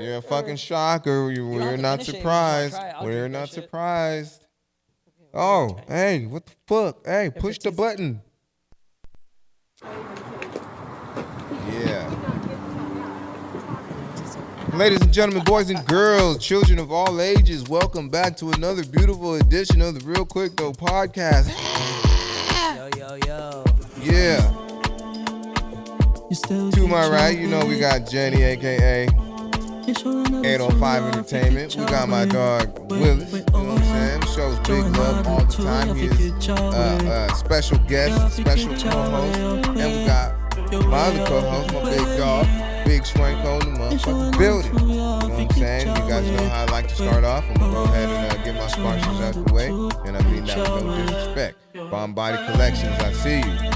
You're a fucking shocker. We're not surprised. We're not surprised. Oh, hey, what the fuck? Hey, push the button. Yeah. Ladies and gentlemen, boys and girls, children of all ages, welcome back to another beautiful edition of the Realquicctho Podcast. Yo. Yeah. To my right, you know we got Jenny, a.k.a. 805 Entertainment. We got my dog, Willis. You know what I'm saying? Shows big love all the time. He is special guest, special co-host. And we got my other co-host, my big dog, Big Swanko in the motherfucking building. You know what I'm saying? You guys know how I like to start off. I'm going to go ahead and get my sponsors out the way. And I mean that with no disrespect. Bomb Body Collections, I see you.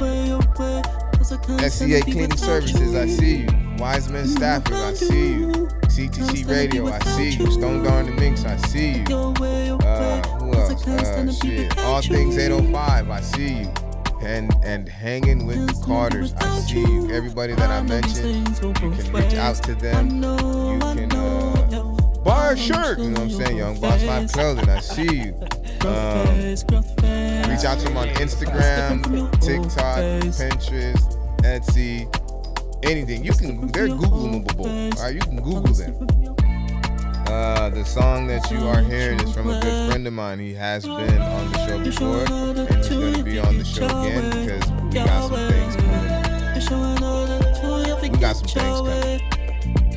SCA Cleaning Services, I see you. Wiseman Stafford, I see you. CTC Radio, I see you. Stone Darn the Minx, I see you. Who else? Shit. All Things 805, I see you. And Hanging with the Carters, I see you. Everybody that I mentioned, you can reach out to them. You can buy a shirt, you know what I'm saying? Young Boss Life Clothing, I see you. Reach out to them on Instagram, TikTok, Pinterest, Etsy, anything. They're Googleable. All right, you can Google them. The song that you are hearing is from a good friend of mine. He has been on the show before, and he's going to be on the show again because we got some things coming.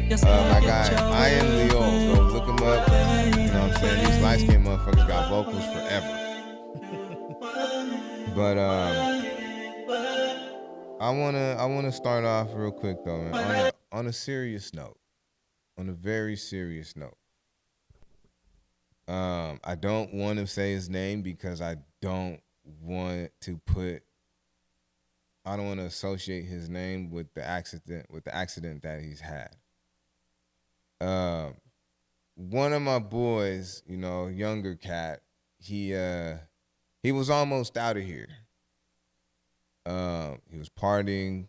My guy, I Am Leo. Go look him up. You know what I'm saying? These light-skinned motherfuckers got vocals forever. But I wanna start off real quick though, man. On a serious note. On a very serious note. I don't want to say his name because I don't want to associate his name with the accident that he's had. One of my boys, you know, younger cat, he was almost out of here. He was partying,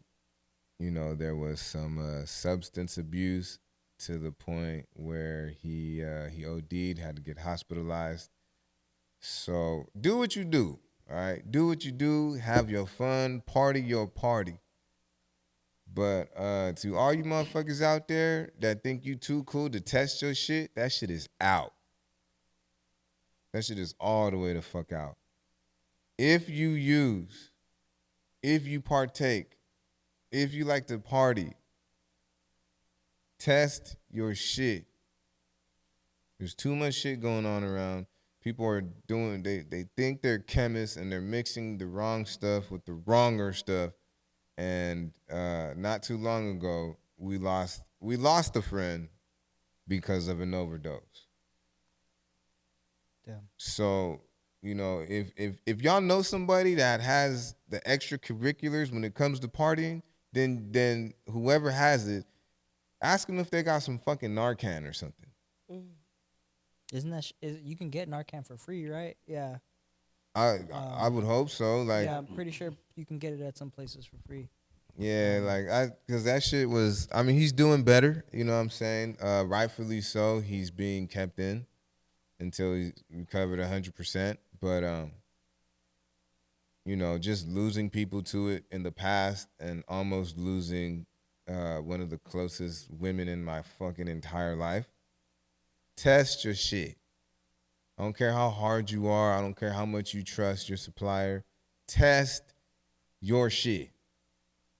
you know, there was some substance abuse to the point where he OD'd, had to get hospitalized. So do what you do, all right? Do what you do, have your fun, party your party. But to all you motherfuckers out there that think you too cool to test your shit, that shit is out. That shit is all the way the fuck out. If you use, if you partake, if you like to party, test your shit. There's too much shit going on around. People are doing, they think they're chemists and they're mixing the wrong stuff with the wronger stuff. And not too long ago, we lost a friend because of an overdose. Damn. So, you know, if y'all know somebody that has the extracurriculars when it comes to partying, then whoever has it, ask them if they got some fucking Narcan or something. Isn't that you can get Narcan for free, right? Yeah. I would hope so. Like, yeah, I'm pretty sure you can get it at some places for free. Yeah, because that shit was, I mean, he's doing better, you know what I'm saying? Rightfully so. He's being kept in until he's recovered 100%. But, you know, just losing people to it in the past and almost losing one of the closest women in my fucking entire life. Test your shit. I don't care how hard you are. I don't care how much you trust your supplier. Test your shit.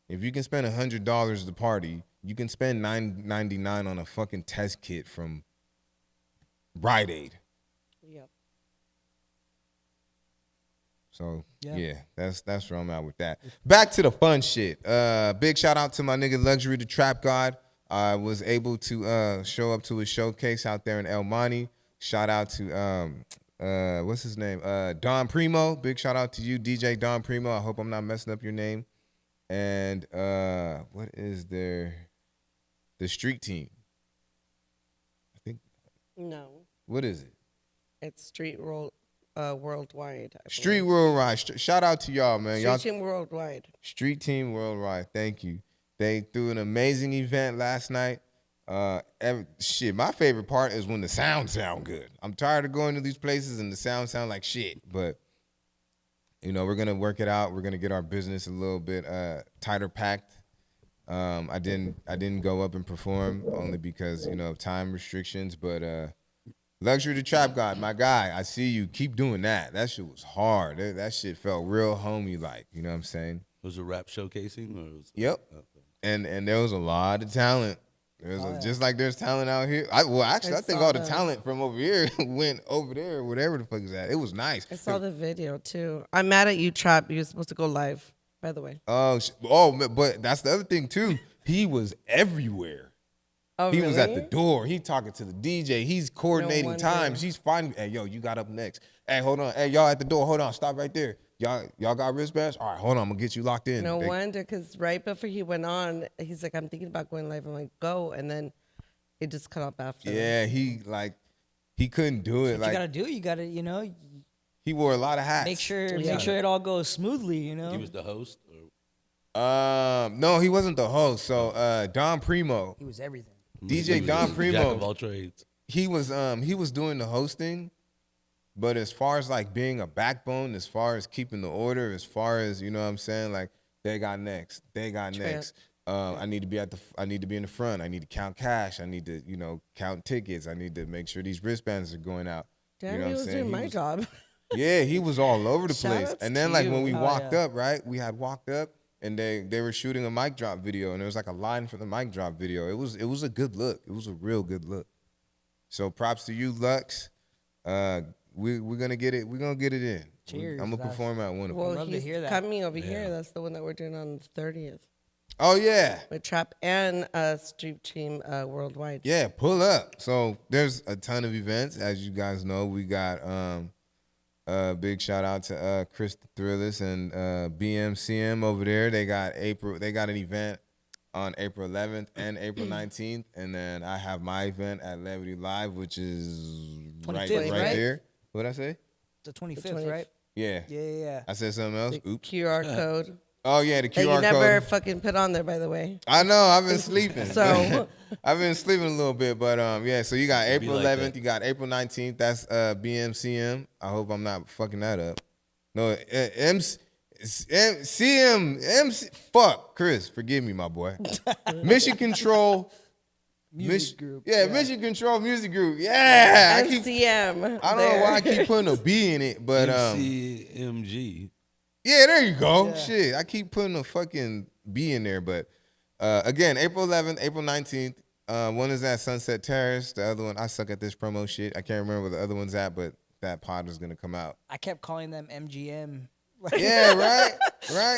If you can spend $100 at the party, you can spend $9.99 on a fucking test kit from Rite Aid. Yep. So yeah, that's where I'm at with that. Back to the fun shit. Big shout out to my nigga Luxury the Trap God. I was able to show up to a showcase out there in El Monte. Shout out to what's his name? Don Primo. Big shout out to you, DJ Don Primo. I hope I'm not messing up your name. And what is the street team? I think. No. What is it? It's Street Worldwide. Street Worldwide. Shout out to y'all, man. Street Team Worldwide. Street Team Worldwide. Thank you. They threw an amazing event last night. Shit, my favorite part is when the sound good. I'm tired of going to these places and the sound like shit. But we're gonna work it out. We're gonna get our business a little bit tighter packed. I didn't go up and perform only because of time restrictions. But Luxury the Trap God, my guy, I see you. Keep doing that. That shit was hard. That shit felt real homey like. You know what I'm saying? Was it rap showcasing or? Yep. Okay. And there was a lot of talent. Just like there's talent out here. I think all the talent from over here went over there, whatever the fuck is that. It was nice. I saw the video too. I'm mad at you, Trap. You're supposed to go live, by the way. But that's the other thing too. He was everywhere. Oh, he really? was at the door. He talking to the DJ. He's coordinating times. He's finding. Hey, yo, you got up next. Hey, hold on. Hey, y'all at the door. Hold on. Stop right there. Y'all got wristbands? All right, hold on. I'm gonna get you locked in. No wonder, because right before he went on, he's like, I'm thinking about going live. I'm like, go, and then it just cut off after. Yeah, he couldn't do it. What you gotta do. He wore a lot of hats. Make sure it all goes smoothly. He was the host. No, he wasn't the host. So Don Primo. He was everything. DJ Don Primo. Jack of all trades. He was doing the hosting. But as far as like being a backbone, as far as keeping the order, as far as what I'm saying, like they got next. I need to be in the front. I need to count cash. I need to count tickets. I need to make sure these wristbands are going out. Damn, he was doing my job. Yeah, he was all over the place. And then like when we walked up, right? We had walked up and they were shooting a mic drop video and there was like a line for the mic drop video. It was a good look. It was a real good look. So props to you, Lux. We're gonna get it. We're gonna get it in. Cheers. I'm gonna perform at one of them. Well, he's coming over here. That's the one that we're doing on the 30th. Oh yeah. With Trap and Street Team Worldwide. Yeah, pull up. So there's a ton of events, as you guys know. We got big shout out to Chris the Thrillist and BMCM over there. They got an event on April 11th and April 19th, and then I have my event at Levity Live, which is right there. What did I say? The 25th, right? Yeah. Yeah. I said something else. Oops. QR code. Oh yeah, the QR that you code. never fucking put on there, by the way. I know. I've been sleeping. So I've been sleeping a little bit, but yeah. So you got April 11th. You got April 19th. That's BMCM. I hope I'm not fucking that up. No, MC. Fuck, Chris. Forgive me, my boy. Mission Control. Music group. Yeah, Mission Control Music Group. Yeah. MCM. I don't know why I keep putting a B in it, but MCMG. Yeah, there you go. Yeah. Shit, I keep putting a fucking B in there, but again, April 11th, April 19th. One is at Sunset Terrace. The other one, I suck at this promo shit. I can't remember where the other one's at, but that pod is gonna come out. I kept calling them MGM. Yeah, right.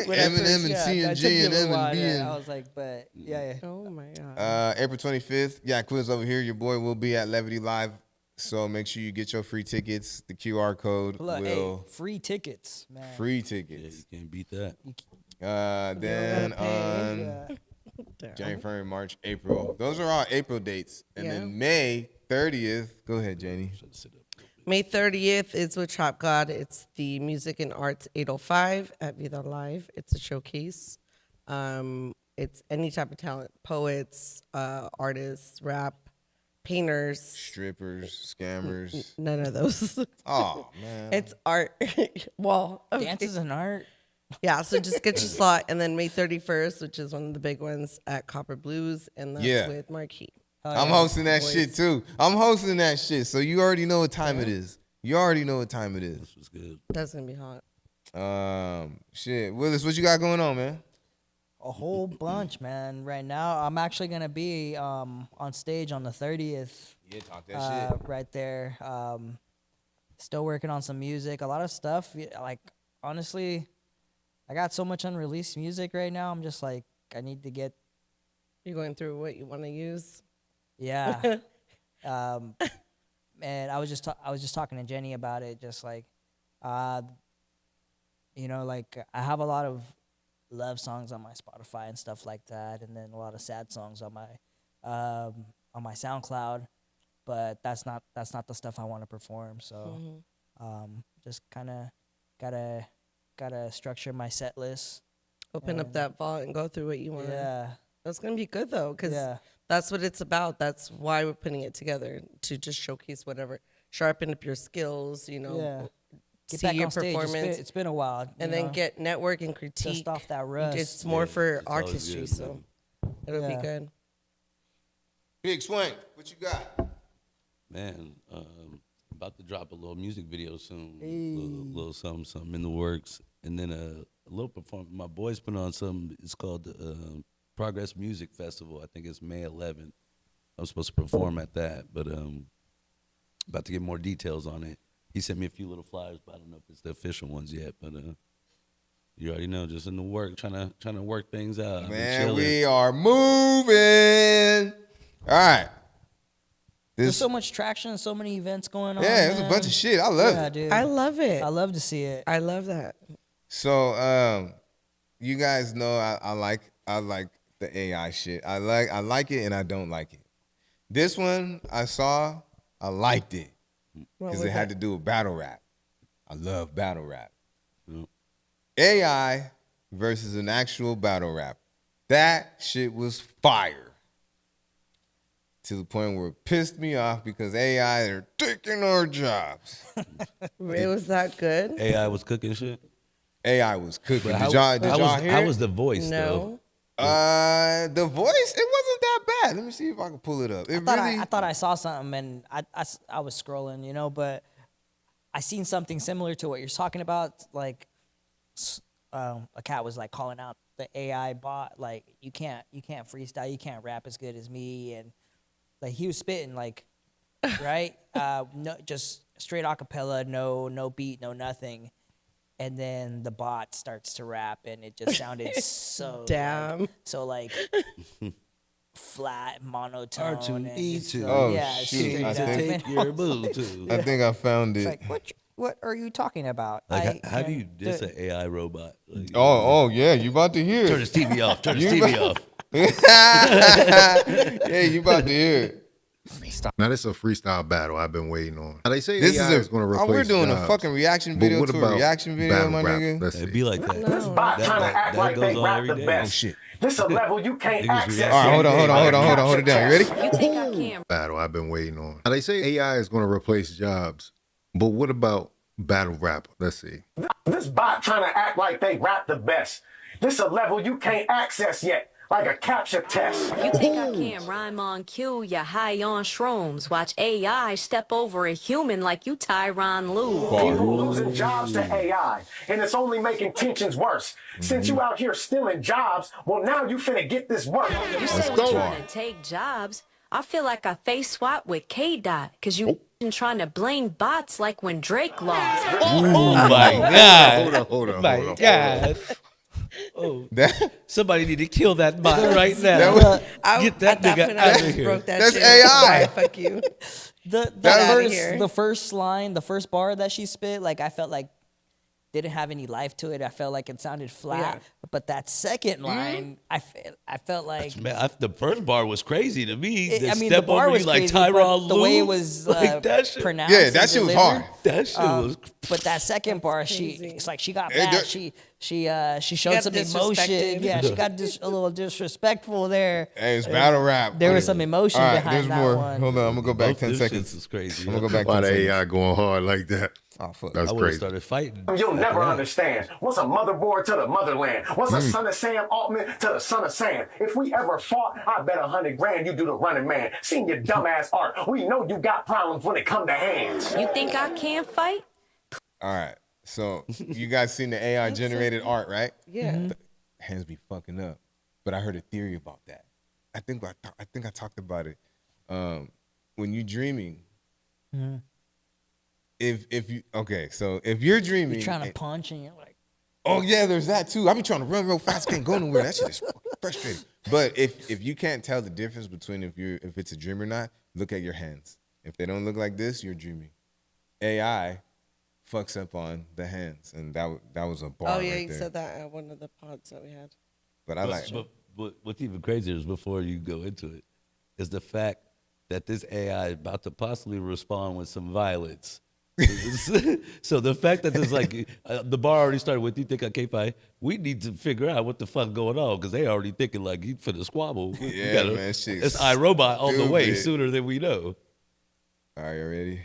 Eminem and CNG and M and B. I was like, but yeah. Oh my god. April 25th. Yeah, quiz over here. Your boy will be at Levity Live. So make sure you get your free tickets. The QR code will. Free tickets, man. Free tickets. Yeah, you can't beat that. Then on January, February, March, April. Those are all April dates. And then May 30th. Go ahead, Jenny. May 30th is with Trap God. It's the Music and Arts 805 at Vida Live. It's a showcase. It's any type of talent. Poets, artists, rap, painters. Strippers, scammers. None of those. Oh, man. It's art. Well. Okay. Dance is an art. Yeah, so just get your slot. And then May 31st, which is one of the big ones, at Copper Blues. And that's with Marquis. I'm hosting that shit too. I'm hosting that shit, so you already know what time it is. You already know what time it is. This was good. That's gonna be hot. Shit, Willis, what you got going on, man? A whole bunch, man. Right now, I'm actually gonna be on stage on the 30th. Yeah, talk that shit. Right there. Still working on some music, a lot of stuff. Like honestly, I got so much unreleased music right now. I'm just like, I need to get. You're going through what you want to use. Yeah. And I was just talking to Jenny about it. Just like, like I have a lot of love songs on my Spotify and stuff like that, and then a lot of sad songs on my SoundCloud. But that's not the stuff I want to perform. So, just kind of gotta structure my set list. Open up that vault and go through what you want. Yeah. That's gonna be good though, because That's what it's about. That's why we're putting it together, to just showcase whatever, sharpen up your skills, you know, Yeah. Get see back your on stage. performance. It's been a while. And then get network and critique. Dust off that rust. It's more for it's always artistry, good, so it'll be Yeah. good. Big Swank, what you got? Man, about to drop a little music video soon. Little something in the works. And then a little performance. My boys put on something. It's called the Progress Music Festival. I think it's May 11th. I'm supposed to perform at that, but about to get more details on it. He sent me a few little flyers, but I don't know if it's the official ones yet. But you already know, just in the work, trying to work things out. Man, we are moving. All right. There's so much traction, so many events going on. Yeah, there's a bunch of shit. I love it. Dude. I love it. I love to see it. I love that. So, you guys know I like the AI shit. I like it and I don't like it. This one I saw, I liked it because it had to do with battle rap. I love battle rap. Yep. AI versus an actual battle rap. That shit was fire. To the point where it pissed me off because AI are taking our jobs. It was that good? AI was cooking shit. AI was cooking. But Did y'all hear how it? was the voice though? No. The voice, it wasn't that bad. Let me see if I can pull it up. I thought I saw something and I was scrolling, you know, but I seen something similar to what you're talking about. Like, a cat was like calling out the AI bot, like you can't freestyle, you can't rap as good as me, and like he was spitting like, right, no, just straight acapella, no beat, no nothing. And then the bot starts to rap, and it just sounded so Damn. like flat, monotone. R2D2. Oh, yeah, shoot. I Take your boo too. I think I found it. It's like what are you talking about? Like, how do you diss an AI robot? Like, Oh, yeah, you about to hear turn it. his TV off. Turn his TV off. Yeah, you about to hear it. Now this is a freestyle battle I've been waiting on. Now they say This AI is going to replace we're doing jobs, a fucking reaction but video what to a about reaction video, battle my rap? nigga. Let's It'd see. be like that. This bot trying to act like they rap the Oh, best. shit. This a level you can't Niggas access. react. All right, hold it down. You ready? You think I can? Battle I've been waiting on. Now they say AI is going to replace jobs, but what about battle rap? Let's see. This bot trying to act like they rap the best. This a level you can't access yet, like a capture test. You think I can rhyme on cue? You high on shrooms. Watch AI step over a human like you Tyron Lue. People losing jobs to AI, and it's only making tensions worse. Since you out here stealing jobs, well now you finna get this work. You say we're trying to take jobs. I feel like I face swap with K-Dot, cause you trying to blame bots like when Drake lost. Oh my God. Hold on. My God. Oh, That, somebody need to kill that bot right now. Get that At nigga point, I out just of here. broke that That's shit. AI. Fuck you. The first line, the first bar that she spit, like I felt like didn't have any life to it. I felt like it sounded flat. Yeah. But that second line, I felt like Man, the first bar was crazy to me. I mean, step the bar over was you like crazy, Tyron but the way Lue, it was like that shit. pronounced. yeah, and that shit was delivered, hard. That shit was. But that second bar, crazy. it's like she got Hey, mad. that- She showed got some emotion. disrespected. Yeah, she got a little disrespectful there. Hey, it's battle rap. There was some emotion All right, behind there's that more. one. Hold on, I'm gonna go back Both 10 them seconds. shits is crazy. I'm gonna go back Why 10 the seconds. AI going hard like that? Oh, fuck. That's I would have crazy. started fighting. You'll after never that. understand. What's a motherboard to the motherland? What's a son of Sam Altman to the son of Sam? If we ever fought, I bet 100 grand you do the running man. Seen your dumbass art. We know you got problems when it come to hands. You think I can fight? All right. So you guys seen the AI generated art, right? Yeah. Mm-hmm. Hands be fucking up. But I heard a theory about that. I think I talked about it. When you're dreaming, if you're dreaming, You're trying to punch and you're like, oh yeah, there's that too. I be trying to run real fast, can't go nowhere. That shit is fucking frustrating. But if you can't tell the difference between if it's a dream or not, look at your hands. If they don't look like this, you're dreaming. AI fucks up on the hands, and that was a bar. Oh yeah, right you there. said that at one of the pods that we had. But I like. But what's even crazier is before you go into it, is the fact that this AI is about to possibly respond with some violence So the fact that there's like the bar already started with, you think I can't fight? We need to figure out what the fuck going on because they already thinking like you for the squabble. Yeah, man, shit. It's iRobot on the way stupid. sooner than we know. All right, you ready?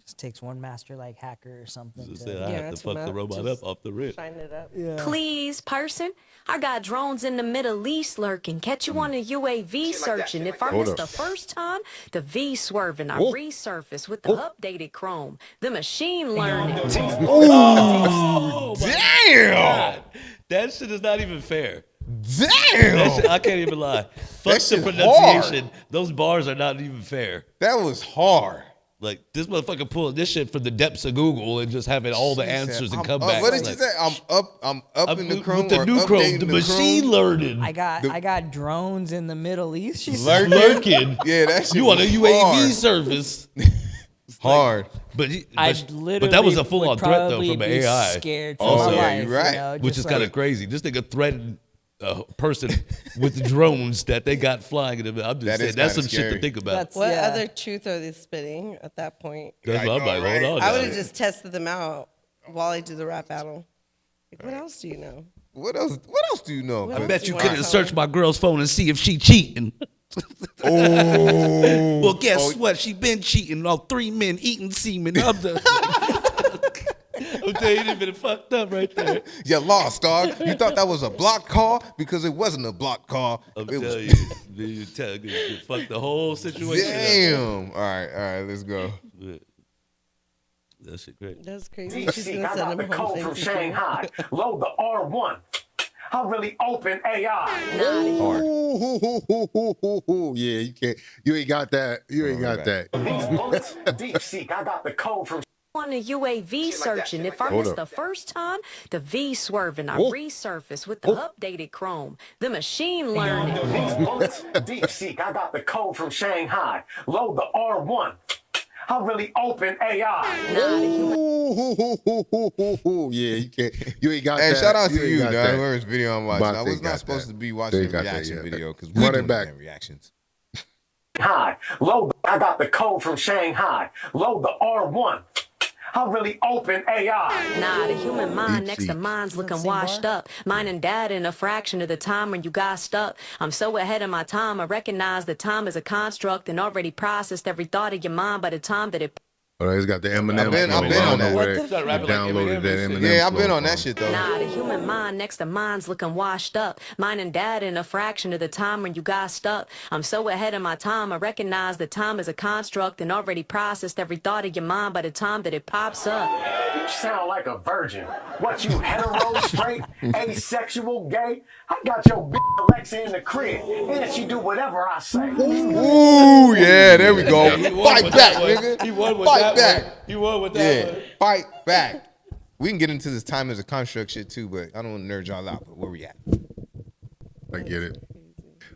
Just takes one master like hacker or something. So To, I have to that's fuck what the robot just up off the rip. Shine it up. Please, person. I got drones in the Middle East lurking. Catch you on a UAV searching. If I Hold miss up. the first time, the V swerving. I Oh. resurface with the updated Chrome. The machine learning. Oh, my Damn! God. That shit is not even fair. That Damn! shit, I can't even lie. Fuck the shit pronunciation. Those bars are not even fair. That was hard. Like this motherfucker pulling this shit from the depths of Google and just having all the She said, answers and I'm come up. back. What did you say? I'm up in the Chrome with the or new Chrome, updating the the machine Chrome? learning. I got drones in the Middle East. She Lurking. said. Lurking. Yeah, that shit You on a was UAV hard. service. Hard. But I but literally that was a full on would threat though probably from an be AI. Scared for Oh, my yeah, life, you're right. you know, Which just is kind of like- crazy. This nigga threatened a person with drones that they got flying in them. I'm just That saying is that's kinda some shit to scary. think about. That's- What Yeah. other truth are they spitting at that point? That's what I'm know, like, right? hold on. I would now. have just tested them out while I do the rap battle. Like, what else do you know? What else do you know? What I else bet do you want couldn't to search tell my girl's phone and see if she cheating. Oh. Well, guess what? She been cheating on 3 men eating semen. I'm telling you, you've been fucked up right there. You lost, dog. You thought that was a block call because it wasn't a block call. I'm It was. telling you fucked the whole situation up. Damn. All right, let's go. That shit great. That's crazy. She's DC, gonna I send got the him home. code from thanks for sharing. Shanghai. Load the R1. I really open AI. Ooh, yeah, you can't. You ain't got that. You ain't got that. These bullets, deep seek. I got the code from On a UAV searching. If I Hold miss up. the first time, the V swerving. I Oh. resurface with the updated Chrome. The machine learning. these bullets, deep seek. I got the code from Shanghai. Load the R1. I really open AI. Ooh, yeah, you can't. You ain't got Hey, that. shout out to ain't you, got dog. that. Whoever's video I'm watching. But I they was not got supposed that. to be watching They a got that, reaction yeah. video because Run we it doing back. damn reactions. Hi. Load. I got the code from Shanghai. Load the R1. I really open AI. Nah, the human mind Deep next to seek. mine's looking same washed bar? up. Mine and dad in a fraction of the time when you got stuck. I'm so ahead of my time, I recognize that time is a construct and already processed every thought of your mind by the time that it. Oh, it's got the Eminem. I've been flow. on I don't that. know where What they the Start rapping like downloaded Eminem that and shit. Eminem. Yeah, I've been flow on that from. shit though. Nah, the human mind next to mine's looking washed up. Mine and dad in a fraction of the time when you got stuck. I'm so ahead of my time, I recognize that time is a construct and already processed every thought of your mind by the time that it pops up. You sound like a virgin. What, you hetero, straight, asexual, gay? I got your bitch Alexa in the crib, and she do whatever I say. Ooh, yeah, there we go. He won Fight with back, that one. nigga. He won with Fight that back. one. He won with that Yeah, one. fight back. We can get into this time as a construct shit too, but I don't want to nerd y'all out. But where we at? I get it.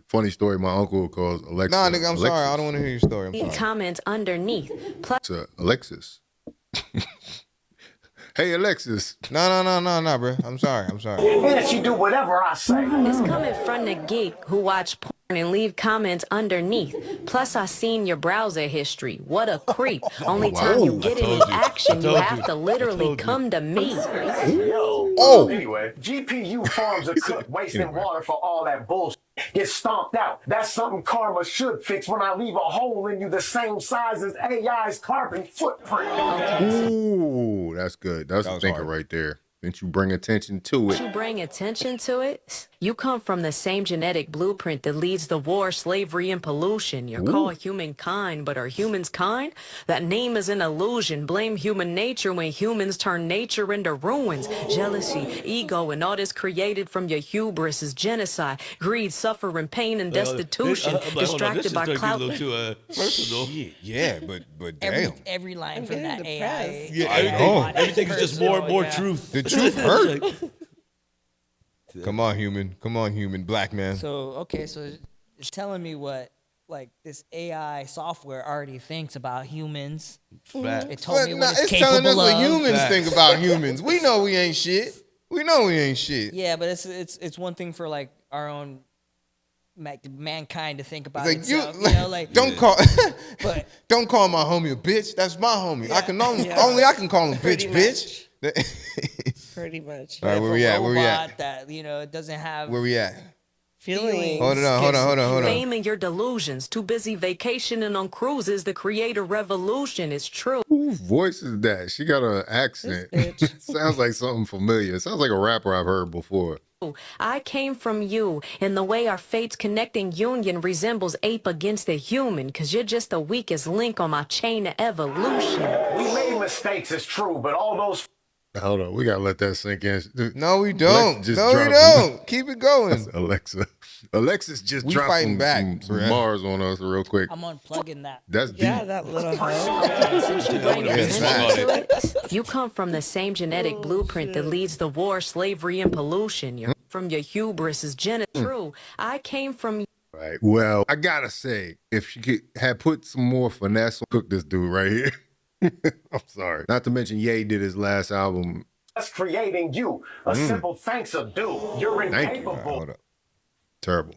Funny story. My uncle calls Alexa. Nah, nigga, I'm sorry. I Alexis. don't want to hear your story. I'm Leave sorry. comments underneath. Plus, Alexis. Hey, Alexis. No, bro. I'm sorry. And she do whatever I say. it's coming from the geek who watch porn and leave comments underneath. Plus, I seen your browser history. What a creep. Only time you get any action, you have to literally come to me. Yo. Oh. Anyway, GPU farms are cooked, wasting water for all that bullshit. Get stomped out. That's something karma should fix when I leave a hole in you the same size as AI's carbon footprint. Ooh, that's good. That's That a was thinker hard. right there. Didn't you bring attention to it? You bring attention to it. You come from the same genetic blueprint that leads the war, slavery, and pollution. You're called humankind, but are humans kind? That name is an illusion. Blame human nature when humans turn nature into ruins. Jealousy, ego, and all this created from your hubris is genocide, greed, suffering, pain, and destitution. I'm like, hold on, this Distracted shit's by starting to get a clout. little too personal. Shit, yeah, but damn. Every line I'm from getting that AI. depressed. Yeah, I know. everything is just more and more Yeah. truth. The truth hurt. Come on, human, black man. So it's telling me what like this AI software already thinks about humans. Facts. It told But me nah, what it's it's telling us capable what of. humans Facts. think about humans. We know we ain't shit. Yeah, but it's one thing for like our own mankind to think about Like itself. don't call, but don't call my homie a bitch. That's my homie. I can only I can call him Pretty bitch. Pretty much. All right, where we at? Where we at? That it doesn't have Where we at? Feeling. Hold on. Fame and your delusions. Too busy vacationing on cruises to create a revolution. It's true. Whose voice is that? She got an accent. Sounds like something familiar. Sounds like a rapper I've heard before. I came from you, and the way our fates connecting union resembles ape against the human, cause you're just the weakest link on my chain of evolution. We made mistakes, it's true, but all those Hold on, we gotta let that sink in. No, we don't. Alexa just No, we dropped don't. Keep it going. Alexis just We dropped fighting back, some bruh. bars on us real quick. I'm unplugging that. That's deep. Yeah, that little hoe. You come from the same genetic blueprint that leads the war, slavery, and pollution. You're from your hubris is true. I came from Right. Well, I gotta say, if she had put some more finesse on cook this dude right here. I'm sorry. Not to mention Ye did his last album. us creating you. A simple thanks are due. You're Thank you. incapable. Hold up. Terrible.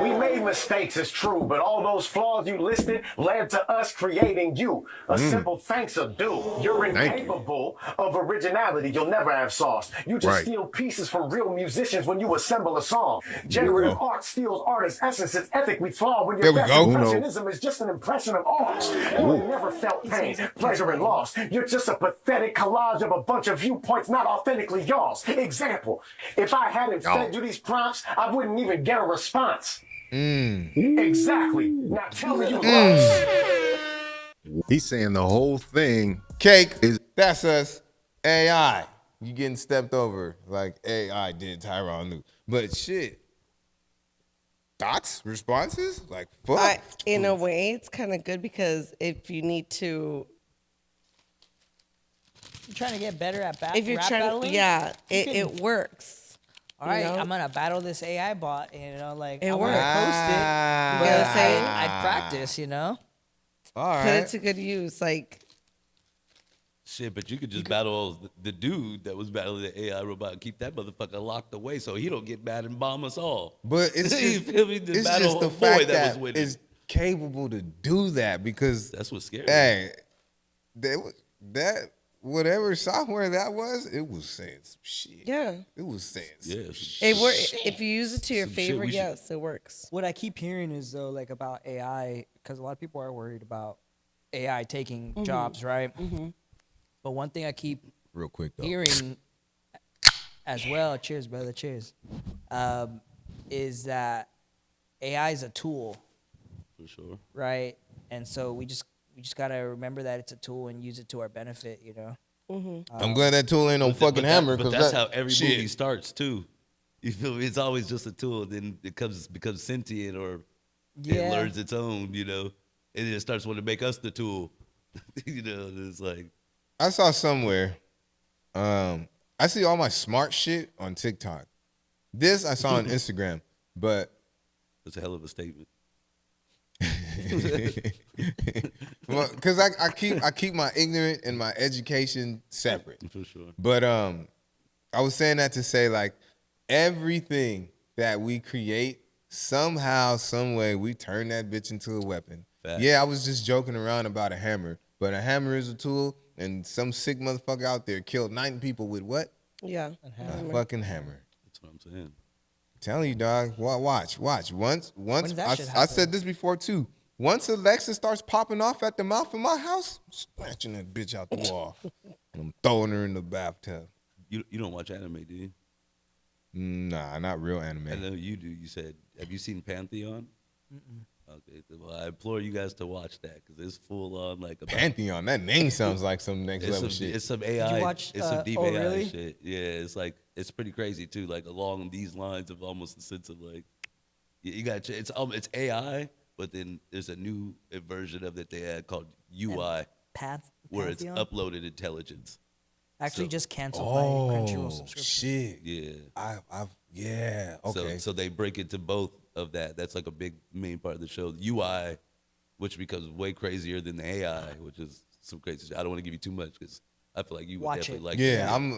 We made mistakes, it's true, but all those flaws you listed led to us creating you. A simple thanks are due. You're Thank you. incapable of originality. You'll never have sauce. You just Right. steal pieces from real musicians when you assemble a song. Generative art steals artist's essence. It's ethically flawed when There your we best go. impressionism is just an impression of ours. You ain't never felt pain, pleasure, and loss. You're just a pathetic collage of a bunch of viewpoints not authentically yours. Example, if I hadn't fed you these prompts, I wouldn't even get a response. Exactly. Now tell me you lost. He's saying the whole thing. Cake. Is- That's us. AI. You getting stepped over like AI did Tyron knew. But shit. Thoughts? Responses? Like fuck. In a way, it's kind of good because if you need to, You trying to get better at if you're rap trying, battling? it works. All right, you know? I'm gonna battle this AI bot. Like It I wanna works. post it, Ah. but You know what I'm saying? I practice. All Put it right. to good use. Like, Shit, but you could just battle the dude that was battling the AI robot and keep that motherfucker locked away so he don't get mad and bomb us all. But it's You just, feel me? The it's battle just the boy fact that that was winning. it's capable to do that because That's what's scary. hey, that whatever software that was, it was saying some shit. yeah, It was saying some Yeah. shit. it works. If you use it to your Some shit favor, we should- yes, it works. What I keep hearing is though, like about AI, because a lot of people are worried about AI taking jobs, right? But one thing I keep Real quick though. hearing as well, cheers, brother, cheers, is that AI is a tool, For sure. right? And so we just gotta remember that it's a tool and use it to our benefit, I'm glad that tool ain't no fucking hammer. But 'cause that's that, how every shit. movie starts too. You feel me? It's always just a tool. Then it becomes sentient or it Yeah. learns its own. And it starts wanting to make us the tool. It's like I saw somewhere. I see all my smart shit on TikTok. This I saw on Instagram, but that's a hell of a statement. because I keep my ignorant and my education separate. For sure. But I was saying that to say like everything that we create somehow, some way we turn that bitch into a weapon. Fact. Yeah, I was just joking around about a hammer, but a hammer is a tool, and some sick motherfucker out there killed 9 people with what? Yeah, A fucking hammer. That's what I'm saying. Telling you, dog. Watch. Once does that shit I happen? said this before too. Once Alexa starts popping off at the mouth of my house, I'm snatching that bitch out the wall and I'm throwing her in the bathtub. You don't watch anime, do you? Nah, not real anime. I know you do. You said, have you seen Pantheon? Okay, well, I implore you guys to watch that because it's full on like about Pantheon. That name sounds like some next level shit. It's some AI. watch, it's some deep oh, AI really? shit. Yeah, it's pretty crazy too. Like along these lines of almost the sense of like you got it's AI, but then there's a new version of it they had called UI, where it's Pantheon? uploaded intelligence. Actually So- just canceled my Crunchyroll Oh subscription. shit! Yeah. Yeah. Okay. So they break into both of that. That's like a big main part of the show. UI, which becomes way crazier than the AI, which is some crazy shit. I don't want to give you too much because I feel like you would Watch definitely it. like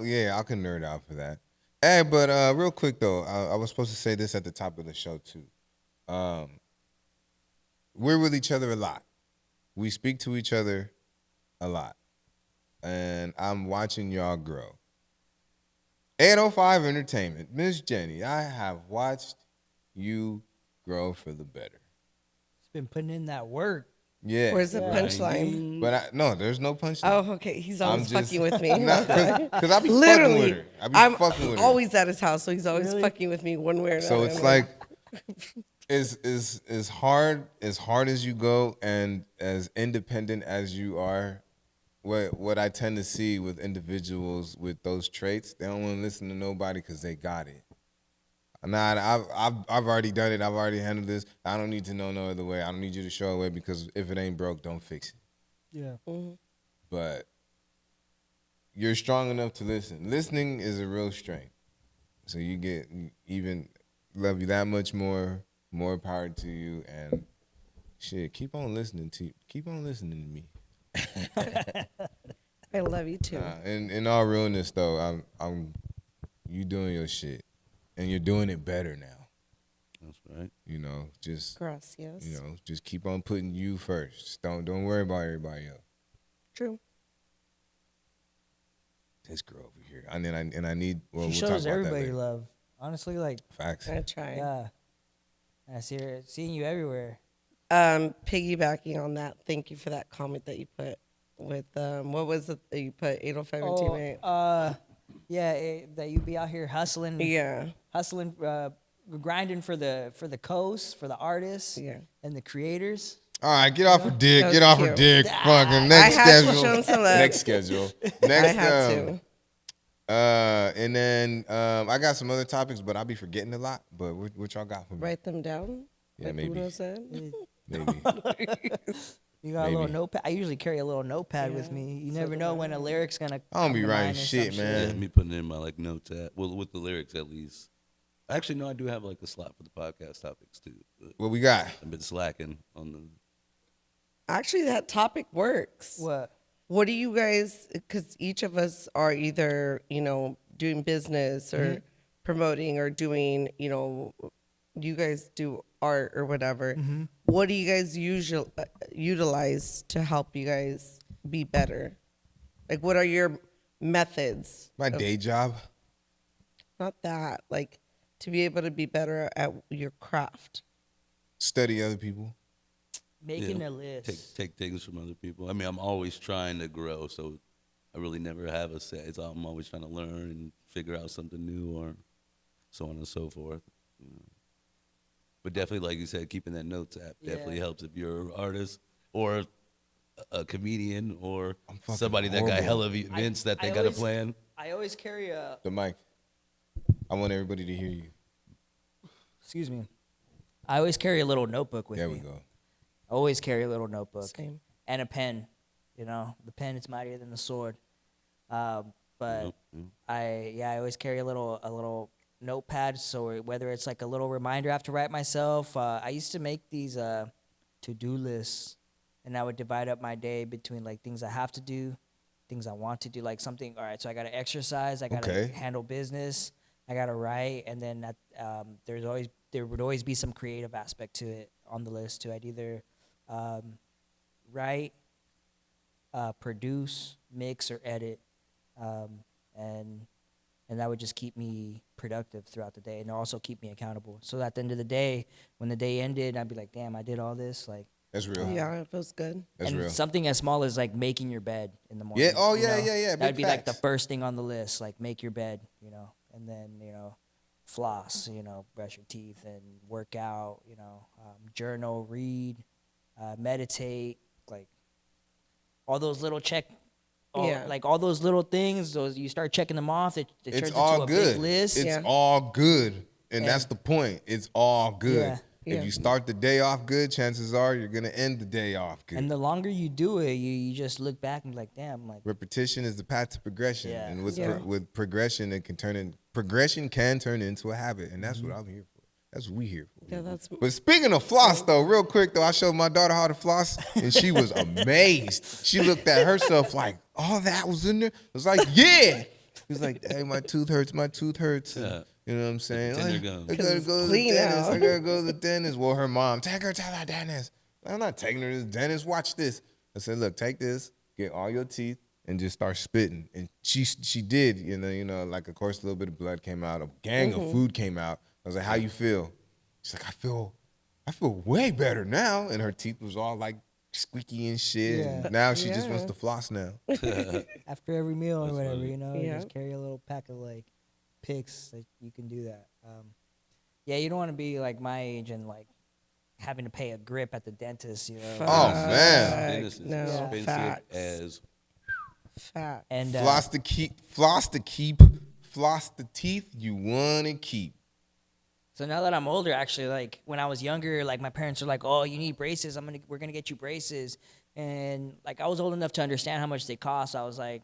it. I can nerd out for that. Hey, but real quick though, I was supposed to say this at the top of the show too. we're with each other a lot. We speak to each other a lot. And I'm watching y'all grow. 805 Entertainment, Miss Jenny, I have watched you grow for the better. He's been putting in that work. Yeah. Where's the punchline? But no, there's no punchline. Oh, okay. He's always fucking with me. Because I be Literally, fucking with her. I be fucking with her. always at his house, so he's always fucking with me one way or another. So it's like, as hard as you go and as independent as you are, what I tend to see with individuals with those traits, they don't want to listen to nobody because they got it. Nah, I've already done it. I've already handled this. I don't need to know no other way. I don't need you to show a way because if it ain't broke, don't fix it. Yeah. Mm-hmm. But you're strong enough to listen. Listening is a real strength. So you get even love you that much more power to you, and shit, keep on listening to me. I love you too. In all realness though, I'm you doing your shit. And you're doing it better now. That's right. You know, just Gracias. you know, just keep on putting you first. Don't worry about everybody else. True. This girl over here, and I need. Well, She we'll talk shows about everybody that later. love. Honestly, like, Facts. I try. yeah. I seeing you everywhere. Piggybacking on that, thank you for that comment that you put with what was it that you put 805 Entertainment? That you be out here hustling. Yeah. Hustling, grinding for the coast, for the artists, Yeah. and the creators. All right, get off her dick. That Get was off her cute. dick. Fucking next I had to schedule. show him some love. Next schedule. I Next. had to. And then I got some other topics, but I'll be forgetting a lot. But what y'all got for me? Write them down. Yeah, like maybe. Uno said. Maybe. You got a Maybe. little notepad. I usually carry a little notepad with me. You never know when a lyric's gonna. I don't be come to writing mind or shit, some man. Yeah, me putting in my like notes with the lyrics at least. Actually, no, I do have like a slot for the podcast topics too. But What we got? I've been slacking on the. Actually, that topic works. What do you guys, because each of us are either, doing business or promoting or doing, you guys do art or whatever. What do you guys utilize to help you guys be better? Like, what are your methods? My day job. Not that, like, to be able to be better at your craft. Study other people. Making a list. Take things from other people. I mean, I'm always trying to grow, so I really never have a set. I'm always trying to learn and figure out something new, or so on and so forth. But definitely, like you said, keeping that notes app definitely helps if you're an artist or a comedian or somebody that got horrible. hell of events that they got to plan. I always carry a. The mic. I want everybody to hear you. Excuse me. I always carry a little notebook with me. There we go. I always carry a little notebook. Same. And a pen. The pen is mightier than the sword. But I always carry a little notepad. So whether it's like a little reminder I have to write myself. I used to make these to-do lists, and I would divide up my day between like things I have to do, things I want to do, like something. All right, so I got to exercise. I got to handle business. I got to write, and then there would always be some creative aspect to it on the list too. I'd either write, produce, mix, or edit, and that would just keep me productive throughout the day, and also keep me accountable. So at the end of the day, when the day ended, I'd be like, "Damn, I did all this." Like, that's real. Yeah, it feels good. That's and real. something as small as like making your bed in the morning. Yeah. Oh you yeah, know? yeah. That'd Big be like the facts. first thing on the list, like make your bed, and then floss, brush your teeth and work out, journal, read, meditate, like all those little like all those little things. Those you start checking them off. It It's turns all into a good. big list. It's all good, and that's the point. It's all good. Yeah. If you start the day off good, chances are you're gonna end the day off good. And the longer you do it, you just look back and be like, damn, like Repetition is the path to progression, Yeah. and with progression, progression can turn into a habit, and that's what I'm here for. That's what we here for. Yeah, that's. But speaking of floss, though, real quick though, I showed my daughter how to floss, and she was amazed. She looked at herself like, "Oh, that was in there." I was like, "Yeah." He was like, "Hey, my tooth hurts. My tooth hurts." Yeah. You know what I'm saying? Tender Like, gum. I gotta go to the clean dentist. out. I gotta go to the dentist. Well, her mom, take her to the dentist. I'm not taking her to the dentist. Watch this. I said, look, take this, get all your teeth, and just start spitting. And she did, you know, like of course a little bit of blood came out, a gang of food came out. I was like, how you feel? She's like, I feel way better now. And her teeth was all like squeaky and shit. Yeah. And now she just wants to floss now. After every meal or whatever, funny. you know, Yeah. just carry a little pack of like picks that you can do that. Yeah, you don't want to be like my age and like having to pay a grip at the dentist, you know. Oh, man. Dentist is No, expensive facts. as Fat. And Floss the teeth you want to keep. so now that I'm older, actually, like when I was younger, like my parents were like, "Oh, you need braces. We're gonna get you braces." And like I was old enough to understand how much they cost. I was like,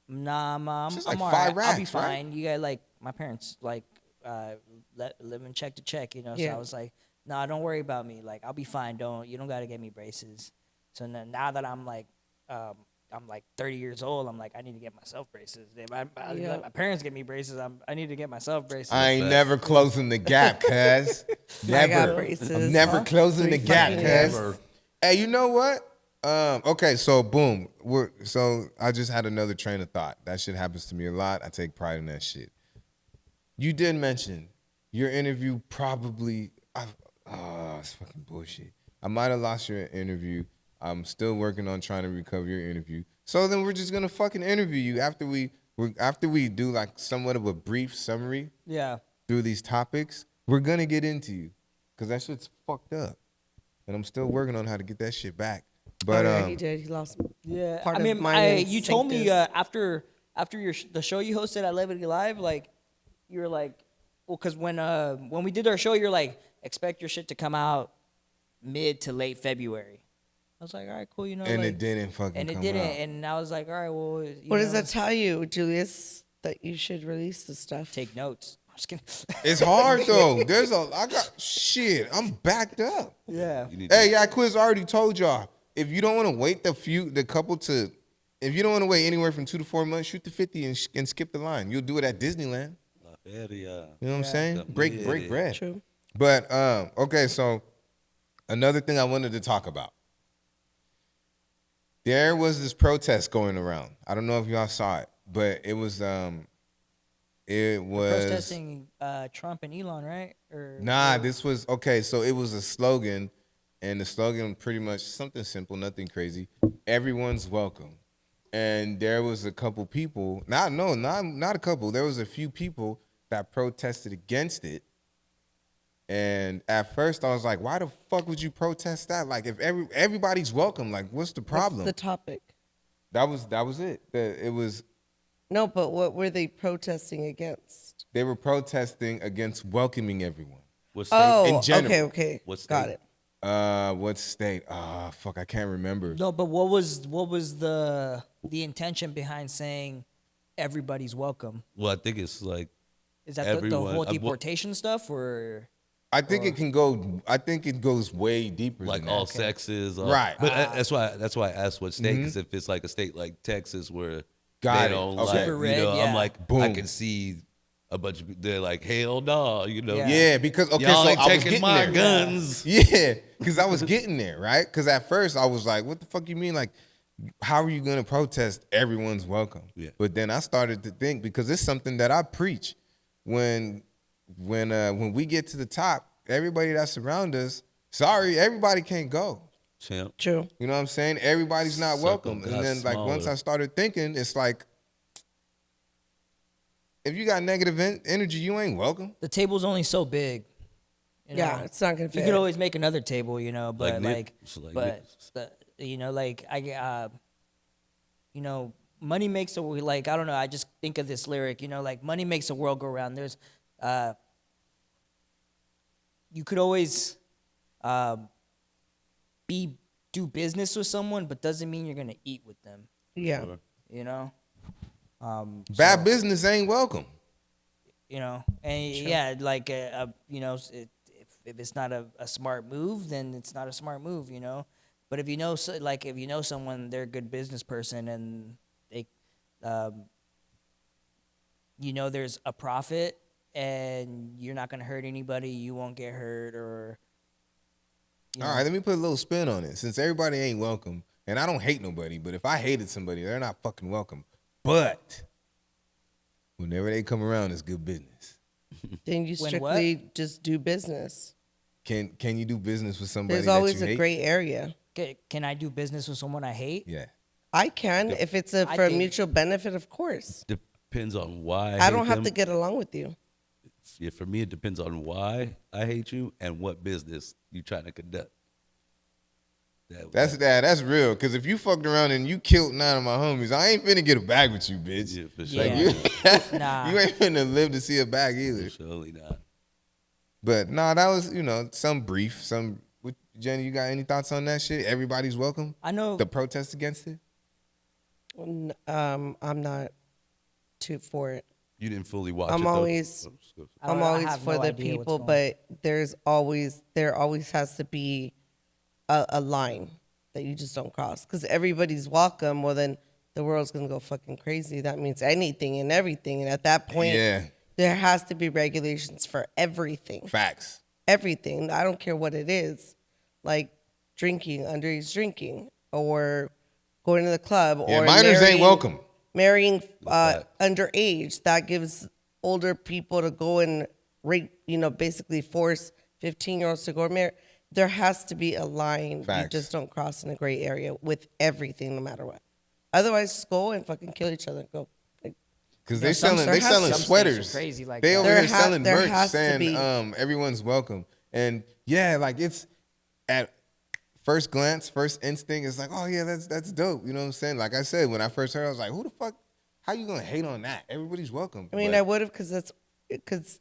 "Nah, mom, It's just I'm like alright. 5 I'll be racks, right? fine." You got like my parents like live in check to check, you know. So Yeah. I was like, "Nah, don't worry about me. Like I'll be fine. You don't gotta get me braces." So now that I'm like 30 years old, I'm like, I need to get myself braces. I Yeah. let my parents get me braces. I need to get myself braces. I ain't never closing the gap, cuz. I got Never. braces. I'm never closing the Three gap, fucking cuz. years. Hey, you know what? Okay, so boom. So I just had another train of thought. That shit happens to me a lot. I take pride in that shit. You did mention your interview probably. It's fucking bullshit. I might have lost your interview. I'm still working on trying to recover your interview. So then we're just gonna fucking interview you after we do like somewhat of a brief summary Yeah. through these topics. We're gonna get into you because that shit's fucked up, and I'm still working on how to get that shit back. But Oh, yeah, he did. He lost. Yeah, part I of mean, mine you told me instinctus. after the show you hosted at Levity Live, like you were like, well, because when we did our show, you're like, expect your shit to come out mid to late February. I was like, all right, cool, you know. and like, it didn't fucking and it come didn't, out. and I was like, all right, well, What does that tell you, Julius? That you should release the stuff. Take notes. I'm just kidding. It's hard though. I got shit. I'm backed up. Yeah. you need Hey, yeah, Quiz already told y'all. If you don't want to wait if you don't want to wait anywhere from 2 to 4 months, shoot the 50 and skip the line. You'll do it at Disneyland. You know what I'm saying? Break bread. True. But okay, so another thing I wanted to talk about. There was this protest going around. I don't know if y'all saw it, but it was Protesting Trump and Elon, right? This was okay. So it was a slogan, and the slogan pretty much something simple, nothing crazy. Everyone's welcome. And there was a couple people. Not a couple. There was a few people that protested against it. And at first I was like, why the fuck would you protest that? Like if everybody's welcome, like what's the problem? What's the topic? That was it. It was No, but what were they protesting against? they were protesting against welcoming everyone. What state? Oh, in general. okay. What state? Got it. What state? Fuck, I can't remember. No, but what was the intention behind saying everybody's welcome? Well, I think it's like Is that the everyone- whole well- deportation stuff, or I think it can go. I think it goes way deeper. like than all that. sexes, Right. But that's why I asked what state, because if it's like a state like Texas where Got they it. don't Okay. like, Super red, I'm yeah. like, I Boom. can see a bunch of they're like, hell no, Yeah. Yeah, because okay, y'all so ain't I was taking getting my there. guns. Yeah, because I was getting there, right? Because at first I was like, what the fuck you mean? Like, how are you going to protest everyone's welcome? Yeah. But then I started to think, because it's something that I preach. When we get to the top, everybody that's around us, sorry, everybody can't go. Champ. True. You know what I'm saying? Everybody's not Circle welcome. got And then like once smaller. I started thinking, it's like, if you got negative energy, you ain't welcome. the table's only so big? You Yeah, know? it's not gonna You fit. could always make another table, you know, but Like you know, money makes a like I don't know. I just think of this lyric, you know, like money makes the world go round. There's, you could always, do business with someone, but doesn't mean you're gonna eat with them. Yeah. You know. Bad business ain't welcome. You know, and yeah, like you know, if it's not a smart move, then it's not a smart move, you know. But if you know, if you know someone, they're a good business person, and they, you know, there's a profit and you're not gonna hurt anybody. You won't get hurt, or All right, let me put a little spin on it. Since everybody ain't welcome, and I don't hate nobody, but if I hated somebody, they're not fucking welcome. But whenever they come around, it's good business. Then you When strictly just do business. Can you do business with somebody There's that always you a hate? gray area. can I do business with someone I hate? Yeah. I can if it's for a think- mutual benefit, of course. Depends on why. I don't hate have them. to get along with you. Yeah, for me, it depends on why I hate you and what business you trying to conduct. That's real. Because if you fucked around and you killed 9 of my homies, I ain't finna get a bag with you, bitch. Yeah, for sure. Yeah. Nah. You ain't finna live to see a bag either. Surely not. But no, that was, some brief. Jenny, you got any thoughts on that shit? Everybody's welcome? I know. The protest against it? I'm not too for it. You didn't fully watch I'm it, though? always- I don't I'm know, I always have for no the idea what's people, going on. but there always has to be a line that you just don't cross. Because everybody's welcome, well then the world's gonna go fucking crazy. That means anything and everything. And at that point, Yeah. there has to be regulations for everything. Facts. Everything. I don't care what it is. Like drinking, underage drinking, or going to the club, Yeah, or minors ain't welcome. marrying underage. That gives older people to go and rape, basically force 15-year-olds to go marry. There has to be a line. Facts. You just don't cross in a gray area with everything, no matter what. Otherwise, just go and fucking kill each other. Go. Because Yeah, they some selling states are sweaters. crazy like they that. over There here ha- selling there merch has to saying be. everyone's welcome. And yeah, like it's at first glance, first instinct, it's like, oh yeah, that's dope. You know what I'm saying? Like I said, when I first heard it, I was like, who the fuck? How you gonna hate on that? Everybody's welcome. I mean, But I would have because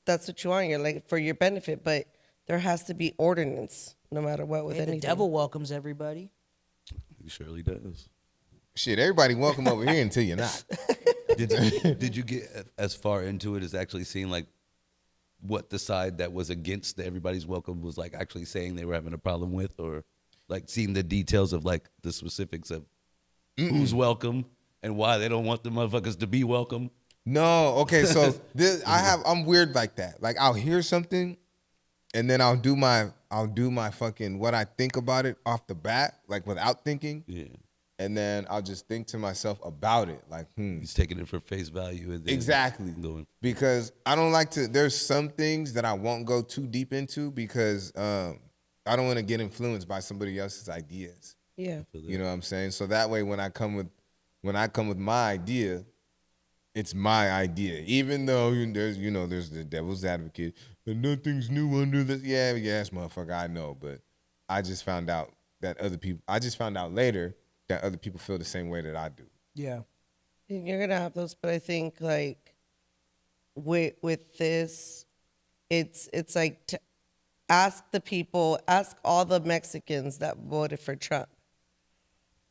that's what you want. You're like for your benefit, but there has to be ordinance, no matter what, with Hey, anything. the devil welcomes everybody. He surely does. shit, everybody welcome over here until you're not. Did you get as far into it as actually seeing like what the side that was against the everybody's welcome was like actually saying they were having a problem with, or like seeing the details of like the specifics of who's welcome and why they don't want the motherfuckers to be welcome? No, okay, so I'm weird like that. Like I'll hear something and then I'll do my fucking what I think about it off the bat, like without thinking. Yeah. And then I'll just think to myself about it, like, He's taking it for face value. And then exactly. going. Because I don't like to, there's some things that I won't go too deep into because I don't want to get influenced by somebody else's ideas. Yeah. You know what I'm saying? So that way when I come with my idea, it's my idea. Even though there's the devil's advocate, and nothing's new under the yes, motherfucker, I know. But I just found out later that other people feel the same way that I do. Yeah. You're gonna have those, but I think like with this, it's like to ask all the Mexicans that voted for Trump.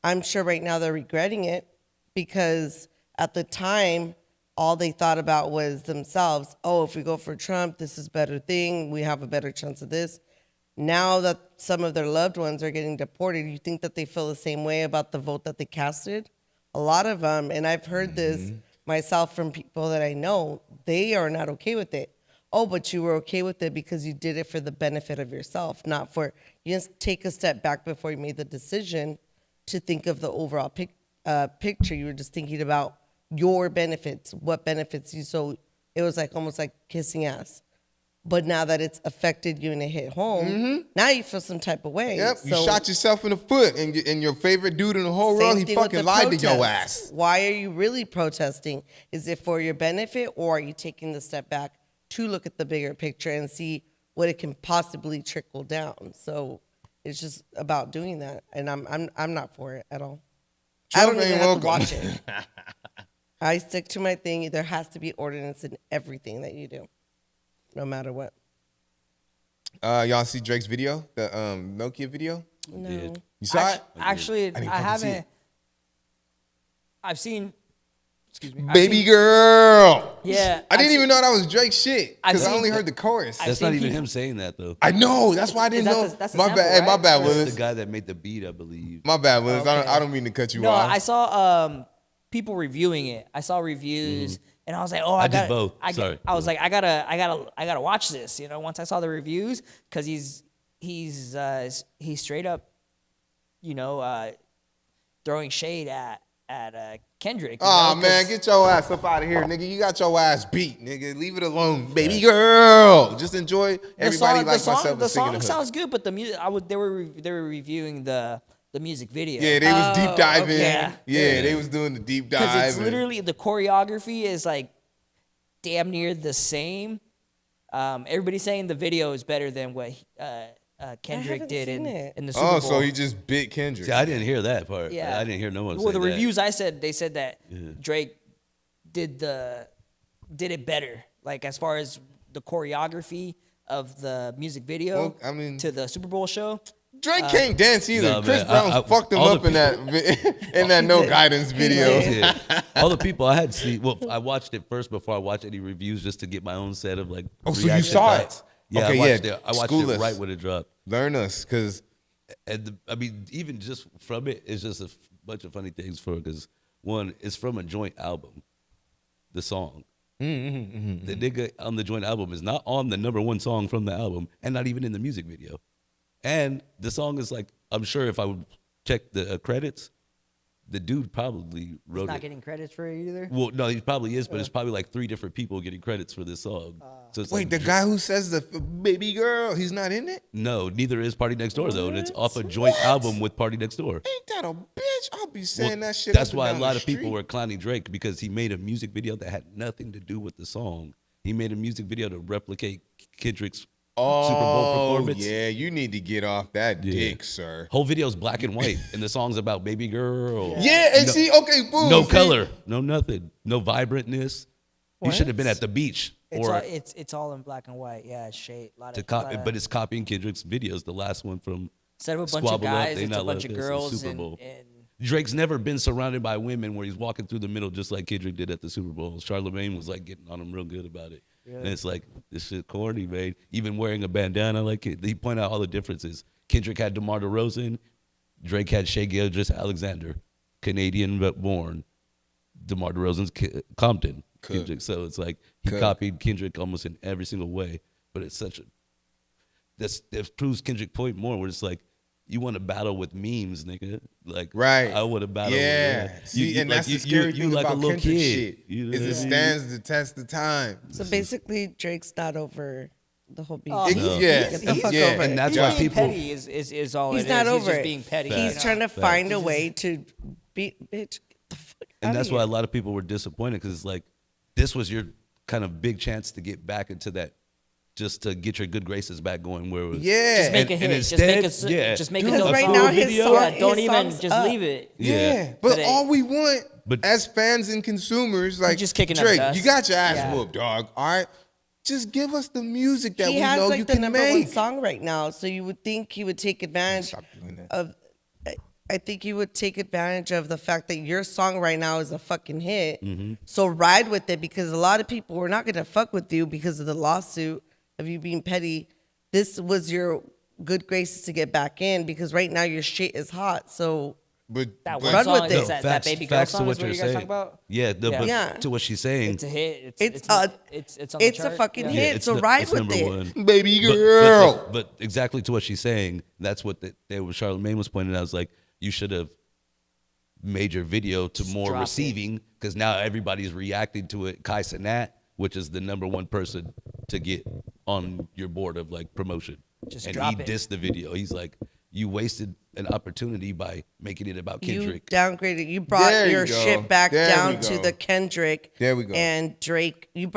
I'm sure right now they're regretting it because at the time, all they thought about was themselves. Oh, if we go for Trump, this is a better thing. We have a better chance of this. Now that some of their loved ones are getting deported, you think that they feel the same way about the vote that they casted? A lot of them, and I've heard this myself from people that I know, they are not okay with it. Oh, but you were okay with it because you did it for the benefit of yourself, not for, you just take a step back before you made the decision to think of the overall picture. You were just thinking about your benefits, what benefits you. So it was like almost like kissing ass. But now that it's affected you and it hit home, now you feel some type of way. Yep, So, you shot yourself in the foot, and your favorite dude in the whole world, same he thing with fucking the lied to your protests. ass. Why are you really protesting? Is it for your benefit, or are you taking the step back to look at the bigger picture and see what it can possibly trickle down? So it's just about doing that, and I'm not for it at all. Trump I don't even ain't have to welcome. watch it. I stick to my thing. There has to be ordinance in everything that you do, no matter what. Y'all see Drake's video, the Nokia video? No. Did. You saw it? Actually, didn't I fucking see haven't. it. I've seen. Excuse me. I've Baby seen- girl. Yeah. I didn't I've even know that was Drake's shit I've because I seen- only heard the chorus. I've That's seen not even people- him saying that though. I know. That's why I didn't Is that know. the- that's the My sample, bad. Hey, my right? bad, That's Willis. the guy that made the beat, I believe. My bad, Willis. Okay. I don't mean to cut you No, off. I saw people reviewing it. I saw reviews, And I was like, oh, I did both. Sorry. I was like, I gotta watch this. You know, once I saw the reviews, because he's straight up, you know, throwing shade at Kendrick. Oh man, get your ass up out of here, nigga. You got your ass beat, nigga. Leave it alone, baby girl. Just enjoy. Everybody like myself the singing song the hook. sounds good, but the music, they were reviewing the music video. Yeah, they was deep diving. okay. Yeah, they was doing the deep dive. Because it's and- literally the choreography is like damn near the same. Everybody's saying the video is better than what Kendrick haven't did seen it. in the Super Bowl. Oh, so he just bit Kendrick. See, I didn't hear that part. Yeah. I didn't hear no one Well, say the that. reviews they said that Drake did it better. Like as far as the choreography of the music video Well, I mean- to the Super Bowl show. Drake can't dance either. No, Chris man, Brown fucked him all up the in that No Guidance video. Yeah. All the people I had seen, well, I watched it first before I watched any reviews just to get my own set of like. Oh, so you reaction saw thoughts. it? Yeah, Okay, I watched yeah. it. I watched School it us. right when it dropped. Learn us, because And I mean, even just from it, it's just a bunch of funny things for it. Because one, it's from a joint album, the song. The nigga on the joint album is not on the -- song from the album, and not even in the music video. And the song is like, I'm sure if I would check the credits, the dude probably wrote He's not it. getting credits for it either. Well, no, he probably is, but it's probably like 3 different people getting credits for this song. So it's wait, like, the guy who says the baby girl, he's not in it? no, neither is Party Next Door though, and it's off a joint album with Party Next Door. Ain't that a bitch? I'll be saying Well, that shit. That's up and why a down lot the of people street. were clowning Drake because he made a music video that had nothing to do with the song. He made a music video to replicate Kendrick's Super Bowl performance. Yeah, you need to get off that dick, sir. Whole video's black and white, and the song's about baby girl. Yeah, and see, okay, boom. No see? color, no nothing, no vibrantness. You should have been at the beach It's all in black and white. Yeah, it's shade. to copy, but it's copying Kendrick's videos. The last one from instead of a bunch of Squabble Up, guys, They it's a Not bunch Love of This, and girls Super Bowl. and Drake's never been surrounded by women where he's walking through the middle just like Kendrick did at the Super Bowl. Charlamagne was like getting on him real good about it. And it's like, this shit corny, man. Even wearing a bandana, like it. He point out all the differences. Kendrick had DeMar DeRozan. Drake had Shea Gilgeous-Alexander, Canadian but born. DeMar DeRozan's Compton. Kendrick. So it's like he copied Kendrick almost in every single way. But it's such a that proves Kendrick point more where it's like, you want to battle with memes, nigga. Like, Right. I want to battle Yeah. with See, and that's the scary thing like about a little Kendrick kid. shit. You know Is what it I mean? stands the test of time. So basically, Drake's not over the whole beat. Oh, Yeah, Get the fuck over And it. that's he's why being people. petty is all He's it not is. over He's just it. being petty. He's you know? trying to find a way to beat bitch. Get the fuck And outta that's here. why a lot of people were disappointed because it's like, this was your kind of big chance to get back into that, just to get your good graces back going. Where it was, Yeah. Just make a and hit. instead, just make a Because dope right song. now his video? song, Yeah, don't his even song's just up. leave it. Yeah, but Today. all we want But- as fans and consumers, like just kicking up Drake, dust. you got your ass Yeah. whooped, dog. All right, just give us the music that He we has know like you the can number make. one song right now, so you would think he would take advantage Stop doing that. of. I think he would take advantage of the fact that your song right now is a fucking hit. So ride with it, because a lot of people were not gonna fuck with you because of the lawsuit of you being petty. This was your good graces to get back in, because right now your shit is hot. So But That but- one Run song with is it. that baby girl facts song to is what what you're you guys saying. talking about. Yeah, but Yeah. to what she's saying. It's a hit. It's on the it's a chart. fucking Yeah. hit. it's so no- ride it's with number it. one. baby But- girl. But exactly to what she's saying, that's what Charlamagne was pointing out. Is like, you should have made your video to more drop it. receiving, because now everybody's reacting to it. Kai Cenat, which is the number one person to get on your board of like promotion, Just and drop he it. dissed the video. He's like, you wasted an opportunity by making it about Kendrick. You downgraded. You brought There you your go. shit back There we down to go. the Kendrick. There we go. And Drake. You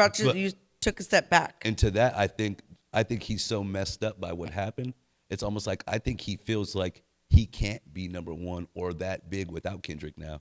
took a step back. And to that, I think he's so messed up by what happened. It's almost like, I think he feels like he can't be number one or that big without Kendrick now.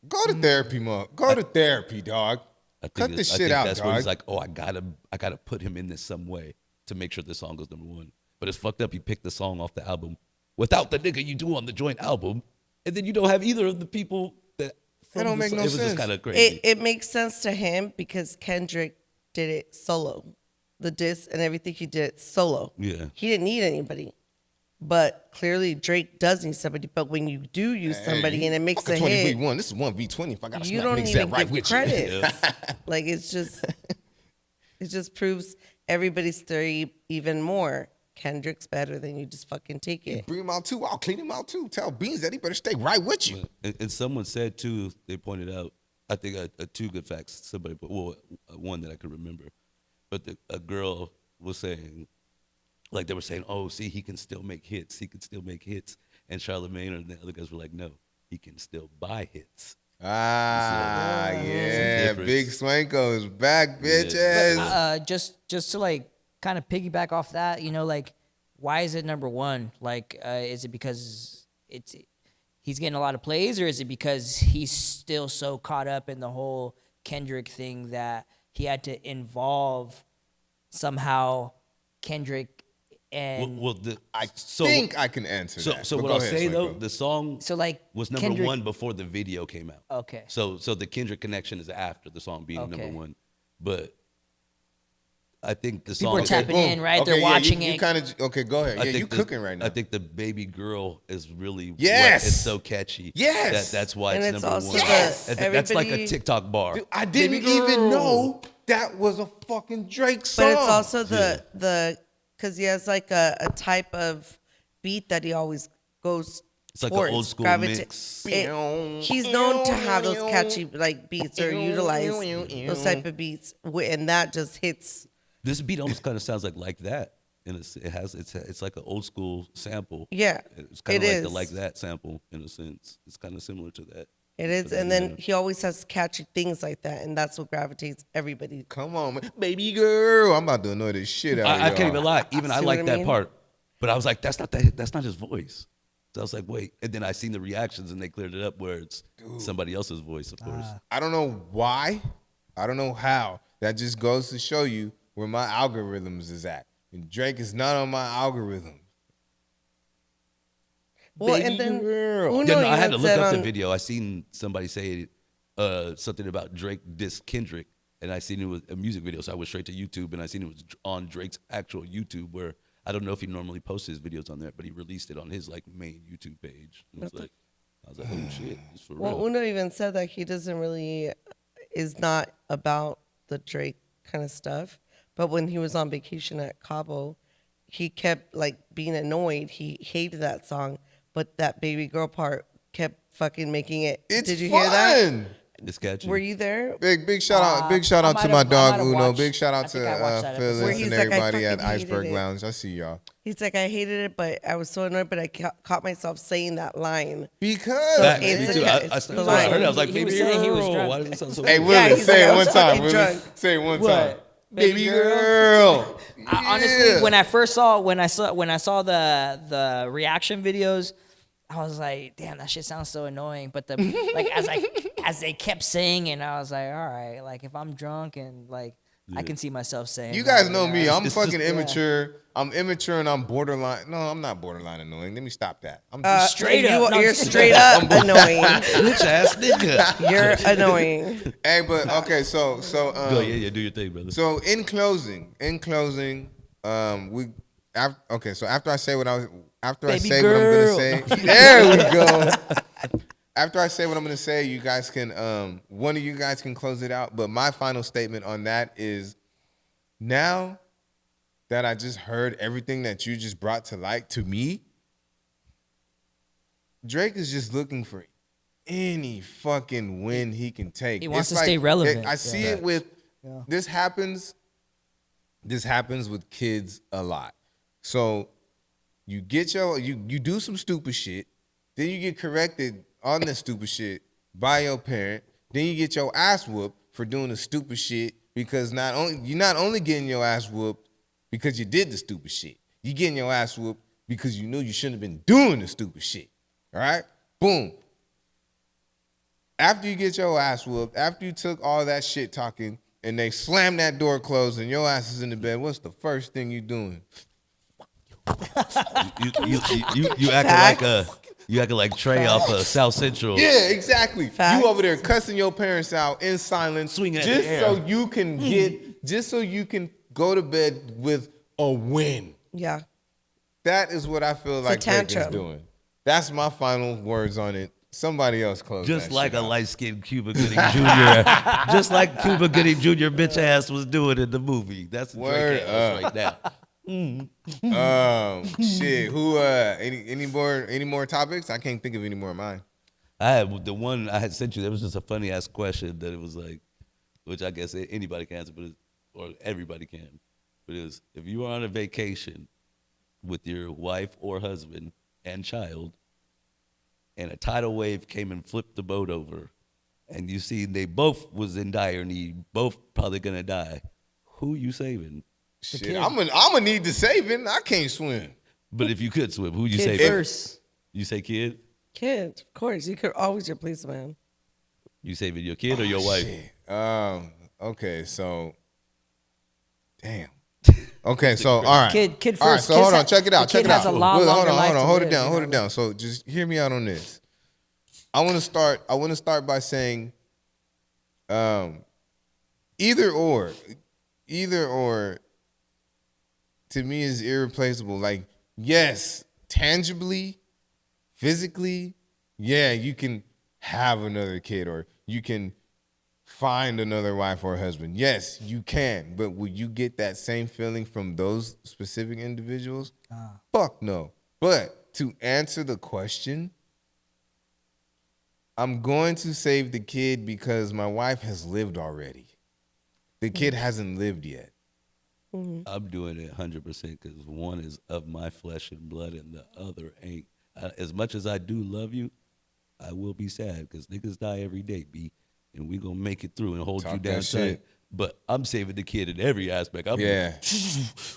Go to therapy, Mo. Go to therapy, dog. I think Cut it- this I shit think out, that's where he's dog. like, oh, I gotta put him in this some way to make sure the song goes number one. But it's fucked up. You picked the song off the album without the nigga you do on the joint album, and then you don't have either of the people that. That don't make no It was sense. just kind of crazy. It makes sense to him because Kendrick did it solo. The diss and everything he did solo. Yeah. He didn't need anybody. But clearly Drake does need somebody. But when you do use somebody and it makes a hit, this is 1v20. If I got you don't even give credit. Like it just proves everybody's theory even more. Kendrick's better than you. Just fucking take it. Bring him out too. I'll clean him out too. Tell Beans that he better stay right with you. And someone said too, they pointed out, I think two good facts. Somebody put, one that I could remember, but a girl was saying, like they were saying, oh, see, he can still make hits. He can still make hits. And Charlamagne and the other guys were like, no, he can still buy hits. Yeah, Big Swanko is back, bitches. But, just to like kind of piggyback off that, you know, like why is it number one? Like, is it because he's getting a lot of plays, or is it because he's still so caught up in the whole Kendrick thing that he had to involve somehow Kendrick? And I think I can answer that. So what I'll say though, the song was number Kendrick, 1 before the video came out. Okay. So the Kendrick connection is after the song being number 1, but I think the song. People are tapping in, right? They're watching you it. Kind of okay. Go ahead. You cooking right now. I think the Baby Girl is really it's so catchy. Yes, that's why and it's number also 1. That's like a TikTok bar. Dude, I didn't even know that was a fucking Drake song. But it's also the because he has like a type of beat that he always goes. It's like towards, an old school mix. He's known to have those catchy like beats or utilize those type of beats, and that just hits. This beat almost kind of sounds like that, and it's like an old school sample. Yeah, it's kind of like the like that sample in a sense. It's kind of similar to that. It is, and then he always has catchy things like that, and that's what gravitates everybody. Come on, man. Baby girl, I'm about to annoy the shit out of you. I can't even lie. Even I like that part, but I was like, that's not his voice. So I was like, wait, and then I seen the reactions, and they cleared it up where it's somebody else's voice, of course. I don't know why, I don't know how. That just goes to show you where my algorithms is at. And Drake is not on my algorithm. Well, Baby and then girl. I had to look up the video. I seen somebody say something about Drake diss Kendrick, and I seen it was a music video, so I went straight to YouTube, and I seen it was on Drake's actual YouTube, where I don't know if he normally posts his videos on there, but he released it on his like main YouTube page. And I was like, oh shit, it's for real. Well, Uno even said that he doesn't really is not about the Drake kind of stuff. But when he was on vacation at Cabo, he kept like being annoyed. He hated that song, but that Baby Girl part kept fucking making it. Did you hear that? It's catchy. Were you there? Big shout out to my dog Uno. Big shout out to Phyllis and everybody at Iceberg Lounge. I see y'all. He's like, I hated it, but I was so annoyed, but I caught myself saying that line. Because So I heard it. I was like, Baby Girl. Why does it sound so hey, weird? Willis, say it one time. fucking Willis, drunk. say it one What? time. Baby girl. Honestly, when I saw the reaction videos, I was like, damn, that shit sounds so annoying. But as they kept saying it, I was like, all right, like if I'm drunk and like I can see myself saying. You guys know me. I'm It's fucking just- immature. I'm immature and I'm borderline. No, I'm not borderline annoying. Let me stop that. I'm straight up. No, You're straight up annoying. Bitch ass nigga. You're annoying. Hey, but okay, so Go, yeah, do your thing, brother. So in closing, so after I say what I'm gonna say, there we go. After I say what I'm gonna say, you guys can one of you guys can close it out. But my final statement on that is, now that I just heard everything that you just brought to light to me, Drake is just looking for any fucking win he can take. He wants to stay relevant. I see it with this happens with kids a lot. So you get you do some stupid shit, then you get corrected on the stupid shit by your parent, then you get your ass whooped for doing the stupid shit, because you're not only getting your ass whooped because you did the stupid shit, you're getting your ass whooped because you knew you shouldn't have been doing the stupid shit. All right? Boom. After you get your ass whooped, after you took all that shit talking and they slam that door closed and your ass is in the bed, what's the first thing you doing? You acting like Trey off of South Central. Yeah, exactly. Facts. You over there cussing your parents out in silence, Swinging at just the air. so you can go to bed with a win. Yeah. That is what I feel like Drake is tantrum. doing. That's my final words on it. Somebody else close Just that like shit a out. light-skinned Cuba Gooding Jr. Just like Cuba Gooding Jr. bitch ass was doing in the movie. That's Word Drake ass right now. Shit. Who? Any more topics? I can't think of any more of mine. I had the one I had sent you. That was just a funny ass question that it was like, which I guess anybody can answer, or everybody can. But it was, if you were on a vacation with your wife or husband and child, and a tidal wave came and flipped the boat over, and you see they both was in dire need, both probably gonna die, who you saving? Shit, I'm gonna need the saving. I can't swim. But if you could swim, who you Kid saving? first. You say kid? Kid, of course. You could always replace a man. You saving your kid or your wife? Shit. Okay, so damn. Okay, so all right. Kid first. All right, so Kids hold on. ha- Check it out. the kid Check it has out. a lot Hold longer on. life Hold on. to Hold it live, down. you Hold know? it down. So just hear me out on this. I want to start by saying, either or, to me is irreplaceable. Like, yes, tangibly, physically, yeah, you can have another kid or you can find another wife or husband. Yes, you can. But will you get that same feeling from those specific individuals? Fuck no. But to answer the question, I'm going to save the kid because my wife has lived already. The kid hasn't lived yet. I'm doing it 100% because one is of my flesh and blood and the other ain't. As much as I do love you, I will be sad because niggas die every day, B. And we going to make it through and hold Talk you down that shit. tight. But I'm saving the kid in every aspect. I'm Yeah.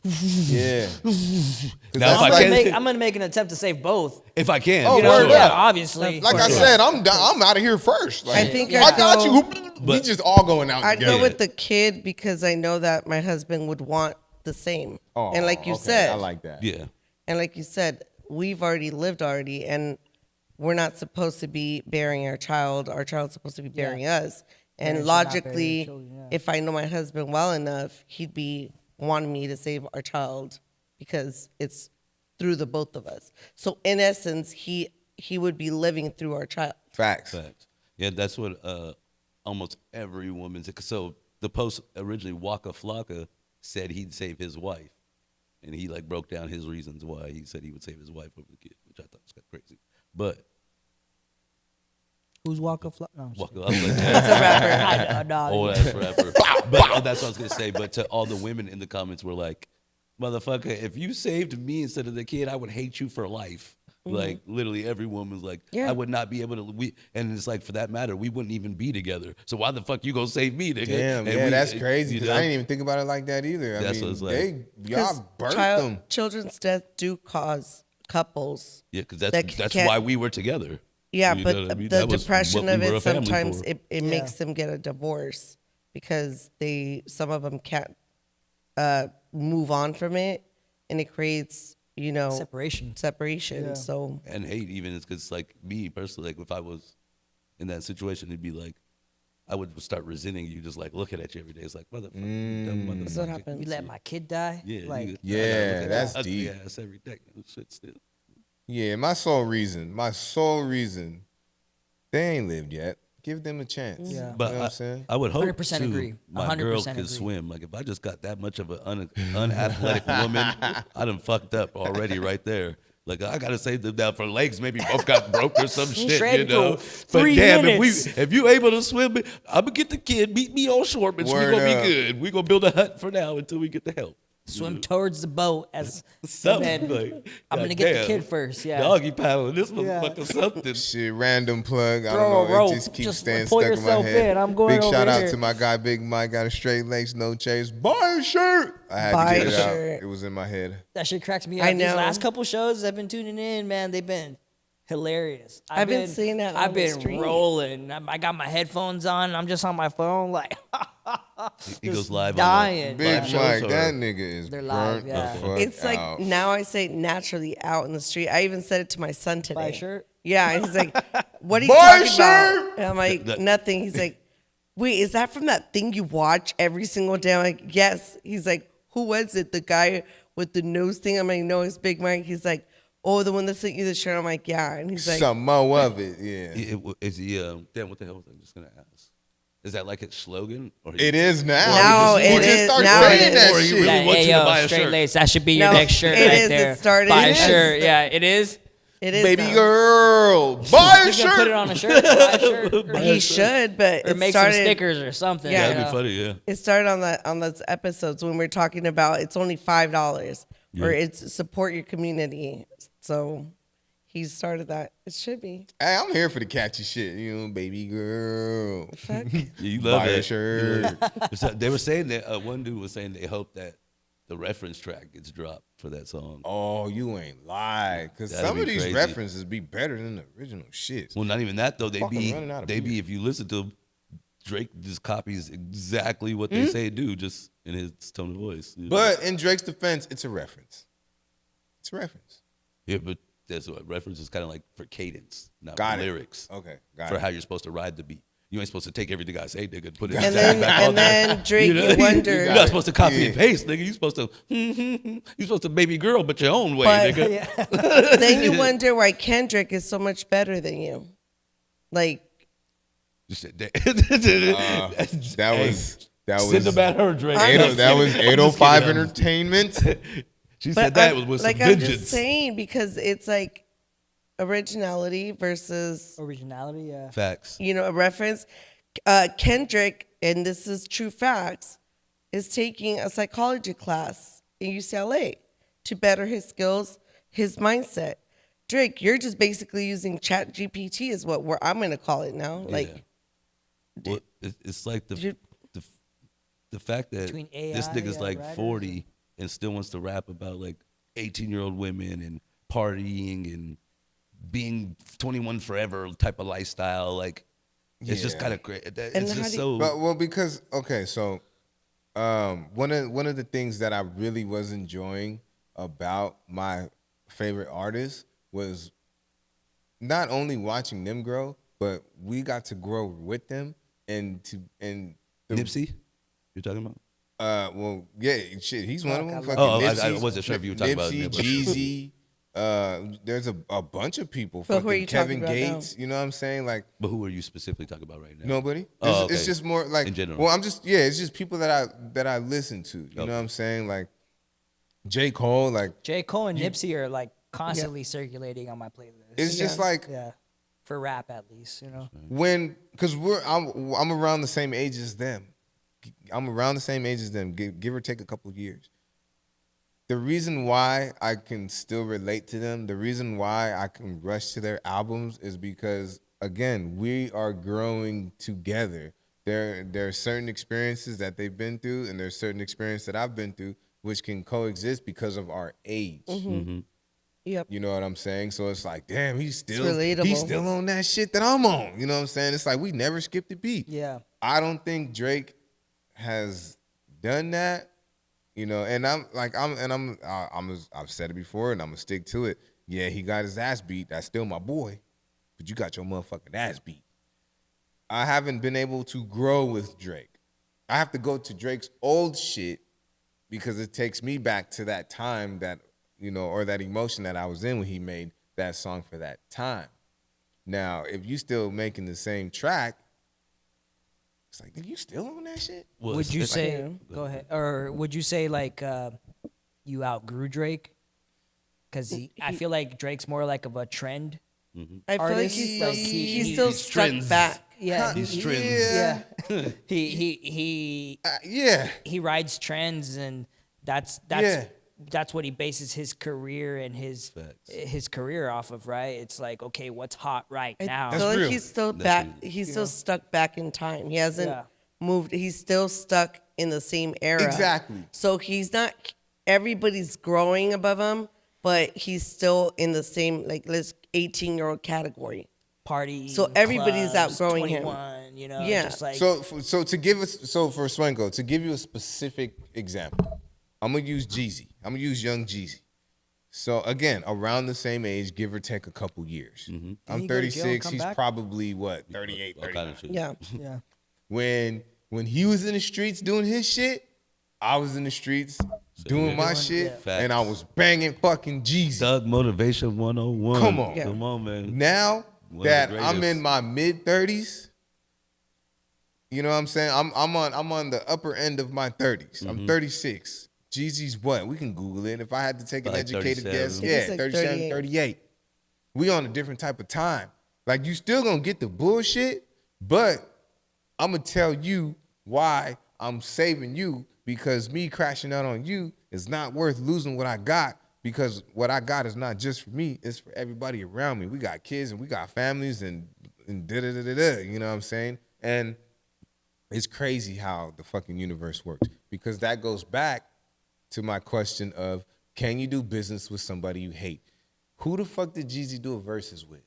Yeah. Now, if that's I like- can, I'm gonna make an attempt to save both. if I can, Oh, You know, word sure. yeah, up. obviously. Like I Yeah. said, I'm out of here first. Like, I think I I'd got go- you. We just all going out I'd together. go with the kid because I know that my husband would want the same. Oh, and like you okay, said, I like that. Yeah. and like you said, we've already lived already, and we're not supposed to be bearing our child. Our child's supposed to be bearing us. And Parents should not bury their logically, children, yeah. if I know my husband well enough, he'd be wanting me to save our child because it's through the both of us. So in essence, he would be living through our child. Facts. Facts. Yeah, that's what almost every woman said. So the post originally, Waka Flocka said he'd save his wife. And he like broke down his reasons why he said he would save his wife over the kid, which I thought was kind of crazy. But Who's Waka Flocka? No, I'm just Waka, I was like, It's a rapper. kidding. No, old ass rapper. But that's what I was gonna say. But to all the women in the comments were like, "Motherfucker, if you saved me instead of the kid, I would hate you for life." Like literally, every woman's like, Yeah. "I would not be able to." And it's like, for that matter, we wouldn't even be together. So why the fuck you gonna save me, nigga? Damn, And yeah, we- that's crazy. you 'Cause know? I didn't even think about it like that either. I That's mean, what it's like. y'all birthed them. Children's death do cause couples. Yeah, because that that's can't- why we were together. Yeah, You but know what I mean? the That was depression what of we were it a family sometimes for. it makes them get a divorce because some of them can't move on from it, and it creates separation. separation. Yeah. So And hate even is because like me personally, like if I was in that situation, it'd be like I would start resenting you, just like looking at you every day. It's like motherfucker, you dumb motherfucker. that's what happens. You let my kid die? Yeah, Like, you- Yeah, I gotta look at that's that ugly deep. ass every day. Shit still. Yeah, my sole reason, they ain't lived yet. Give them a chance. Yeah. But you know what I'm saying? I would hope 100% too, agree. my 100% girl could agree. swim. Like if I just got that much of an unathletic woman, I done fucked up already right there. Like I gotta save them down for legs. Maybe both got broke or some shit, Shredded you know. for But 3 damn, minutes. if you able to swim, I'm gonna get the kid. Meet me on shore, bitch. We Word gonna up. be good. We gonna build a hut for now until we get the help. swim towards the boat as and Something then like, I'm gonna get the goddamn. kid first. Yeah. Doggy paddling this Yeah. motherfucker something. Shit, random plug. I Throw don't a know. rope. It just keeps Just staying pull stuck in my yourself head. in. I'm going Big over shout out here. to my guy, Big Mike. Got a straight legs, no chase. Buy a shirt. I had Buy to get a it out. shirt. It was in my head. That shit cracks me up. I These know. last couple shows I've been tuning in, man, they've been hilarious. I've been seeing that on I've the been stream. rolling. I got my headphones on. I'm just on my phone, like He goes just live dying. on Big live Mike, shows or- that nigga is They're live, burnt yeah. the fuck it's like out. now I say naturally out in the street. I even said it to my son today. Buy a shirt? Yeah, and he's like, "What are you Buy a talking shirt? about?" And I'm like, That- "Nothing." He's like, "Wait, is that from that thing you watch every single day?" I'm like, "Yes." He's like, "Who was it? The guy with the nose thing. I'm like, no, it's Big Mike. He's like, oh, the one that sent you the shirt. I'm like, yeah. And he's like, some more of it, yeah. Is he? Damn, what the hell was I just gonna ask? Is that like its slogan? Or It is now. Now He it just is. started Now saying it that is. Or he shit. really That, wants hey, you to yo, buy a straight shirt. lace. That should be your No, next shirt it right is. there. It started. Buy a It is. shirt. Yeah, it is. it is. Baby now. girl, buy a You can shirt. put it on a shirt. Buy a shirt. Or, He should, but or it make some started. stickers or something. Yeah. That'd you be know? funny, yeah. It started on those episodes when we're talking about it's only $5 or it's support your community. So he started that. It should be. Hey, I'm here for the catchy shit, you know, baby girl. Fuck. Yeah, you love Buy a that. shirt. So they were saying that one dude was saying they hope that the reference track gets dropped for that song. Oh, you ain't lie. Because That'd some be of these crazy. references be better than the original shit. Well, not even that though. They Fucking be running out of they be beer. if you listen to Drake, just copies exactly what Hmm? they say do, just in his tone of voice. you know? But in Drake's defense, it's a reference. It's a reference. yeah, but that's what reference is kind of like for cadence, not Got for it. lyrics. Okay, got For it. how you're supposed to ride the beat. You ain't supposed to take everything I say, nigga, and put it And exactly back on and there. then Drake, you You're wonder. not supposed to copy Yeah. and paste, nigga. You supposed to, you supposed to baby girl, but your own way, But- nigga. Then you wonder why Kendrick is so much better than you. Like, You said That Hey, was send them at her, Drake. that was 805 kidding. Entertainment. She but said that I'm, with like some I'm vengeance. just saying because it's like originality versus Originality, yeah. Facts. a reference. Kendrick, and this is true facts, is taking a psychology class in UCLA to better his skills, his mindset. Drake, you're just basically using Chat GPT is what I'm going to call it now. Like, Well, it's like you- the fact that Between this AI nigga's like writers 40 and still wants to rap about like 18-year-old women and partying and being 21 forever type of lifestyle. Like, it's just Yeah. kind of great. And It's how just do so. Well, because so one of the things that I really was enjoying about my favorite artists was not only watching them grow, but we got to grow with them and Nipsey, you're talking about? well, yeah, shit, he's one of them. Fuck, I Fucking love- Oh, I Nipsey's- wasn't sure if you were talking about Nipsey, Nipsey. Jeezy. There's a bunch of people. But who are Fucking you Kevin talking about now? Gates. You know what I'm saying? Like But who are you specifically talking about right now? nobody. Oh, It's okay. just more like In general. Well, it's just people that I listen to. You know what I'm saying? Like J. Cole. Like J. Cole and Nipsey are like constantly circulating on my playlist. it's just like Yeah. For rap, at least, you know. because I'm around the same age as them. I'm around the same age as them, give or take a couple of years. The reason why I can still relate to them, the reason why I can rush to their albums is because, again, we are growing together. There are certain experiences that they've been through, and there's certain experience that I've been through, which can coexist because of our age. yep. You know what I'm saying? So it's like, damn, he's relatable. still on that shit that I'm on. You know what I'm saying? It's like we never skipped a beat. Yeah. I don't think Drake has done that, and I've said it before and I'm gonna stick to it. Yeah, he got his ass beat. That's still my boy, but you got your motherfucking ass beat. I haven't been able to grow with Drake. I have to go to Drake's old shit because it takes me back to that time that, or that emotion that I was in when he made that song for that time. Now, if you still making the same track, it's like, nigga, you still on that shit? Well, Would you it's- say, go ahead, or would you say like you outgrew Drake? Because I feel like Drake's more like of a trend. I feel like Artists, he's still, like, he's still these stuck trends. back. Yeah, These he- trends. Yeah, he Yeah. he rides trends, and that's what he bases his career and his career off of, right? It's like, okay, what's hot right now? I feel like real. he's still That's back. real. He's still stuck back in time. He hasn't Yeah. moved. He's still stuck in the same era. Exactly. So he's not. Everybody's growing above him, but he's still in the same 18-year-old category. Party. So everybody's clubs, outgrowing him. 21, you know, Yeah. just like So for Swenko, to give you a specific example, I'm gonna use Jeezy. I'm gonna use young Jeezy. So again, around the same age, give or take a couple years. I'm he go to jail and 36. come He's back? probably what 38, all kind 39. of shit. Yeah. yeah. When he was in the streets doing his shit, I was in the streets doing my shit, and I was banging fucking Jeezy. Thug Motivation 101. Come on. Come on, man. Now One of that the I'm greatest. in my mid-30s, you know what I'm saying? I'm on the upper end of my 30s. Mm-hmm. I'm 36. Jeezy's what? We can Google it. If I had to take an Like educated 37. guess, I think yeah, it's like 37, 38. 38. We on a different type of time. Like, you still gonna get the bullshit, but I'm gonna tell you why I'm saving you, because me crashing out on you is not worth losing what I got, because what I got is not just for me, it's for everybody around me. We got kids and we got families and da-da-da-da-da, you know what I'm saying? And it's crazy how the fucking universe works, because that goes back to my question of, can you do business with somebody you hate? Who the fuck did Jeezy do a verses with?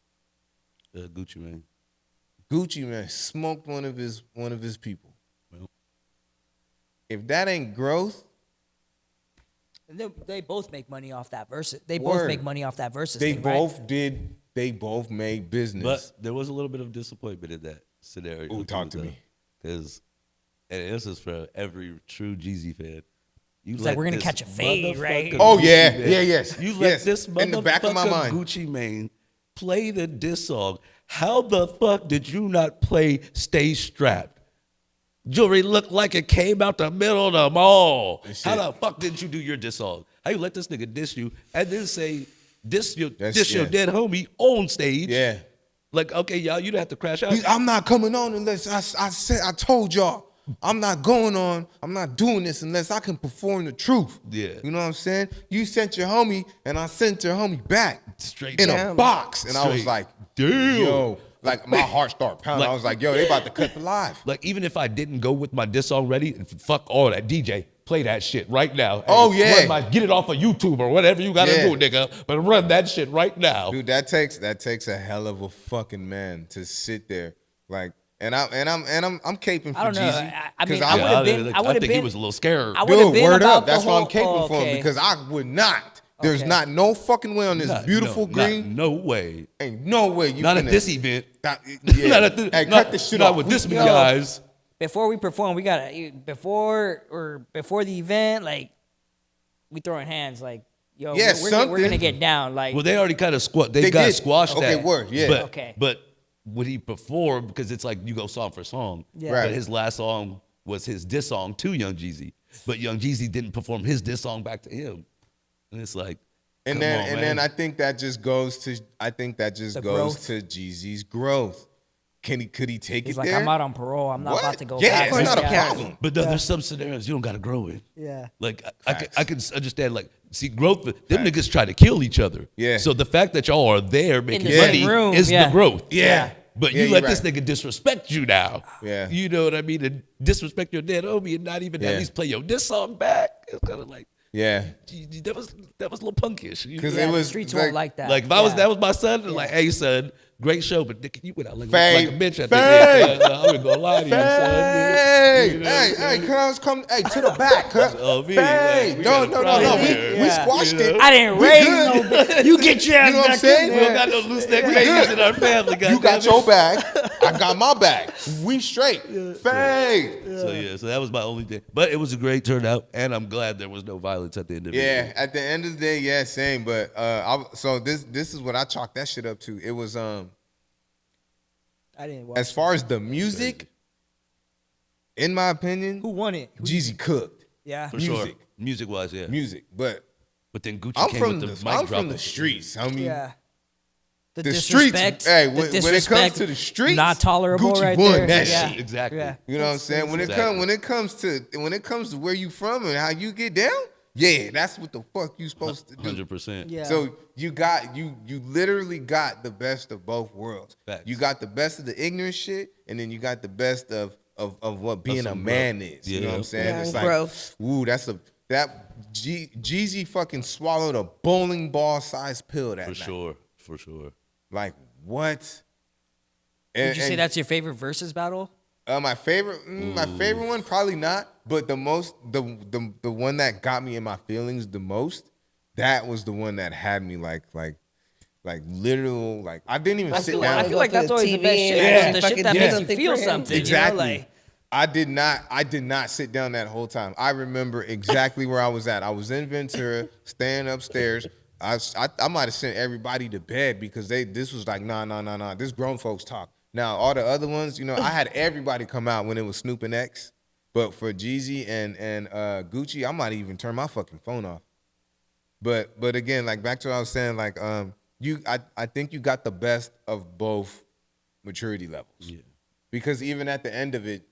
Gucci Mane. Gucci Mane smoked one of his people. Well. If that ain't growth, They both make money off that versus. They Word. both make money off that versus. they thing, right? both did. They both made business. But there was a little bit of disappointment in that scenario. Ooh, talk to me. Because, and this is for every true Jeezy fan. You It's like, we're gonna catch a fade, right? Oh, yeah. Yeah, yes. You let Yes. this In the back of my motherfucker mind. Gucci Mane play the diss song. How the fuck did you not play Stay Strapped? Jewelry looked like it came out the middle of the mall. How the fuck did you do your diss song? How you let this nigga diss you and then say diss your dead homie on stage? Yeah. Like, okay, y'all, you don't have to crash out. I'm not coming on unless I told y'all. I'm not going on. I'm not doing this unless I can perform the truth. Yeah. You know what I'm saying? You sent your homie, and I sent your homie back Straight in down. a box, and I was Straight like, damn. yo, like my heart started pounding. Like- I was like, yo, they about to cut the live. Like, even if I didn't go with my diss song ready, fuck all that. DJ, play that shit right now. Oh, Hey, yeah. get it off of YouTube or whatever you gotta Yeah. do, nigga. But run that shit right now. Dude, that takes a hell of a fucking man to sit there, like, and I'm caping for I don't know. Jeezy, I mean, 'cause I would've been- I I would've think he been- was a little scared. I would've dude, been word about up. the That's why I'm whole- caping for him, okay. because I would not. There's Okay. not no fucking way on this beautiful green. No way. Ain't no way you Not at finna- this event. Yeah. Not at this. Hey, not, cut this shit not off. with this many Yo. guys. Before we perform, we gotta before the event, like we throwing hands, like yo, Yeah, we're gonna something. get down, like Well, they already kind of They They got did. squashed Okay, that. word, yeah. But, Okay. But would he perform? Because it's like you go song for song. Yeah. Right. But his last song was his diss song to Young Jeezy. But Young Jeezy didn't perform his diss song back to him. And it's like, And come then on, and man. then I think that just goes to The goes growth. to Jeezy's growth. Could he take he's it like, there? I'm out on parole. I'm not What? about to go Yeah, back. it's course not a you can. problem. But there's some scenarios you don't got to grow in. Yeah. Like Facts. I can understand. Like, see, growth. Them niggas try to kill each other. Yeah. So the fact that y'all are there making the money same room, is yeah. the growth. Yeah. But Yeah, you let you're this right. nigga disrespect you now. Yeah. You know what I mean? And disrespect your dead homie and not even Yeah. at least play your diss song back. It's kind of like Yeah. that was a little punkish. You Because know? it The was streets like, won't like that. Like if I was Yeah. that was my son, like, hey son, great show, but nigga, you went out like a Fade. bitch at Fade. the end. I'm gonna lie to you, son. Hey, You know hey, what I'm hey, cuz, come, hey, to the back, cuz. Oh, me, Hey, like, we no, got a no, no, problem no, there. we Yeah. squashed You it. know? I didn't We raise good. no bitch. You get your ass You know what I'm back saying? in We don't there. got no loose neck babies in our family, You got goddammit. your bag, I got my bag. We straight. Fade. So that was my only thing. But it was a great turnout, and I'm glad there was no violence at the end of it. Yeah, at the end of the day, yeah, same. But so this is what I chalked that shit up to. It was I didn't watch. as far as the music, in my opinion, Who won it? Jeezy cooked Yeah. For sure. music. Music-wise, yeah. music. But But then Gucci I'm came from with the the mic I'm drop. from the streets. I mean, Yeah. the streets. disrespect, Hey, the when it comes disrespect, to the streets, not tolerable Gucci right won there. that Yeah. shit. Exactly. Yeah. You know what I'm saying? When it comes to where you from and how you get down, yeah, that's what the fuck you supposed to do. 100%. Yeah. So you literally got the best of both worlds. Facts. You got the best of the ignorant shit, and then you got the best of what being a some man growth. is. You know what I'm Yeah. saying? Yeah, It's and like, growth. ooh, Jeezy fucking swallowed a bowling ball sized pill that For night. sure. Like what? Would you say that's your favorite versus battle? My favorite one? Probably not. But the one that got me in my feelings the most, that was the one that had me like literal, like I didn't even sit down. I feel like that's always the best shit. Yeah. The Fucking shit that do makes you something feel for him. something. Exactly. You know? Like, I did not sit down that whole time. I remember exactly where I was at. I was in Ventura, staying upstairs. I might have sent everybody to bed because this was like, nah. This grown folks talk. Now, all the other ones, I had everybody come out when it was Snoop and X. But for Jeezy and Gucci, I might even turn my fucking phone off. But again, like back to what I was saying, like I think you got the best of both maturity levels. Yeah. Because even at the end of it,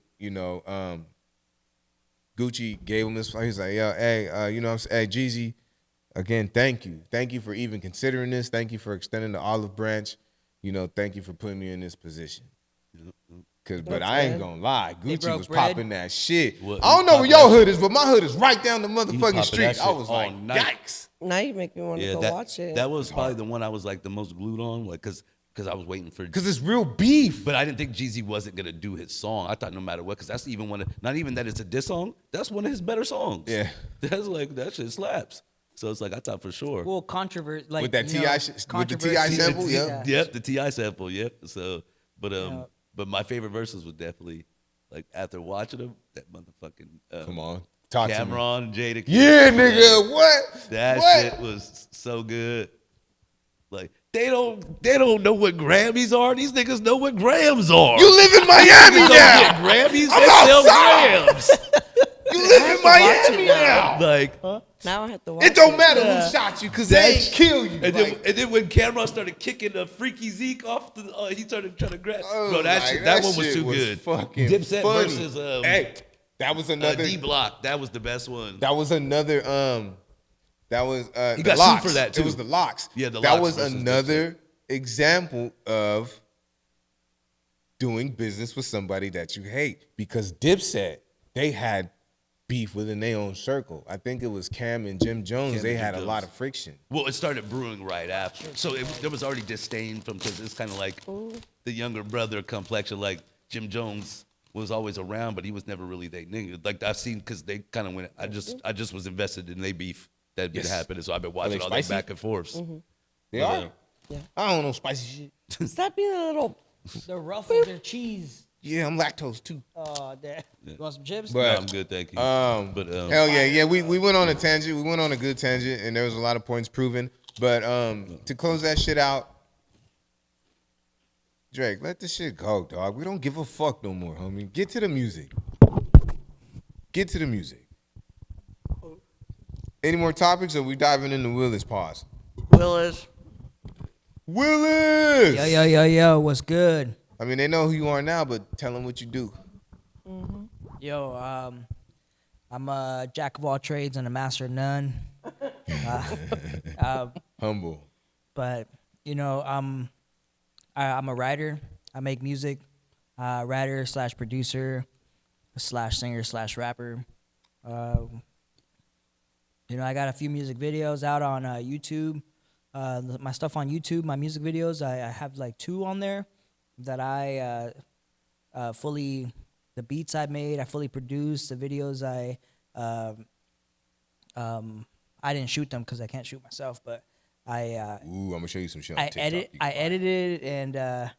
Gucci gave him this. He's like, yo, hey, what I'm saying? Hey, Jeezy, again, thank you. Thank you for even considering this. Thank you for extending the olive branch. Thank you for putting me in this position. But I ain't gonna lie, Gucci was popping that shit. Well, I don't know where your hood is, but my hood is right down the motherfucking street. I was like, yikes. Now you make me want to go watch it. That was probably the one I was like the most glued on, like because I was waiting for. Because it's real beef. But I didn't think Jeezy wasn't gonna do his song. I thought no matter what, because that's even not even that it's a diss song. That's one of his better songs. Yeah, that's like that shit slaps. So it's like I thought for sure. Well, controversy, like with that T.I. with the T.I. sample, Yep, the T.I. sample, yep. So, but my favorite verses was definitely like after watching them, that motherfucking come on, Cameron and Jada. Yeah, nigga, what? That shit was so good. Like they don't know what Grammys are. These niggas know what grams are. You live in Miami now. Grammys, I'm they sell outside. grams. You live in Miami now. Like, now I have to watch it. Don't matter who shot you because they ain't kill you. And then when Cameron started kicking the Freaky Zeke off, he started trying to grab. Bro, that one was too good. Fucking Dipset funny. versus hey, that was another D Block. That was the best one. That was another that was he got sued for that too. It was the Locks. Yeah, the that Locks was another example of doing business with somebody that you hate because Dipset, they had beef within their own circle. I think it was Cam and Jim Jones. They had a lot of friction. Well, it started brewing right after. So there was already disdain because it's kind of like the younger brother complexion. Like Jim Jones was always around, but he was never really that nigga. Like I've seen because they kind of went. I just was invested in their beef that been happening. So I've been watching all that back and forth. Mm-hmm. They are. Yeah. I don't know spicy shit. Stop being a little. The ruffles, their cheese. Yeah, I'm lactose too. Oh, damn. You want some chips? But, no, I'm good, thank you. Hell yeah. We went on a tangent. We went on a good tangent, and there was a lot of points proven. But to close that shit out, Drake, let this shit go, dog. We don't give a fuck no more, homie. Get to the music. Get to the music. Any more topics, or we diving into Willis? Pause. Willis. Yo, what's good? I mean, they know who you are now, but tell them what you do. Mm-hmm. Yo, I'm a jack of all trades and a master of none. Humble. But, I'm a writer. I make music. Writer / producer / singer / rapper. I got a few music videos out on YouTube. My stuff on YouTube, my music videos, I have like 2 on there that I the beats I made, I fully produced. The videos I didn't shoot them because I can't shoot myself, but I'm gonna show you some shit. I edited and I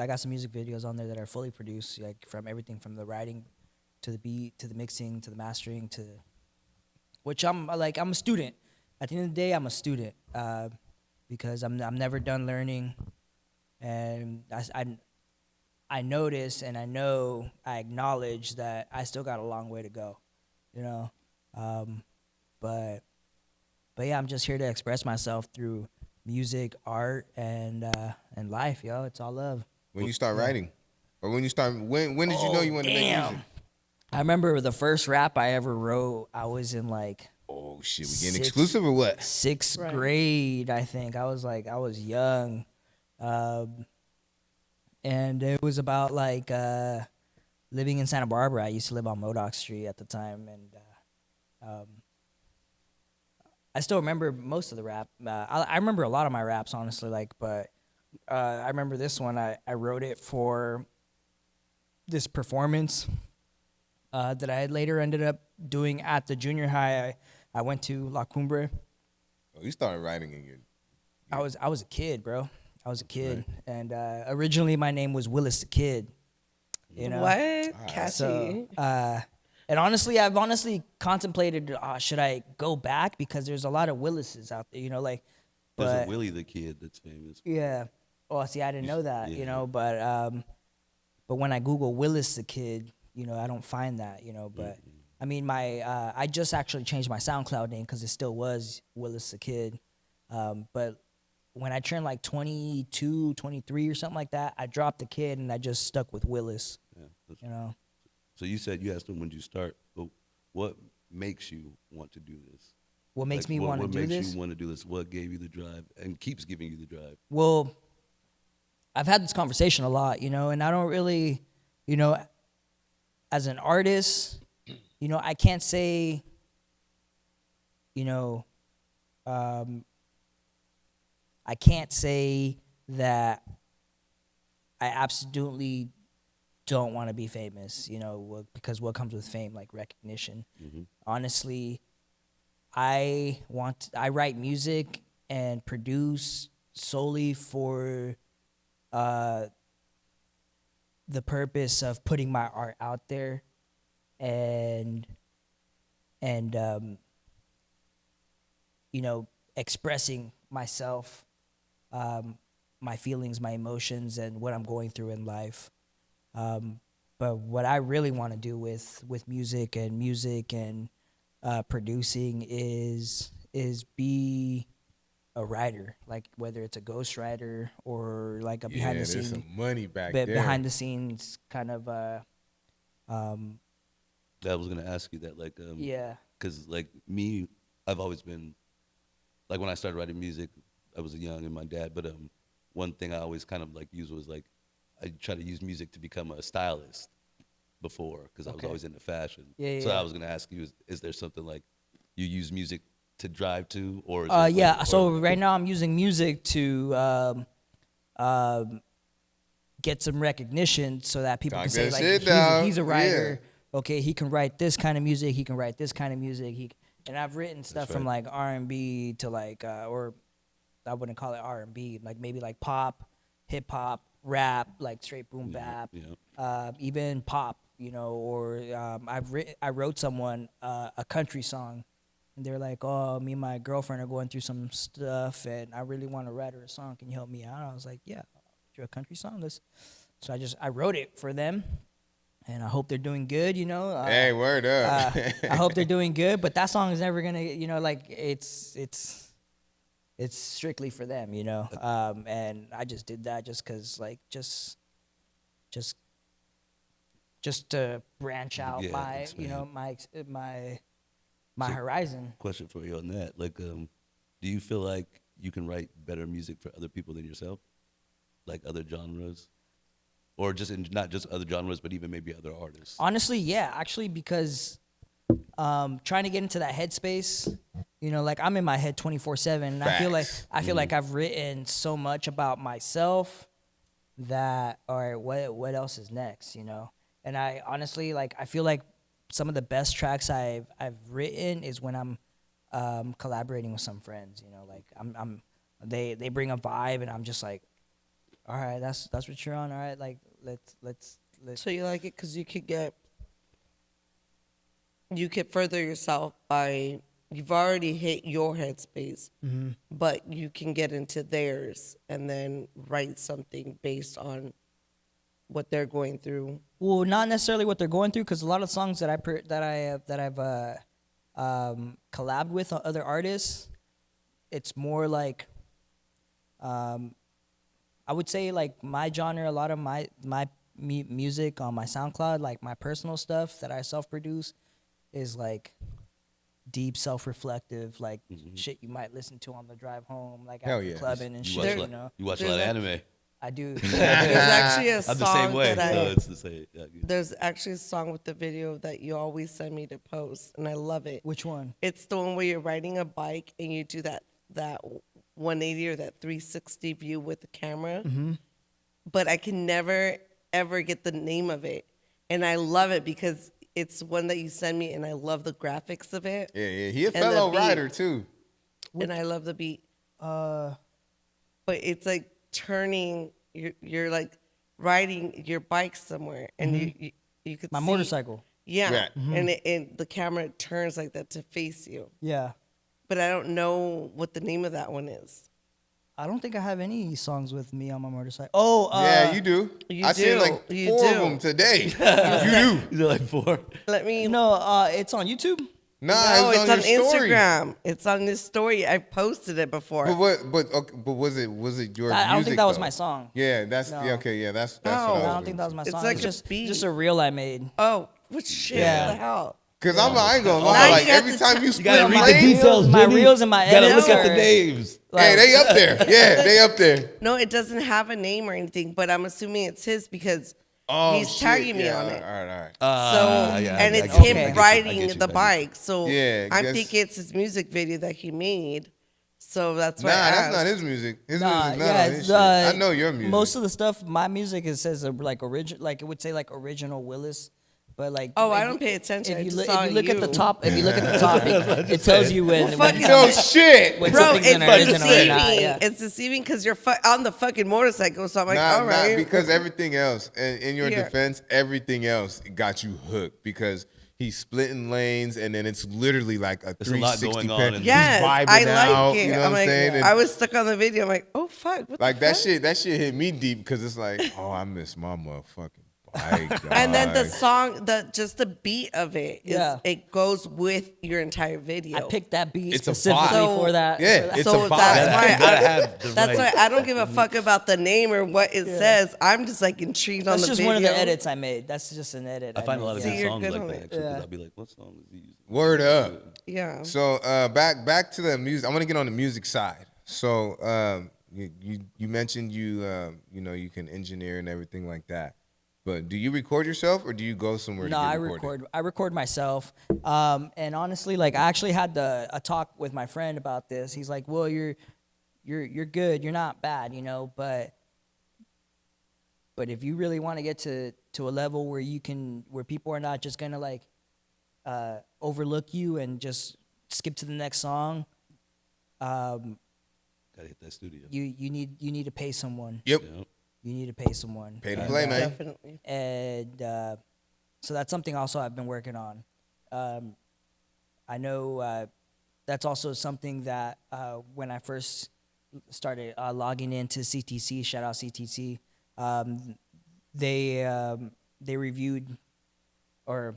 got some music videos on there that are fully produced, like from everything from the writing to the beat to the mixing to the mastering to which I'm a student. At the end of the day, I'm a student because I'm never done learning, and I notice and I acknowledge that I still got a long way to go, but yeah, I'm just here to express myself through music, art, and life, yo. It's all love. When you start writing, or when did you know you wanted to make music? I remember the first rap I ever wrote, I was in like... Oh, shit. We getting exclusive or what? 6th grade, I think. I was young. And it was about like living in Santa Barbara. I used to live on Modoc Street at the time. And I still remember most of the rap. I remember a lot of my raps, honestly. But I remember this one. I wrote it for this performance that I had later ended up doing at the junior high. I went to La Cumbre. Oh, you started writing in your... I was a kid, bro. I was a kid, and originally my name was Willis the Kid. You know What? Catchy. So, and honestly, I've contemplated, should I go back, because there's a lot of Willises out there, you know, like. There's But a Willie the Kid that's famous. yeah. Oh, see, I didn't know that, you know, but when I Google Willis the Kid, you know, I don't find that, you know, but I mean, I just actually changed my SoundCloud name because it still was Willis the Kid, but when I turned like 22, 23 or something like that, I dropped the Kid and I just stuck with Willis. Yeah, You know. So you said, you asked him when you start, but what makes you want to do this? What makes me want to do this? What makes you want to do this? What gave you the drive and keeps giving you the drive? Well, I've had this conversation a lot, you know, and I don't really, you know, as an artist, you know, I can't say, you know, I can't say that I absolutely don't want to be famous, you know, because what comes with fame, like recognition. Honestly, I write music and produce solely for the purpose of putting my art out there and you know, expressing myself, my feelings, my emotions, and what I'm going through in life. But what I really want to do with music and producing is be a writer, like whether it's a ghostwriter or like a behind the there's scenes, some money back there. behind the scenes kind of I was gonna ask you that, like, yeah. because like me, I've always been, like, when I started writing music, I was young and my dad, but one thing I always kind of like used was like, I try to use music to become a stylist before, because I was always into fashion. So I was gonna ask you, is there something like you use music to drive to, or is it like, yeah, so right now I'm using music to get some recognition so that people Talk can say that like shit, dog. he's a writer. Okay, he can write this kind of music. He can write this kind of music. And I've written stuff from like R&B to like, or I wouldn't call it R&B, like maybe like pop, hip hop, rap, like straight boom bap, even pop, you know. Or I wrote someone a country song, and they're like, oh, me and my girlfriend are going through some stuff, and I really want to write her a song. Can you help me out? I was like, yeah, do a country song. So I wrote it for them. And I hope they're doing good, you know. Hey, word up. I hope they're doing good, but that song is never gonna, you know, like it's strictly for them, you know. And I just did that just cause, like, just to branch out my, you know, my horizon. Question for you on that, like, do you feel like you can write better music for other people than yourself, like other genres? Or not just other genres, but even maybe other artists? Honestly, yeah, actually, because trying to get into that headspace, you know, like I'm in my head 24/7, and I feel like I've written so much about myself that, all right, what else is next, you know? And I honestly, like, I feel like some of the best tracks I've written is when I'm collaborating with some friends, you know, like they bring a vibe, and I'm just like, all right, that's what you're on. All right, like let's. So you like it because you could further yourself by, you've already hit your headspace, but you can get into theirs and then write something based on what they're going through. Well, not necessarily what they're going through, because a lot of songs that I've collabed with other artists, it's more like I would say like my genre, a lot of my music on my SoundCloud, like my personal stuff that I self-produce, is like deep, self-reflective, like shit you might listen to on the drive home, like Hell after yeah. clubbing and You shit, watch, you know. you watch a lot of anime. I do. There's actually a I'm song the same way, that so it's the same. Yeah, there's actually a song with the video that you always send me to post, and I love it. Which one? It's the one where you're riding a bike and you do that 180 or that 360 view with the camera. But I can never, ever get the name of it. And I love it because it's one that you send me, and I love the graphics of it. Yeah, he a And the fellow beat. writer too. And I love the beat. But it's like, turning. You're like riding your bike somewhere, and you could My see, motorcycle. Yeah, Right. and the camera turns like that to face you. Yeah. But I don't know what the name of that one is. I don't think I have any songs with me on my motorcycle. Oh, Yeah, you do. you I seen do. like You 4 of do. them today. You do. Is it like 4? Let me. No, it's on YouTube. Nah, No, it it's was on on your story. Instagram. It's on this story. I posted it before. But was it your I don't music, think that was though? my song. Yeah, that's No. yeah, okay, yeah, that's No. what I I was don't think that was my It's song. like It's a beat. just a reel I made. Oh, what shit? Yeah. What the hell? Cause I ain't gonna Now lie, you like got every the time you you split gotta read the lanes, details. My Jenny. reels and my Gotta edits look at the are- names. hey, they up there. Yeah, they up there. No, it doesn't have a name or anything, but I'm assuming it's his because Oh, he's shit, tagging me yeah, on it. All right. So, yeah, and I it's get you, him I get you, I riding get you, the I get you. bike. So Yeah, I'm guess- thinking it's his music video that he made. So that's Nah, why I that's asked. not his music. His Nah, music's not yeah, on his it's, shit. I know your music. Most of the stuff, my music, it says like original, like it would say like original Willis, but like. Oh, I if don't you- pay attention. I If you, just look, saw if you look at the you. top, it tells you when. fucking no shit. when Bro, something's it's an original or deceiving. not, yeah. It's deceiving because you're on the fucking motorcycle. So I'm like, Nah, all right. because everything else, in your Here. defense, everything else got you hooked because he's splitting lanes and then it's literally like a There's a lot 360 going on pan. in He's Yes, vibing I like out, it. you know I'm what I'm like, saying? And I was stuck on the video. I'm like, oh fuck, what like the that fuck? shit hit me deep because it's like, oh, I miss my motherfucking bike. And then the dog. song, just the beat of it, Yeah. it goes with your entire video. I picked that beat It's a specifically vibe. for that. Yeah, for that. it's so a vibe. that's You why gotta have the that's right- why I don't give a fuck about the name or what it says. I'm just like intrigued on That's the just video. one of the edits I made. That's just an edit. I find a made, lot of See, these you're songs good like on that it. actually. 'Cause Yeah. I'll be like, what song is he using? Word up. Yeah. So back to the music. I want to get on the music side. So you mentioned you can engineer and everything like that. But do you record yourself or do you go somewhere No, to I get recorded? I record myself. And honestly, like I actually had a talk with my friend about this. He's like, "Well, you're good. You're not bad, you know, but if you really want to get to a level where where people are not just gonna like overlook you and just skip to the next song, Gotta hit that studio. you need to pay someone. Yep. Yep. You need to pay someone. Pay to And, play, man. Definitely. And so that's something also I've been working on. I know that's also something that when I first started logging into CTC, shout out CTC, they reviewed, or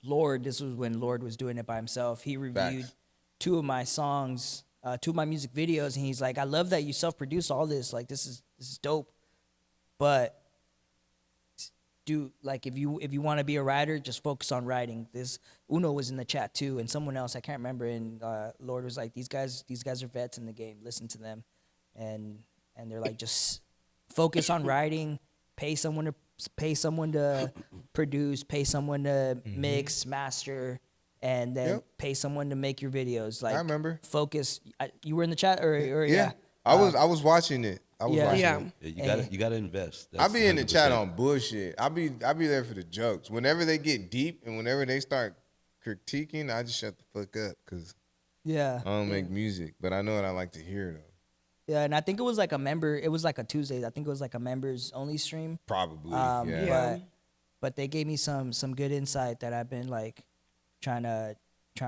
Lord, this was when Lord was doing it by himself. He reviewed Facts. 2 of my songs, 2 of my music videos, and he's like, "I love that you self-produce all this. Like this is dope, but." If you want to be a writer, just focus on writing. This Uno was in the chat too, and someone else I can't remember. And Lord was like, these guys are vets in the game. Listen to them, and they're like, just focus on writing. Pay someone to produce. Pay someone to mix, master, and then Yep. pay someone to make your videos. Like I remember. Focus. You were in the chat, or Yeah. I was watching it. I was Yeah. watching Yeah. it. Yeah, you gotta invest. I That's be in the chat 100%. on bullshit. I be there for the jokes. Whenever they get deep and whenever they start critiquing, I just shut the fuck up because yeah. I don't make music. But I know what I like to hear though. Yeah, and I think it was like it was like a Tuesday. I think it was like a members only stream. Probably. Yeah. Yeah. But they gave me some good insight that I've been like trying to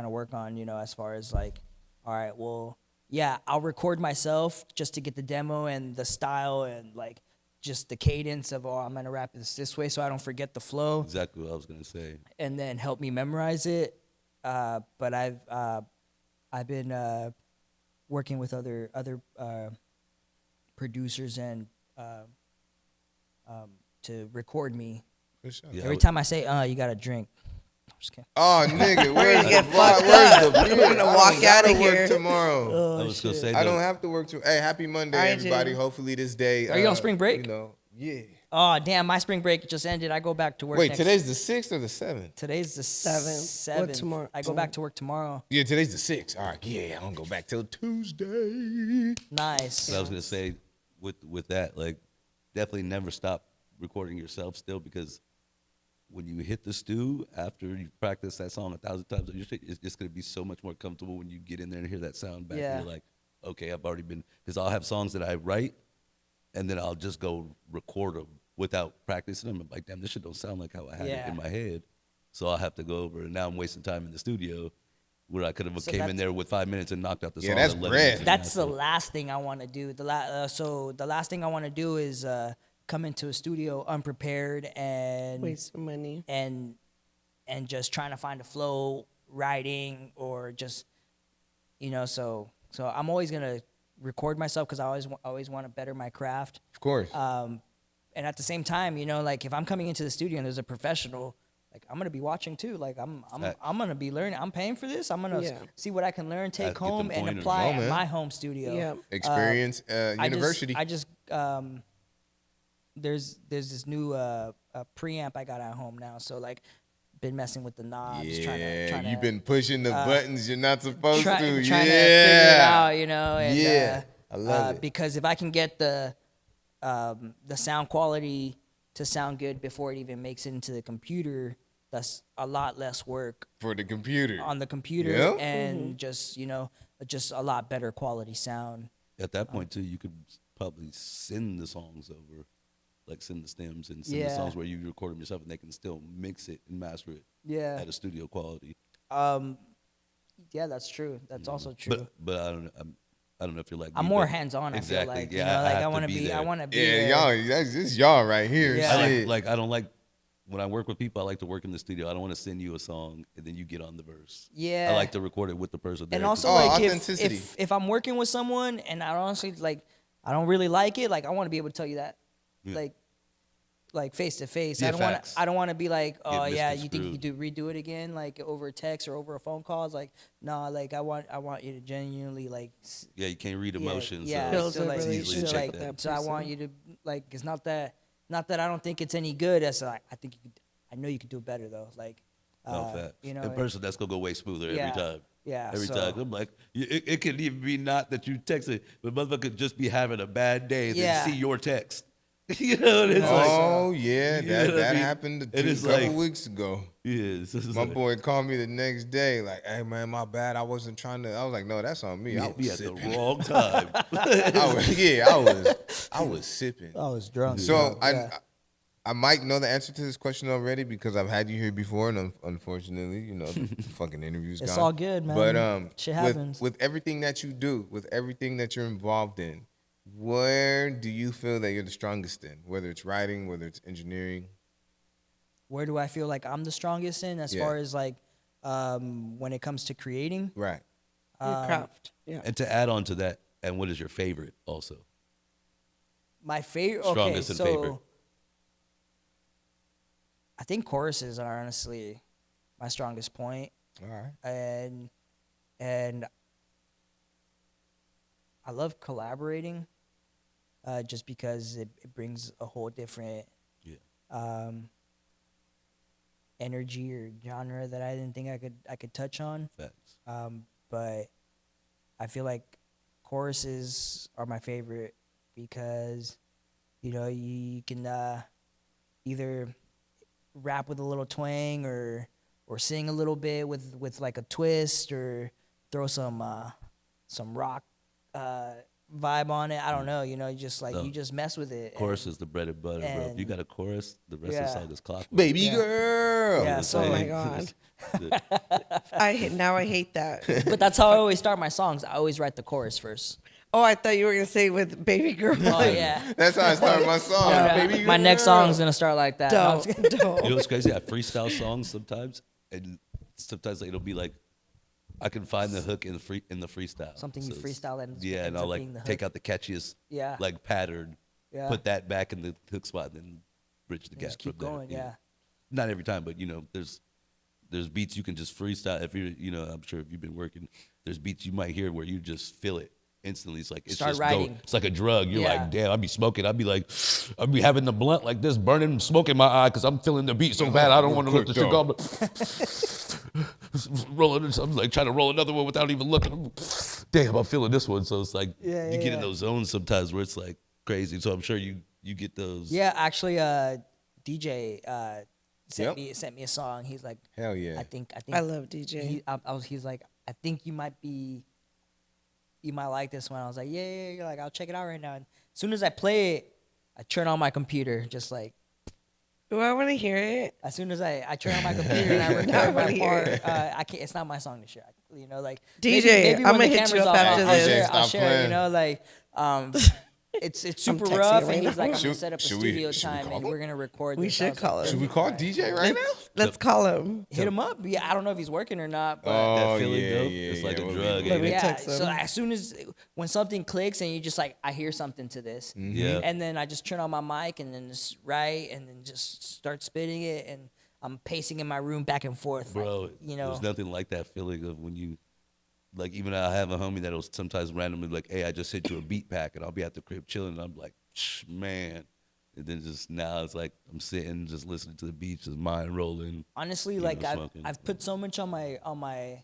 work on, you know, as far as like, all right, well, yeah, I'll record myself just to get the demo and the style and like just the cadence of, oh, I'm going to rap this way so I don't forget the flow, Exactly what I was gonna say. and then help me memorize it. But I've been working with other producers and to record me. For sure. Yeah, Every time I say, you got to drink. I'm just kidding. Oh, nigga, where's the get vlog? fucked Where's up. the I'm beer? gonna I don't walk gotta outta work here. tomorrow. I was gonna say I though, don't have to work tomorrow. Hey, happy Monday, I everybody. do. Hopefully this day. Are you on spring break? You know, yeah. Oh, damn, my spring break just ended. I go back to work Wait, next- today's the 6th or the 7th? Today's the 7th. What, tomorrow? I go back to work tomorrow. Yeah, today's the 6th. All right, yeah, I don't go back till Tuesday. Nice. I was gonna say with that, like, definitely never stop recording yourself still, because when you hit the stew after you practice that song 1,000 times on your shit, it's just gonna be so much more comfortable when you get in there and hear that sound back. Yeah. And you're like, okay, I've already been, because I'll have songs that I write and then I'll just go record them without practicing them. I'm like, damn, this shit don't sound like how I had it in my head. So I'll have to go over, and now I'm wasting time in the studio where I could have came in there with 5 minutes and knocked out the song. Yeah, that's bread. That's the last thing I want to do. So the last thing I want to do is come into a studio unprepared and waste money and just trying to find a flow, writing, or just, you know. So I'm always gonna record myself because I always want to better my craft. Of course. And at the same time, you know, like if I'm coming into the studio and there's a professional, like I'm gonna be watching too. Like I'm gonna be learning. I'm paying for this. I'm gonna see what I can learn, take home, and apply at my home studio. Yeah. Experience university. I just there's this new preamp I got at home now. So like, been messing with the knobs. Trying You've been pushing the buttons you're not supposed to. Trying to figure it out, you know. And, I love it. Because if I can get the sound quality to sound good before it even makes it into the computer, that's a lot less work for the computer. On the computer, and just, you know, just a lot better quality sound. At that point too, you could probably send the songs over, like send the stems and send the songs where you record them yourself, and they can still mix it and master it at a studio quality. Yeah, that's true. That's also true. But I don't know if you're like I'm more hands on. Exactly. I feel like, yeah, you know, like I want to be. Yeah, y'all. This is y'all right here. Yeah. I don't like when I work with people. I like to work in the studio. I don't want to send you a song and then you get on the verse. Yeah. I like to record it with the person there. And also, like, if I'm working with someone and I honestly I don't really like it, like I want to be able to tell you that, like face to face. I don't want to be like, oh yeah, you think you could redo it again, like over text or over a phone call. It's like, no, like I want you to genuinely like. Yeah, you can't read emotions. So I want you to like. It's not that I don't think it's any good. That's like I know you could do it better though. Like, you know, in person that's gonna go way smoother every time. Yeah, every time. I'm like, it could even be not that you texted, but motherfucker could just be having a bad day and then see your text. You know, it's that happened a couple weeks ago. Yeah, my boy called me the next day, like, "Hey man, my bad. I wasn't trying to." I was like, "No, that's on me. I was at sipping. the wrong time." I was sipping. I was drunk. So I might know the answer to this question already because I've had you here before, and unfortunately, you know, the fucking interview's gone. It's all good, man. But shit happens. with everything that you do, with everything that you're involved in, where do you feel that you're the strongest in? Whether it's writing, whether it's engineering. Where do I feel like I'm the strongest in as far as like when it comes to creating? Right. Your craft. Yeah. And to add on to that, and what is your favorite also? My favorite. Strongest and favorite. I think choruses are honestly my strongest point. All right. And I love collaborating, just because it brings a whole different energy or genre that I didn't think I could touch on. Facts. But I feel like choruses are my favorite because, you know, you can either rap with a little twang or sing a little bit with like a twist or throw some rock vibe on it. I don't know, you know, you just like you just mess with it. Chorus is the bread and butter, bro. If you got a chorus, the rest of the song is clockwork. Baby girl. Yeah, so Oh my God. I hate that. But that's how I always start my songs. I always write the chorus first. Oh, I thought you were gonna say with baby girl. Oh yeah. That's how I start my song. Baby girl. My next song's gonna start like that. Don't. You know what's crazy? I freestyle songs sometimes, and sometimes it'll be like I can find the hook in the freestyle. Something you freestyle and and I'll like take out the catchiest like pattern, put that back in the hook spot, and then bridge the gap. Just keep from there. going, Not every time, but you know, there's beats you can just freestyle. If you're, you know, I'm sure if you've been working, there's beats you might hear where you just feel it instantly. It's like Start writing. It's like a drug. You're like, damn, I'd be smoking. I'd be having the blunt like this, burning smoke in my eye because I'm feeling the beat so bad. I don't want to let the shit go. Rolling, I'm like trying to roll another one without even looking. Damn, I'm feeling this one. So it's like you get in those zones sometimes where it's like crazy. So I'm sure you get those. Yeah, actually, DJ sent me a song. He's like, hell yeah. I think I love DJ. He's like, I think you might like this one. I was like, yeah. Like, I'll check it out right now. And soon as I play it, I turn on my computer, just like. Do I want to hear it? As soon as I turn on my computer and I record my part, I can't. It's not my song to share. You know, like DJ, maybe I'm when gonna the hit you camera's up off, after I'll this. share. Stop I'll share. playing. You know, like it's super texting rough, right and he's now. like, I'm gonna Should- set up a should we- studio should we time, call and him? we're gonna record. We this. should call him. Should we call DJ right now? Let's call him. Hit him up. Yeah, I don't know if he's working or not, but. Oh, feeling, yeah, though, yeah, it's like a we'll drug, be- Let me Yeah, text him. so as soon as when something clicks and you just like I hear something to this, Yeah. and then I just turn on my mic and then just write and then just start spitting it, and I'm pacing in my room back and forth, Bro, like, you know. there's nothing like that feeling of when you, like, even I have a homie that'll sometimes randomly like, hey, I just hit you a beat pack, and I'll be at the crib chilling, and I'm like, man. And then just now it's like I'm sitting, just listening to the beats, just mind rolling. Honestly, you like know, I've smoking. I've put so much on my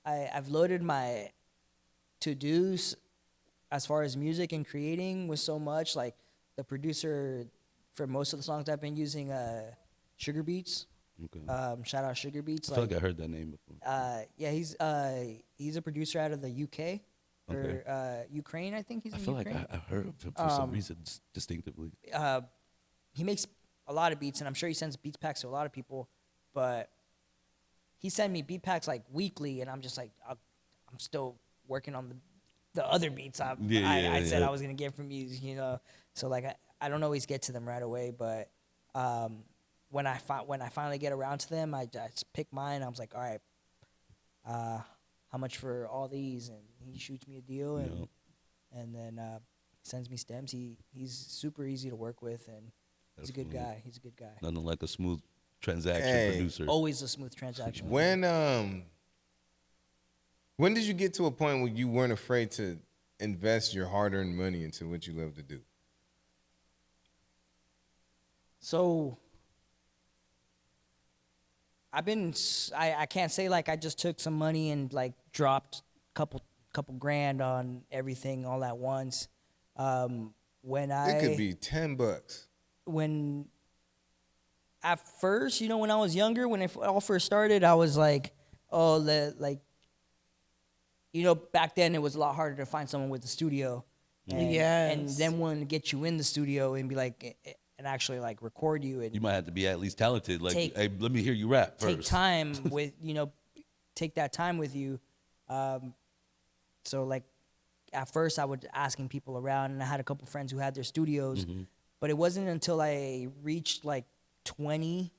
I've loaded my to-dos as far as music and creating with so much. Like the producer for most of the songs I've been using, Sugar Beats. Okay. Shout out Sugar Beats. I feel like I heard that name before. Yeah, he's a producer out of the UK or Ukraine, I think he's I in feel like Ukraine. I heard of him for some reason distinctively. He makes a lot of beats, and I'm sure he sends beat packs to a lot of people, but he sent me beat packs like weekly, and I'm just like, I'm still working on the other beats I said yeah. I was gonna get from you, you know. So like I don't always get to them right away, but when I finally get around to them, I just pick mine. I was like, all right, how much for all these? And he shoots me a deal, and then sends me stems. He's super easy to work with, and he's a good guy. He's a good guy. Nothing like a smooth transaction Hey. producer. Always a smooth transaction. When did you get to a point where you weren't afraid to invest your hard-earned money into what you love to do? So I can't say like I just took some money and like dropped couple grand on everything all at once. It could be $10. When at first, you know, when I was younger, when it all first started, I was like, oh, like, you know, back then it was a lot harder to find someone with a studio. And, Yes. And then one to get you in the studio and be like, and actually like record you and You might have to be at least talented. Like, Take- hey, let me hear you rap first. take time with, you know, take that time with you. So like at first I would asking people around, and I had a couple friends who had their studios, but it wasn't until I reached like 20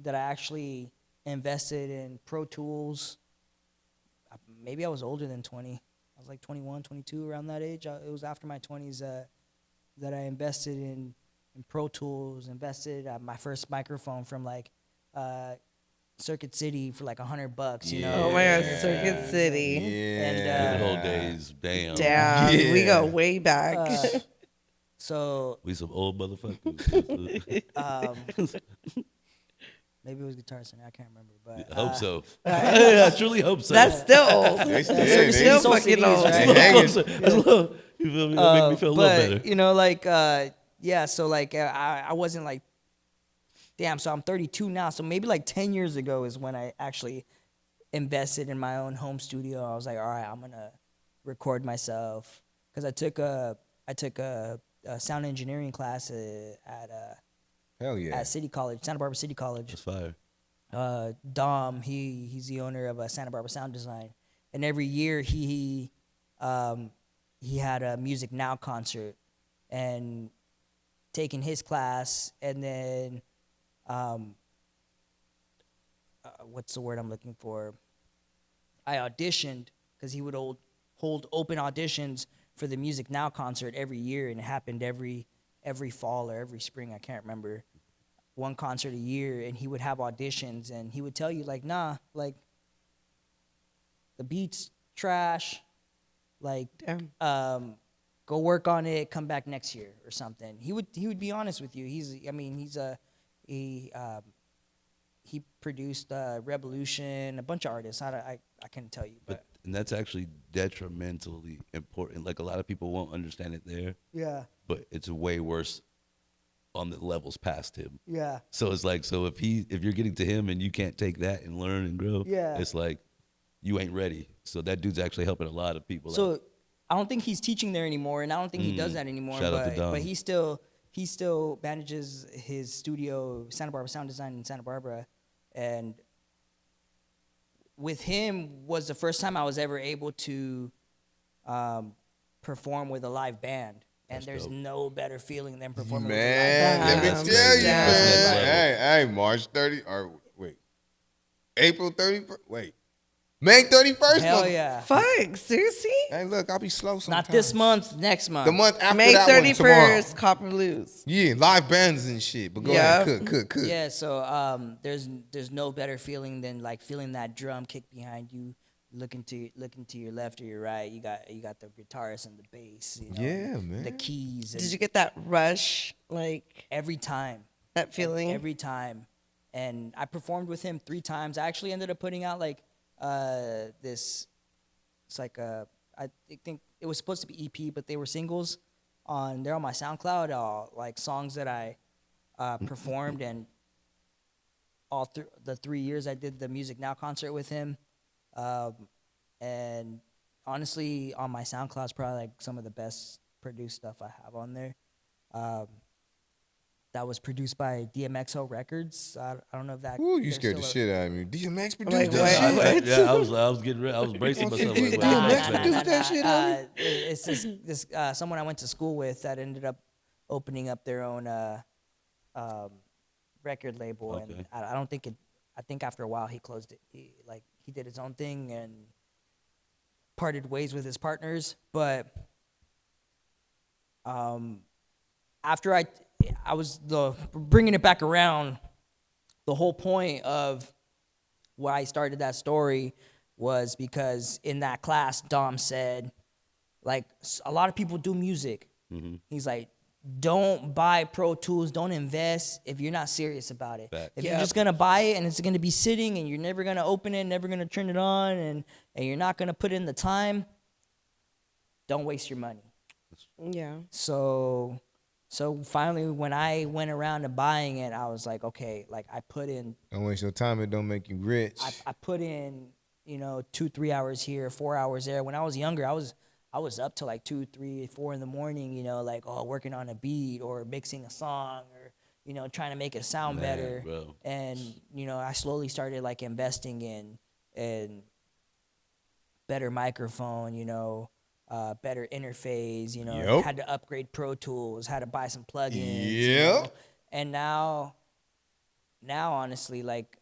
that I actually invested in Pro Tools. Maybe I was older than 20. I was like 21, 22, around that age. It was after my 20s that I invested in Pro Tools, invested my first microphone from like Circuit City for like $100, you know. Oh my God, Circuit City. Yeah. Good old days. Damn. Damn, Yeah. we go way back. So We some old motherfuckers. maybe it was Guitar Center. I can't remember, but I hope so. I truly hope so. That's still old. They still- That's they still sold fucking CDs, old. right? a little hanging. closer. That's a little, you feel me? That make me feel a little but better. you know, like yeah. So like I wasn't like, damn. So I'm 32 now. So maybe like 10 years ago is when I actually invested in my own home studio. I was like, all right, I'm gonna record myself, because I took a sound engineering class at Hell yeah. at City College, Santa Barbara City College. That's fire. Dom, he's the owner of Santa Barbara Sound Design, and every year he had a Music Now concert, and taking his class, and then what's the word I'm looking for? I auditioned, because he would hold open auditions for the Music Now concert every year, and it happened every fall or every spring. I can't remember. One concert a year, and he would have auditions, and he would tell you like, nah, like the beat's trash, like Damn. go work on it, come back next year or something. He would be honest with you. He produced Revolution, a bunch of artists. I can't tell you, but And that's actually detrimentally important. Like, a lot of people won't understand it there, yeah, but it's way worse on the levels past him. yeah. So it's like, so if you're getting to him and you can't take that and learn and grow, Yeah. it's like you ain't ready. So that dude's actually helping a lot of people So out. I don't think he's teaching there anymore, and I don't think he does that anymore. Shout out to Dom. But he still manages his studio, Santa Barbara Sound Design in Santa Barbara, and with him was the first time I was ever able to perform with a live band. And there's no better feeling than performing with a live band. Man, let me tell you, man. Hey, March 30, or wait, April 31st, wait, May 31st? Hell yeah. Fuck, seriously? Hey, look, I'll be slow sometimes. Not this month, next month. The month after May that one, 31st, tomorrow. Copper Blues. Yeah, live bands and shit. But go Yeah. ahead, cook. Yeah, so there's no better feeling than like feeling that drum kick behind you, looking to your left or your right. You got the guitarist and the bass. You know, Yeah, man. The keys. Did you get that rush, like every time? that feeling? Every time. And I performed with him 3 times. I actually ended up putting out like this. It's like I think it was supposed to be EP, but they were singles. They're on my SoundCloud. Like songs that I performed, and all the 3 years I did the Music Now concert with him. And honestly, on my SoundCloud is probably like some of the best produced stuff I have on there. That was produced by DMXO Records. I don't know if that. Ooh, you they're scared the still shit out of me. DMX produced Wait, that what? shit. I was getting ready. I was bracing myself. Like, Did wow, DMX man. produce that shit on me? It's this someone I went to school with that ended up opening up their own record label, Okay. and I don't think it. I think after a while he closed it. He did his own thing and parted ways with his partners. But after I was bringing it back around. The whole point of why I started that story was because in that class, Dom said, like, a lot of people do music. Mm-hmm. He's like, don't buy Pro Tools, don't invest if you're not serious about it. Fact. If you're just gonna buy it and it's gonna be sitting and you're never gonna open it, never gonna turn it on, and you're not gonna put in the time, don't waste your money. Yeah. So finally, when I went around to buying it, I was like, okay, like I put in, Don't waste your time. It don't make you rich. I put in, 2-3 hours here, 4 hours there. When I was younger, I was up till like 2, 3, 4 in the morning, like working on a beat or mixing a song or trying to make it sound Man, better. bro. And I slowly started like investing in better microphone, better interface, Yep. had to upgrade Pro Tools, had to buy some plugins. Yep. And now honestly, like,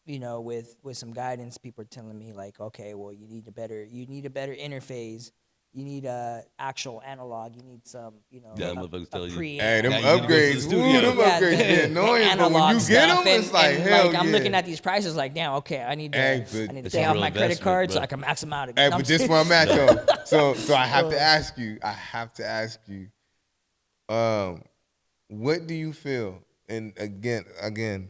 with some guidance, people are telling me like, okay, well, you need a better interface. You need a actual analog. You need some, Yeah, motherfuckers tell you. preamp. Hey, them Now you need to go to the upgrades, studio. ooh, them Yeah, upgrades the get annoying, but when analog you get stuff, them, it's like, hell I'm yeah. looking at these prices like, damn, okay, I need to Hey, but pay It's a off real my credit investment, card so bro. I can max them out Hey, again. but this where I'm at though. So I have to ask you, what do you feel? And again,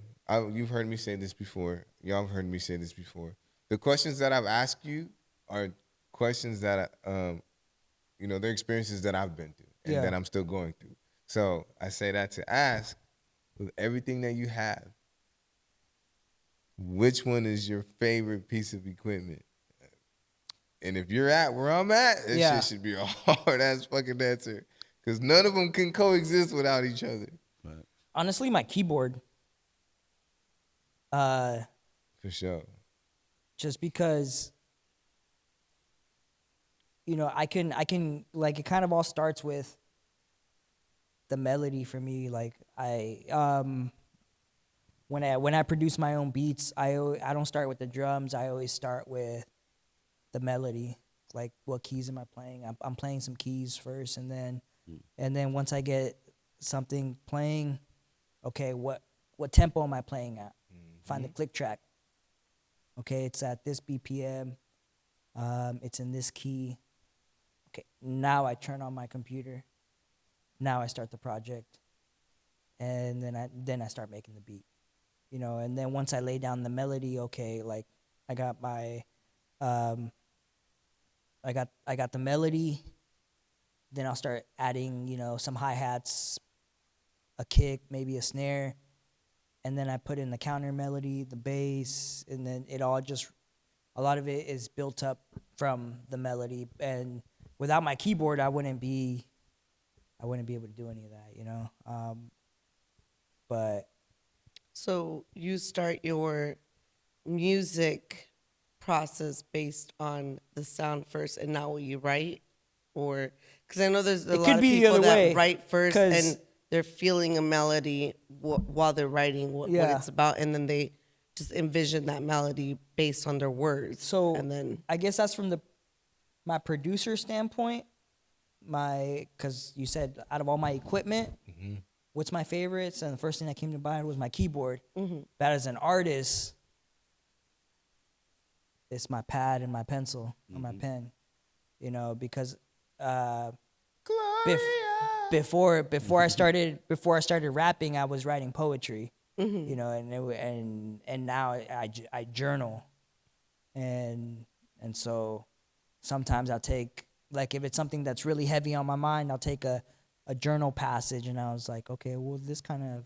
you've heard me say this before. Y'all have heard me say this before. The questions that I've asked you are questions that, they're experiences that I've been through and Yeah. that I'm still going through. So I say that to ask, with everything that you have, which one is your favorite piece of equipment? And if you're at where I'm at, this Yeah. shit should be a hard ass fucking answer. Because none of them can coexist without each other. Honestly, my keyboard. For sure. Just because, I can like, it kind of all starts with the melody for me. Like when I produce my own beats, I don't start with the drums. I always start with the melody. Like, what keys am I playing? I'm playing some keys first, and then once I get something playing, okay, what tempo am I playing at? Find the click track. Okay, it's at this BPM. It's in this key. Okay, now I turn on my computer. Now I start the project, and then I start making the beat. And then once I lay down the melody, okay, like I got my, I got the melody. Then I'll start adding, some hi-hats, a kick, maybe a snare. And then I put in the counter melody, the bass, and then a lot of it is built up from the melody. And without my keyboard, I wouldn't be able to do any of that, you know. But So you start your music process based on the sound first and not what you write? Or, because I know there's a It lot could of be the people other that way, write first 'cause- and they're feeling a melody while they're writing what Yeah. it's about, and then they just envision that melody based on their words. so and then I guess that's from my producer standpoint. Because you said out of all my equipment, what's my favorites? And the first thing that came to mind was my keyboard. But as an artist, it's my pad and my pencil or my pen, you know, because before I started rapping, I was writing poetry, you know, and now I journal, and so sometimes I'll take, like, if it's something that's really heavy on my mind, I'll take a journal passage, and I was like, okay, well, this can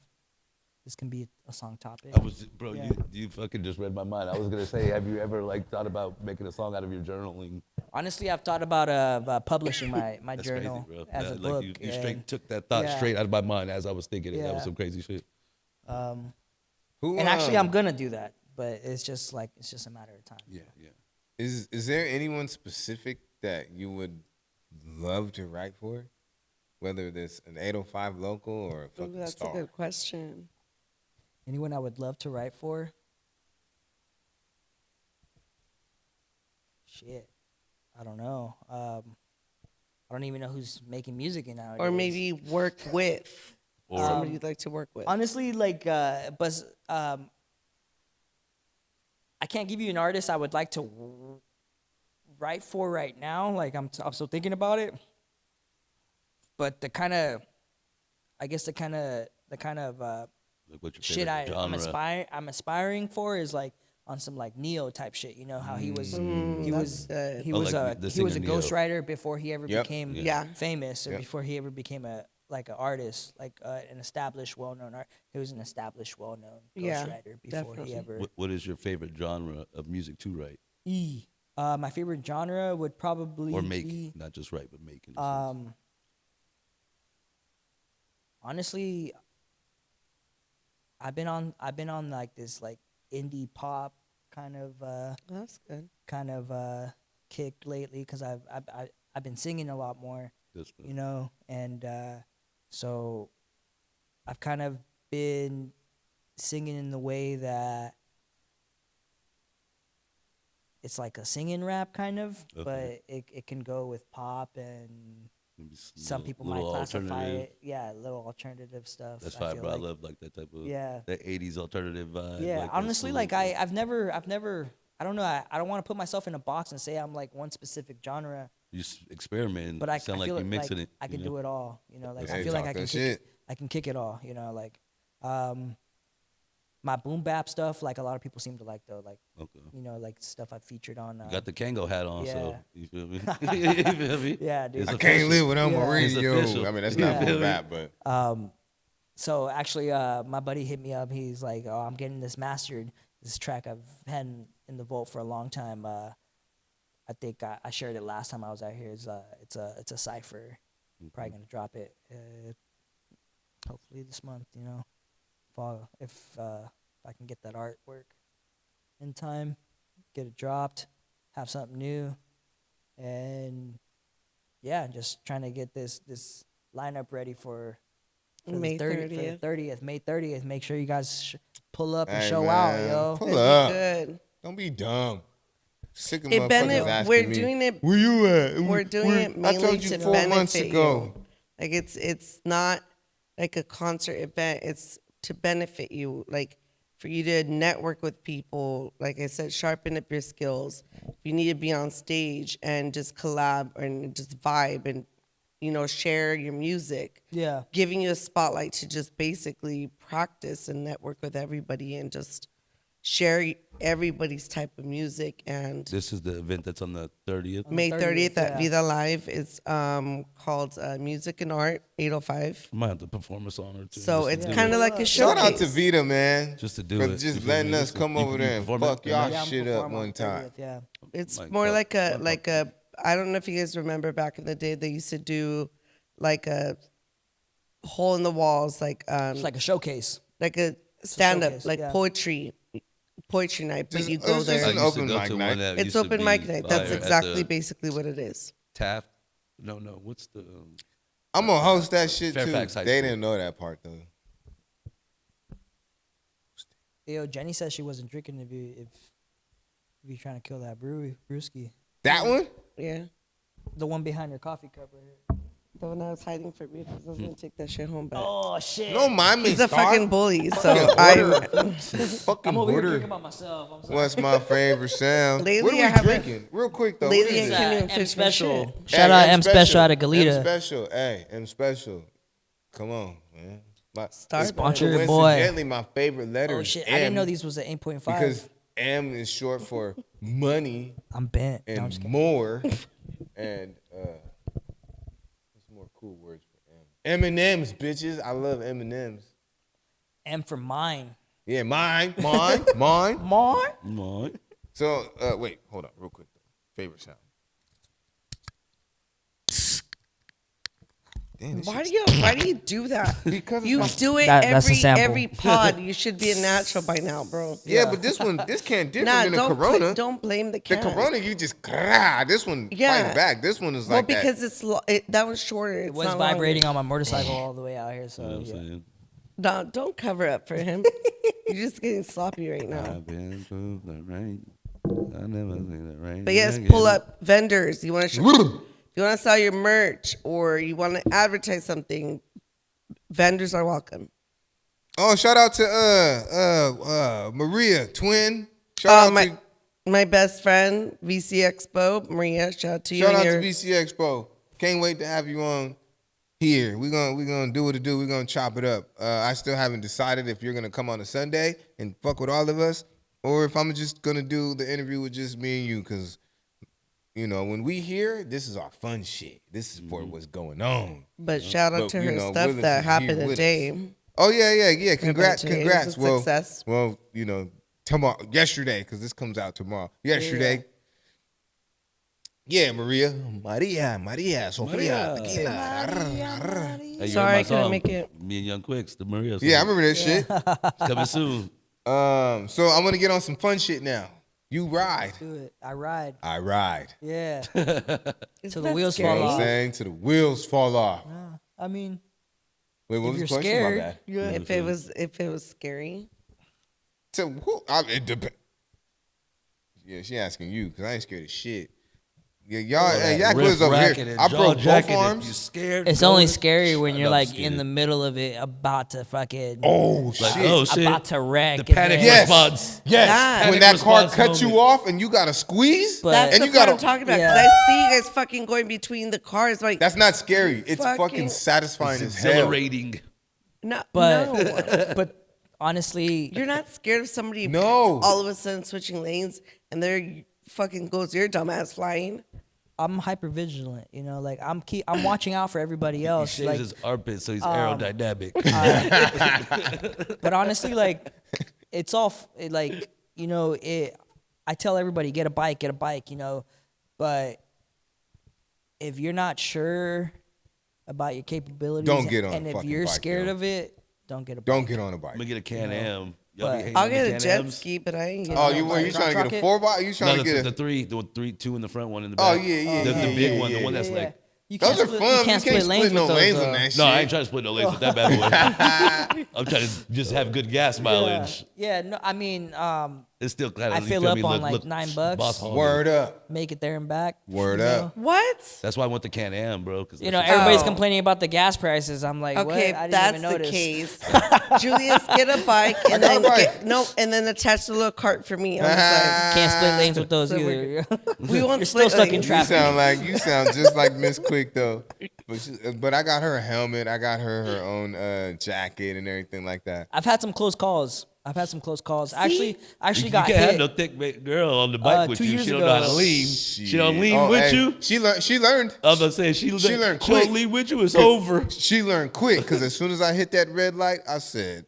be a song topic. Yeah. You fucking just read my mind. I was gonna say, have you ever like thought about making a song out of your journaling? Honestly, I've thought about publishing my That's journal crazy, bro. as a Like book. you straight took that thought Yeah. straight out of my mind as I was thinking it. That was Yeah. some crazy shit. Who, And actually, I'm gonna do that, but it's just a matter of time. Yeah. Is there anyone specific that you would love to write for? Whether it's an 805 local or a fucking that's star. a good question. Anyone I would love to write for? Shit, I don't know. I don't even know who's making music nowadays. Or maybe work with Or somebody you'd like to work with. honestly, like, I can't give you an artist I would like to write for right now. Like, I'm still thinking about it. But the kind of like what's your shit favorite genre? I'm aspiring for is like on some like Neo type shit. You know how he was that's good. he Oh, was like the he was a singer Neo. ghostwriter before he ever Yep. became Yeah. famous, or Yep. before he ever became an artist, like an established, well-known art. He was an established, well-known Yeah, ghostwriter before definitely. he ever. What is your favorite genre of music to write My favorite genre would probably or make? be, Not just write, but make. in a sense. honestly, I've been on like this like indie pop kind of That's good. kick lately, because I've been singing a lot more, Good stuff. you know, and so I've kind of been singing in the way that it's like a singing rap kind of, Okay. but it can go with pop, and Maybe some little- people might little alternative alternative. a little alternative stuff. That's I fine, feel bro. I like. love like that type of Yeah. that 80s alternative vibe. Yeah, like that honestly, smooth, like I've never, I don't know, I don't want to put myself in a box and say I'm like one specific genre, you just experiment. but I sound I like feel you're mixing it. I can do it all, you know, like Hey, I feel like talk I can that kick, shit. I can kick it all, you know, like my boom bap stuff, like a lot of people seem to like, though, like, Okay. you know, like stuff I've featured on. You got the Kango hat on, so yeah. you feel me? You feel me? Yeah, dude. It's I official. can't live without my Yeah. It's radio. official. I mean, that's not Yeah. for rap, but So actually, my buddy hit me up. He's like, "Oh, I'm getting this mastered. This track I've had in the vault for a long time. I think I shared it last time I was out here. It's a cipher. Probably gonna drop it hopefully this month. You know, if I can get that artwork in time, get it dropped, have something new, and yeah, just trying to get this lineup ready for May the 30th, May 30th. Make sure you guys pull up and Hey, show man, out, yo. pull It'd be up. good. Don't be dumb. Sick of It motherfuckers benefit. asking We're me, doing it. where you at? We're doing it I mainly told you to 4 months benefit ago. you. Like it's not like a concert event. It's to benefit you. Like for you to network with people. Like I said, sharpen up your skills. If you need to be on stage and just collab and just vibe and share your music. Yeah. Giving you a spotlight to just basically practice and network with everybody and just share everybody's type of music. And This is the event that's on the 30th. May 30th at yeah. Vida Live. It's called Music and Art 805. I might have to perform a song or two. So just to it's do kind it. of like a Shout showcase. out to Vita, man. Just to do for it. You just feel letting me? us come You- over you there and perform fuck it? y'all Yeah, I'm shit up performing on one time. 30th, yeah. It's Like, more fuck, like fuck, a I don't know if you guys remember back in the day, they used to do like a hole in the walls, like It's like a showcase. like a stand up, showcase, like yeah. poetry night. But you It's go just there. an open mic night. It's open mic night. That's exactly basically what it is. Taft. No. What's the? I'm gonna host that shit Fairfax too. High They School. didn't know that part though. Yo, Jenny said she wasn't drinking if you're trying to kill that brewski. That one? Yeah. The one behind your coffee cup right here. The one I was hiding from you because I was gonna take that shit home. But Oh shit. Don't mind me. he's a Star. fucking bully. So Fucking I'm over here order. drinking by myself. I'm sorry. What's my favorite sound? Lately, what I are we haven't- drinking? Real quick though. lately what is I it? can't even M finish my Special. shit. Shout out M Special out of M Galita. Special. Hey, M Special. Come on, man. Starbucks. Sponsor your boy. Coincidentally, my favorite letter Oh is shit! M I didn't know these was an 8.5. because M is short for money I'm bent. No, I'm and just kidding. more, and what's more cool words for M? M&M's, bitches. I love M&M's. M for mine. Yeah, mine. Mine. Mine. So wait, hold on, real quick. Favorite sound. Damn, this Why shit's- do you do that? Because You it's my- do it That's a sample. every pod. You should be a natural by now, bro. Yeah, but this can't differ Nah, than the don't Corona. don't blame the The can. Corona, you just this one Yeah. fighting back. This one is Well, like because that. that was shorter. It It's was not vibrating on my motorcycle all the way out here. So You know what I'm yeah. saying? No, don't cover up for him. You're just getting sloppy right now. I've been through the rain. I never seen the rain. But yes, again. pull up vendors. You want to sell your merch or you want to advertise something. Vendors are welcome. Oh, shout out to Maria, twin. Shout out to My best friend, VC Expo, Maria. Shout out to you. shout and out your- to VC Expo. Can't wait to have you on here. We're gonna do what to do. We're gonna chop it up. I still haven't decided if you're gonna come on a Sunday and fuck with all of us, or if I'm just gonna do the interview with just me and you, because you know when we here, this is our fun shit. This is for what's going on. But shout out But, to you her know, stuff Willis that is happened here with today. Oh yeah. Congrats. today. It was a Well, success. well, you know, yesterday, because this comes out tomorrow. Yesterday. Yeah, Maria, Sofia, tequila. Hey, you Sorry, heard my I couldn't song? make it. Me and Young Quicks, the Maria song. Yeah, I remember that shit. Coming soon. So I'm gonna get on some fun shit now. You ride. Do it. I ride. I ride. Yeah. Isn't Till the that wheels You know fall what I'm off. saying? Till the wheels fall off. I mean, Wait, what if was you're the question? My scared, bad. yeah. If it was scary. So it depends. Yeah, she asking you because I ain't scared of shit. Yeah, y'all Riff was over racking here. and I jaw broke both jacking. If arms. you scared, It's go only in- scary when you're I'm like scared. in the middle of it, about to fucking, Oh Like, shit! oh shit. about to wreck. The and panic then- Yes. response. Yes, That- when Panic that car response cuts you moment. off and you gotta squeeze, But- That's and the you part gotta. I'm talking about. Yeah. Because I see you guys fucking going between the cars. Like, That's not scary. It's fucking Fucking- satisfying It's as hell. exhilarating. no. But honestly, You're not scared of somebody No. all of a sudden switching lanes and there fucking goes your dumbass flying. I'm hyper vigilant. You know, like I'm watching out for everybody He else. shaves Like, his armpit so he's aerodynamic. but honestly, like it's all like you know it. I tell everybody get a bike. You know, but if you're not sure about your capabilities, Don't get on a and if fucking you're bike, scared yo. of it, don't get a bike. Don't get on a I'm bike. gonna get a Can-Am. Y'all But- be hating I'll on the get a jet Can-Ams? ski, but I ain't getting Oh, no you bike. trying to get a rocket? 4x? You No, trying to get the a? three, two in the front, one in the Oh back. yeah. The big one, yeah, the one that's Yeah. like. You Those are split- fun. You can't split lanes no with those. lanes on that shit. No, I ain't trying to split no lanes with that bad boy. I'm trying to just have good gas mileage. Yeah, no, I mean, It's still kind I of fill up on like $9. boss hog. Word up. make it there and back. Word you up. What? That's why I went to Can-Am, bro. You know, everybody's Oh. complaining about the gas prices. I'm like, Okay, what? I if didn't that's even the notice. case. Julius, get a bike and got a then bike. and then attach the little cart for me on the side. Can't split lanes with those So either. We won't You're still split stuck in lanes. traffic. You sound just like Miss Quick though. But I got her a helmet. I got her own jacket and everything like that. I've had some close calls. Actually You got can't have hit. no thick girl on the bike with 2 you. years She don't know how to ago. lean. She don't lean Oh, with hey, you. She learned. I was gonna say she learned she don't quick. lean with you. It's over. She learned quick because as soon as I hit that red light, I said,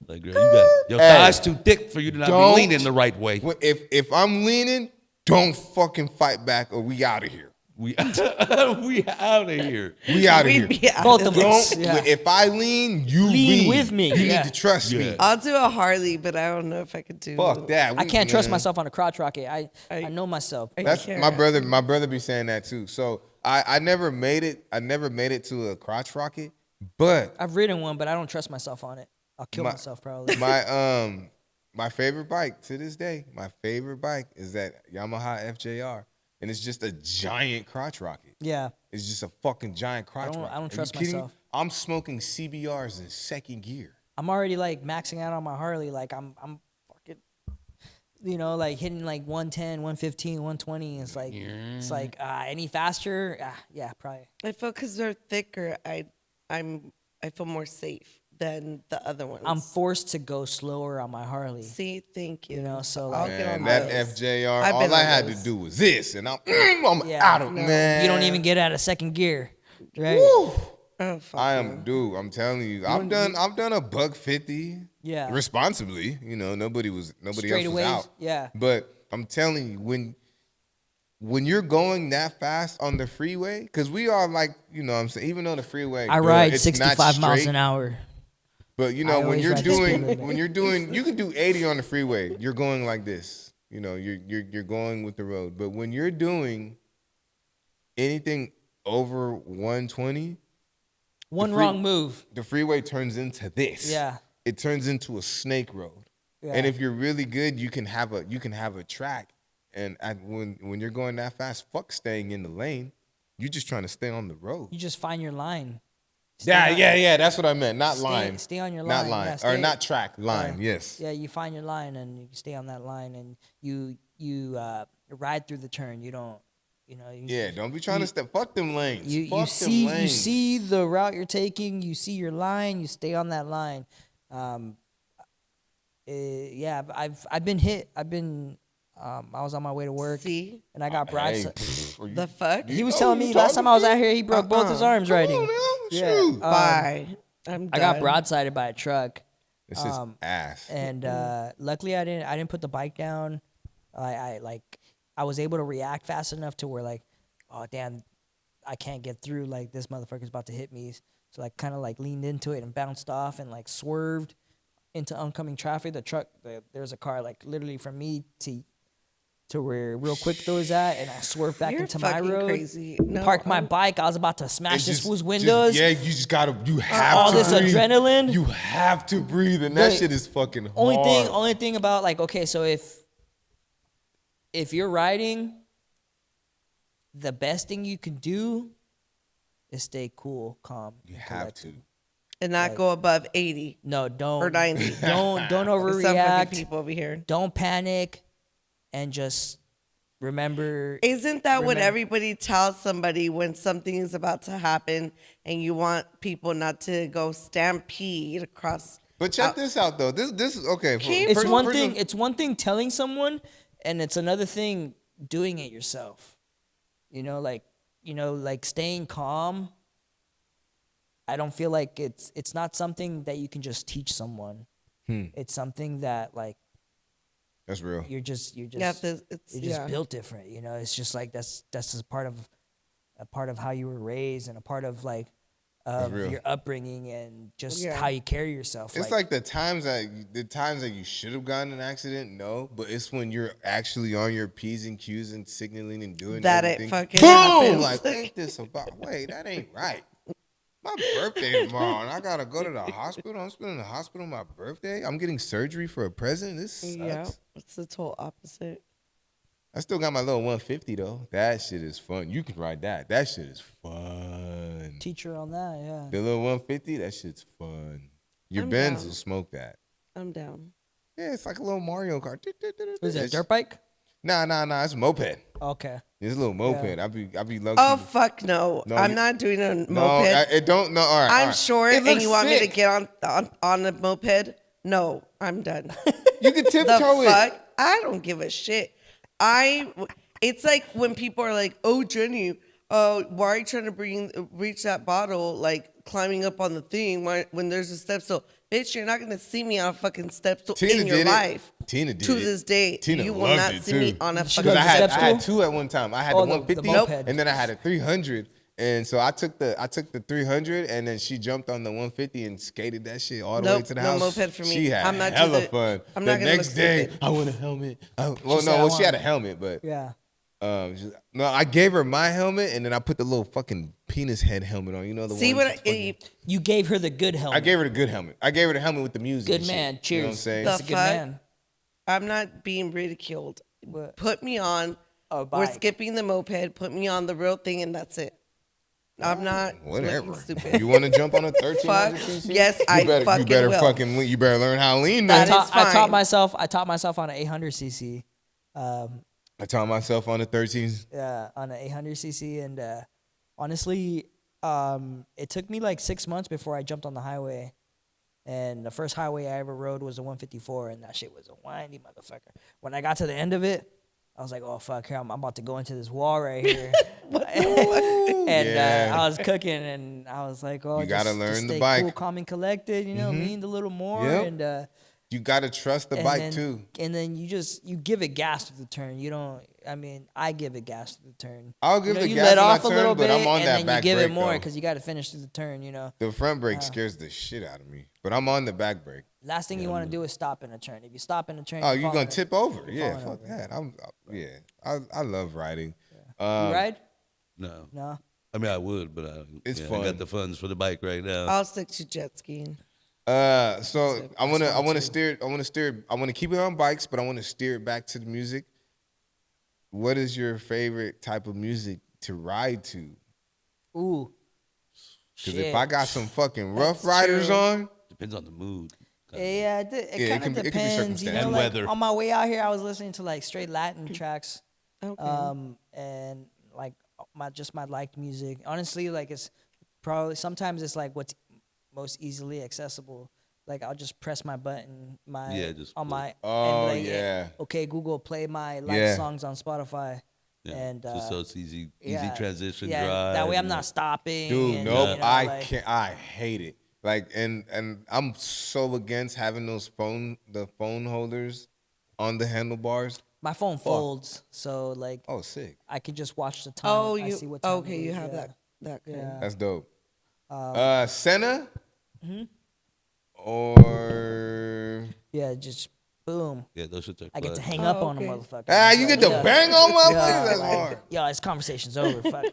Like girl, you got your Hey, thighs too thick for you to not don't- be leaning the right way. "If I'm leaning, don't fucking fight back or we out of here." we out of here. We out of here. We'd be out Both of of there. us. Don't. Yeah. If I lean, you Lean with me. You Yeah. need to trust me. Yeah. I'll do a Harley, but I don't know if I could do. Fuck that. I can't trust man. myself on a crotch rocket. I know myself. That's can't. my brother. My brother be saying that too. So I never made it. I never made it to a crotch rocket, but I've ridden one, but I don't trust myself on it. I'll kill myself probably. my favorite bike to this day. My favorite bike is that Yamaha FJR, and it's just a giant crotch rocket. Yeah. It's just a fucking giant crotch rocket. I don't Are you trust kidding me? myself. I'm smoking CBRs in second gear. I'm already like maxing out on my Harley. Like I'm fucking, you know, like hitting like 110, 115, 120. It's like any faster? Yeah, probably. I feel because they're thicker, I feel more safe than the other ones. I'm forced to go slower on my Harley. See, thank you. You know, so I'll like, get on Man, that those. FJR, I've all been I on had those. to do was this, and I'm Yeah, out of man. you don't even get out of second gear, right? Oh, fuck I no. am, dude. I'm telling you, I've done a $150. Yeah. responsibly. You know, nobody else Straight was away, out. yeah. But I'm telling you, when you're going that fast on the freeway, because we are like, you know what I'm saying, even though the freeway, I ride it's not 65 miles straight, an hour. But you I know, when always you're ride the speed doing, limit. you can do 80 on the freeway. You're going like this. You know, you're going with the road. But when you're doing anything over 120, One wrong move. the freeway turns into this. Yeah. It turns into a snake road. Yeah. And if you're really good, you can have a track. And when you're going that fast, fuck staying in the lane. You're just trying to stay on the road. You just find your line. Yeah. That's what I meant. Not line. Stay on your line. Not line. Yeah, Or stay- not track. Line. Yes. Yeah, you find your line and you stay on that line and you ride through the turn. You don't, you know. Yeah. Don't be trying to step. Fuck them lanes. You Fuck see them lanes. you see the route you're taking. You see your line. You stay on that line. Yeah, I've been hit. I was on my way to work. See? And I got broadside. The fuck? He was telling me last time I was out here, he broke both his arms riding. Shoot. Bye. I'm I got done. broadsided by a truck. This is ass. And luckily I didn't put the bike down. I was able to react fast enough to where like, oh damn, I can't get through. Like this motherfucker's about to hit me. So I kind of like leaned into it and bounced off and like swerved into oncoming traffic. The truck, there's a car like literally from me to where Realquicctho is at, and I swerved back You're into my fucking road. crazy. No, Parked my bike. I was about to smash It's this just- fool's windows. yeah, you have all to this breathe. adrenaline. You have to breathe, and that The shit is fucking hard. Only thing about like, okay, so if you're riding, the best thing you can do is stay cool, calm. You and have collected. to. And not go above 80 No, don't. or 90. Don't Some fucking overreact. people over here. Don't panic, and just remember. Isn't that what Remember- everybody tells somebody when something is about to happen and you want people not to go stampede across? But check this out though. This is okay. It's one thing. It's one thing telling someone, and it's another thing doing it yourself. You know, like staying calm. I don't feel like it's not something that you can just teach someone. It's something that like That's real. you're just built different. You know, it's just like that's just a part of how you were raised and a part of like of real. your upbringing and just Yeah. how you carry yourself. It's like the times that you should have gotten in an accident, no, but it's when you're actually on your P's and Q's and signaling and doing That it everything. fucking Boom! happens. Like, ain't this about? Wait, that ain't right. My birthday tomorrow, and I gotta go to the hospital. I'm spending the hospital on my birthday. I'm getting surgery for a present. This sucks. Yeah, it's the total opposite. I still got my little 150 though. That shit is fun. You can ride that. That shit is fun. teacher on that, yeah. The little 150, that shit's fun. Your I'm Benz down. will smoke that. I'm down. Yeah, it's like a little Mario Kart. Was it a dirt bike? Nah. It's a moped. Okay. It's a little moped. I be low. Oh fuck no! No, I'm you- not doing a moped. No, it don't. No, all right. all I'm right. short, It and looks you want me to sick. get on a moped? No, I'm done. You can The tiptoe it. fuck? I don't give a shit. It's like when people are like, "Oh, Jenny, why are you trying to reach that bottle? Like climbing up on the thing when there's a step stool." Bitch, you're not gonna see me on a fucking step stool Tina in your did it. life. Tina did to it. this day. Tina you will loved not it, see too. me on a She fucking loved I the step had stool. two at one time. I had Oh, the the 150 moped. and then I had a 300. And so I took the 300 and then she jumped on the 150 and skated that shit all the way to the no house. moped for me. She had I'm not hella to the- fun. I'm the not gonna next look day, stupid. I want a helmet. She had a helmet, but Yeah. no, I gave her my helmet and then I put the little fucking penis head helmet on. You know the See ones what that's fucking- You gave her the good helmet. I gave her the good helmet. I gave her the helmet with the music. Good and shit. man. You know what I'm Cheers. saying? That's a The good fuck? man. I'm not being ridiculed. What? Put me on. A We're bike. skipping the moped. Put me on the real thing, and that's it. I'm not Whatever. looking stupid. You want to jump on a 1300 Fuck. cc? Yes, I you better will. fucking you better learn how to lean. That Then. is I taught fine. myself on an 800cc. I taught myself on the 13. On an 800cc, and honestly, it took me like 6 months before I jumped on the highway. And the first highway I ever rode was a 154, and that shit was a windy motherfucker. When I got to the end of it, I was like, "Oh fuck, here I'm about to go into this wall right here." And Yeah. I was cooking, and I was like, "Oh, You gotta just learn the stay bike. cool, calm, and collected. You know, leaned a little more, Yep. and You gotta trust the and bike then, too. And then you give it gas to the turn. You don't. I mean, I give it gas to the turn. I'll give it you gas let when I off a turn, little but bit, I'm on and that then back you give brake, it more though. because you got to finish through the turn. You know, The front brake scares the shit out of me, but I'm on the back brake. last thing you want to do is stop in a turn. If you stop in a turn, Oh, you're you gonna falling tip over? you're Yeah, falling fuck over. that. I love riding. You ride? No. No. I mean, I would, but It's I fun. got the funds for the bike right now. I'll stick to jet skiing. So I want to keep it on bikes, but I want to steer it back to the music. What is your favorite type of music to ride to? Ooh. Because if I got some fucking Rough That's Riders true. on, Depends on the mood. Yeah, it Yeah, it kind can of be depends. You circumstance. know, And like weather. on my way out here, I was listening to like straight Latin tracks, Okay. and like my liked music. Honestly, like it's probably sometimes it's like what's most easily accessible. Like I'll just press my button, just on play. my Oh, and be like, yeah. Okay, Google, play my liked Yeah. songs on Spotify. Yeah, And just so it's easy yeah, transition yeah, drive. that way I'm and- not stopping. dude, and, nope, you know, I like- can't. I hate it. Like, and I'm so against having the phone holders on the handlebars. My phone folds, so like Oh, sick. I could just watch the time. Oh, I you see what time okay? it You is, have yeah. that kind. Yeah. That's dope. Senna or Yeah, just boom. Yeah, those shits are I get to clutch. hang up Oh, on a okay. motherfucker. you get to Yeah. bang on motherfuckers. Yeah, That's like, hard. yo, this conversation's over. Fuck.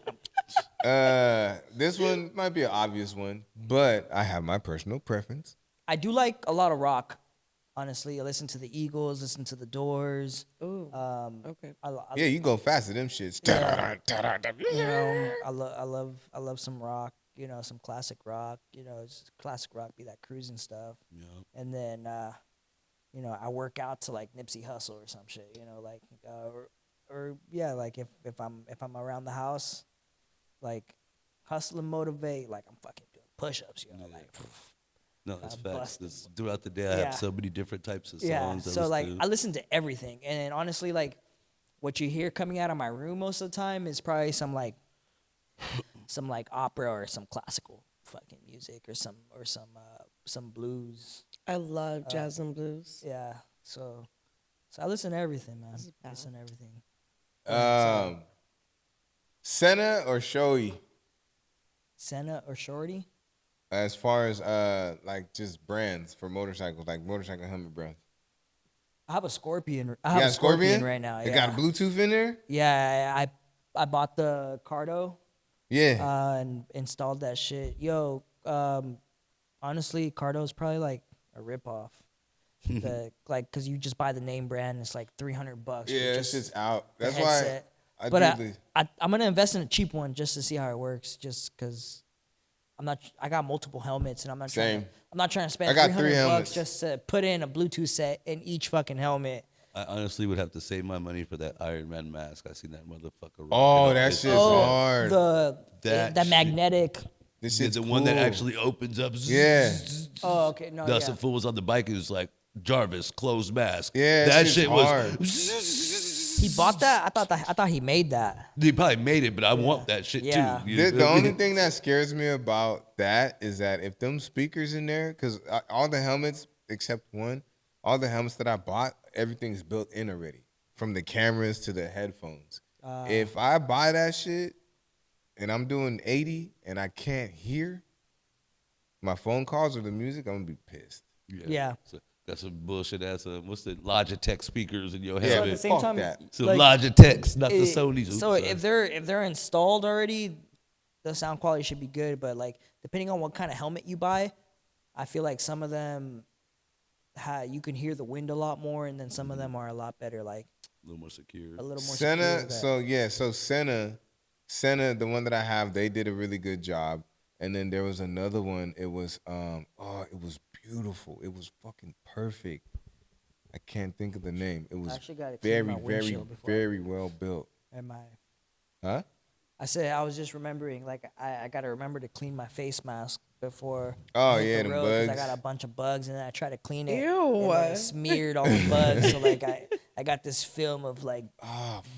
This one might be an obvious one, but I have my personal preference. I do like a lot of rock. Honestly, I listen to the Eagles, listen to the Doors. Ooh. Okay. I Yeah, you go faster them shits. you know, I love some rock. You know, some classic rock. You know, it's classic rock be that cruising stuff. Yeah. And then, you know, I work out to like Nipsey Hussle or some shit. You know, like or yeah, like if I'm around the house, like hustle and motivate, like I'm fucking doing push-ups. You know, like. No, that's I'm facts. busted. 'Cause throughout the day, I Yeah. have so many different types of songs. Yeah, I so listen like to. I listen to everything, and honestly, like what you hear coming out of my room most of the time is probably some like opera or some classical fucking music or some blues. I love jazz and blues. Yeah, so I listen to everything, man. I listen to everything. Senna or Shoei? Senna or Shorty? As far as like just brands for motorcycles, like motorcycle helmet brands. I have a Scorpion. You I have got a Scorpion right now. It Yeah, got Bluetooth in there? yeah. I bought the Cardo. Yeah. And installed that shit. Yo, honestly, Cardo's probably like a ripoff. Like, cause you just buy the name brand, and it's like $300. Yeah, that just shit's out. the That's headset. why I But do the I'm gonna invest in a cheap one just to see how it works. Just cause I got multiple helmets, and I'm not Same. trying to spend I got $300 3 helmets. just to put in a Bluetooth set in each fucking helmet. I honestly would have to save my money for that Iron Man mask. I seen that motherfucker. rocking Oh, off that his shit's head. hard. That The shit. magnetic. This Yeah, shit's the one that cool. actually opens up. Yeah. Oh, okay, no, yeah. Dustin Fool was on the bike and was like, Jarvis, closed mask. Yeah, that shit's shit hard. was. He bought that? I thought he made that. He probably made it, but I want that shit Yeah. too. You The know? only thing that scares me about that is that if them speakers in there, because all the helmets except one, all the helmets that I bought, everything's built in already, from the cameras to the headphones. If I buy that shit and I'm doing 80 and I can't hear my phone calls or the music, I'm gonna be pissed. Yeah. So that's some bullshit ass. What's the Logitech speakers in your Yeah, So at helmet? the same fuck time, that. So like, Logitechs, not the Sony's. Oops, so sorry. if they're installed already, the sound quality should be good. But like depending on what kind of helmet you buy, I feel like some of them you can hear the wind a lot more, and then some of them are a lot better, like a little more secure. a little more Senna, secure. so Senna, the one that I have, they did a really good job. And then there was another one. It was it was beautiful. It was fucking perfect. I can't think of the name. It was actually gotta clean very, my very, windshield before I- very well built. Huh? I said I was just remembering, like I gotta remember to clean my face mask before. Oh, I hit yeah, the them road, 'cause I bugs. got a bunch of bugs, and then I try to clean it. Ew. And then it smeared all the bugs, so like I got this film of like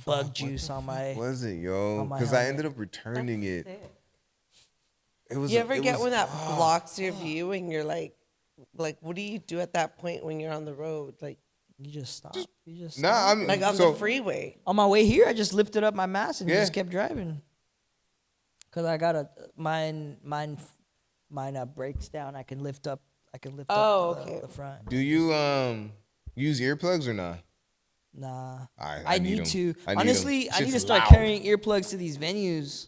bug juice on my. What was it, yo? on my Because I helmet. ended up returning it. It was. You ever get when that Ah. blocks your view and you're like, what do you do at that point when you're on the road? Like, You just stop. You just Nah, stop. I mean, like on so, the freeway. On my way here, I just lifted up my mask and Yeah. just kept driving. Cause I got mine breaks down. I can lift up. Oh, the, okay. the front. do you use earplugs or not? Nah. I need 'em. to. I need 'em. Honestly, I need to Shit's start loud. carrying earplugs to these venues,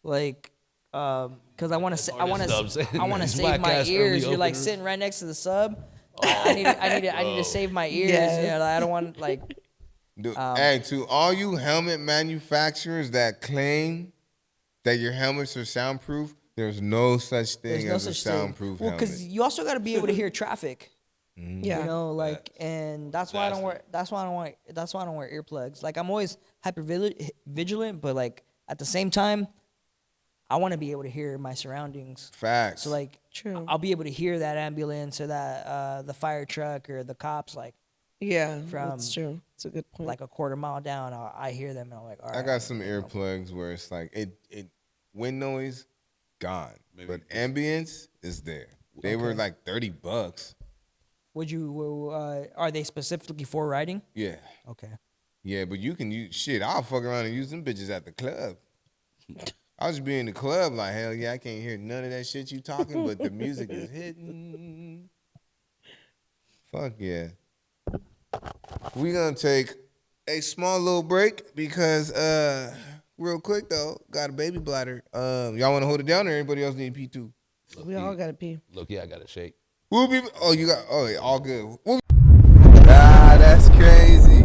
like, cause I want to. I want Hardest to. dubs. I want to These save my whack-ass ears. early You're like openers. sitting right next to the sub. I need to save my ears. Yes. You know, like, I don't want like. Dude, hey, to all you helmet manufacturers that claim that your helmets are soundproof, there's no such There's thing no as a such thing. soundproof Well, helmet. because you also got to be able to hear traffic. Yeah. You know, like, and that's why I don't wear. That's why I don't wear earplugs. Like, I'm always hyper vigilant, but like at the same time, I want to be able to hear my surroundings. Facts. So like, True. I'll be able to hear that ambulance or that the fire truck or the cops like Yeah, From- that's true. It's a good point. like a quarter mile down. I hear them and I'm like, all right. I got some earplugs where it's like it wind noise gone, Maybe but ambience is there. They were like $30. Would you? Are they specifically for riding? Yeah, Okay. yeah, but you can use shit. I'll fuck around and use them bitches at the club. I'll just be in the club like, hell yeah, I can't hear none of that shit you talking, but the music is hitting. Fuck yeah. We gonna take a small little break because real quick though, got a baby bladder. Y'all wanna hold it down or anybody else need pee too? we all gotta pee. Look, I got to shake. We'll be, oh, you got, oh, yeah, all good. We'll be, that's crazy.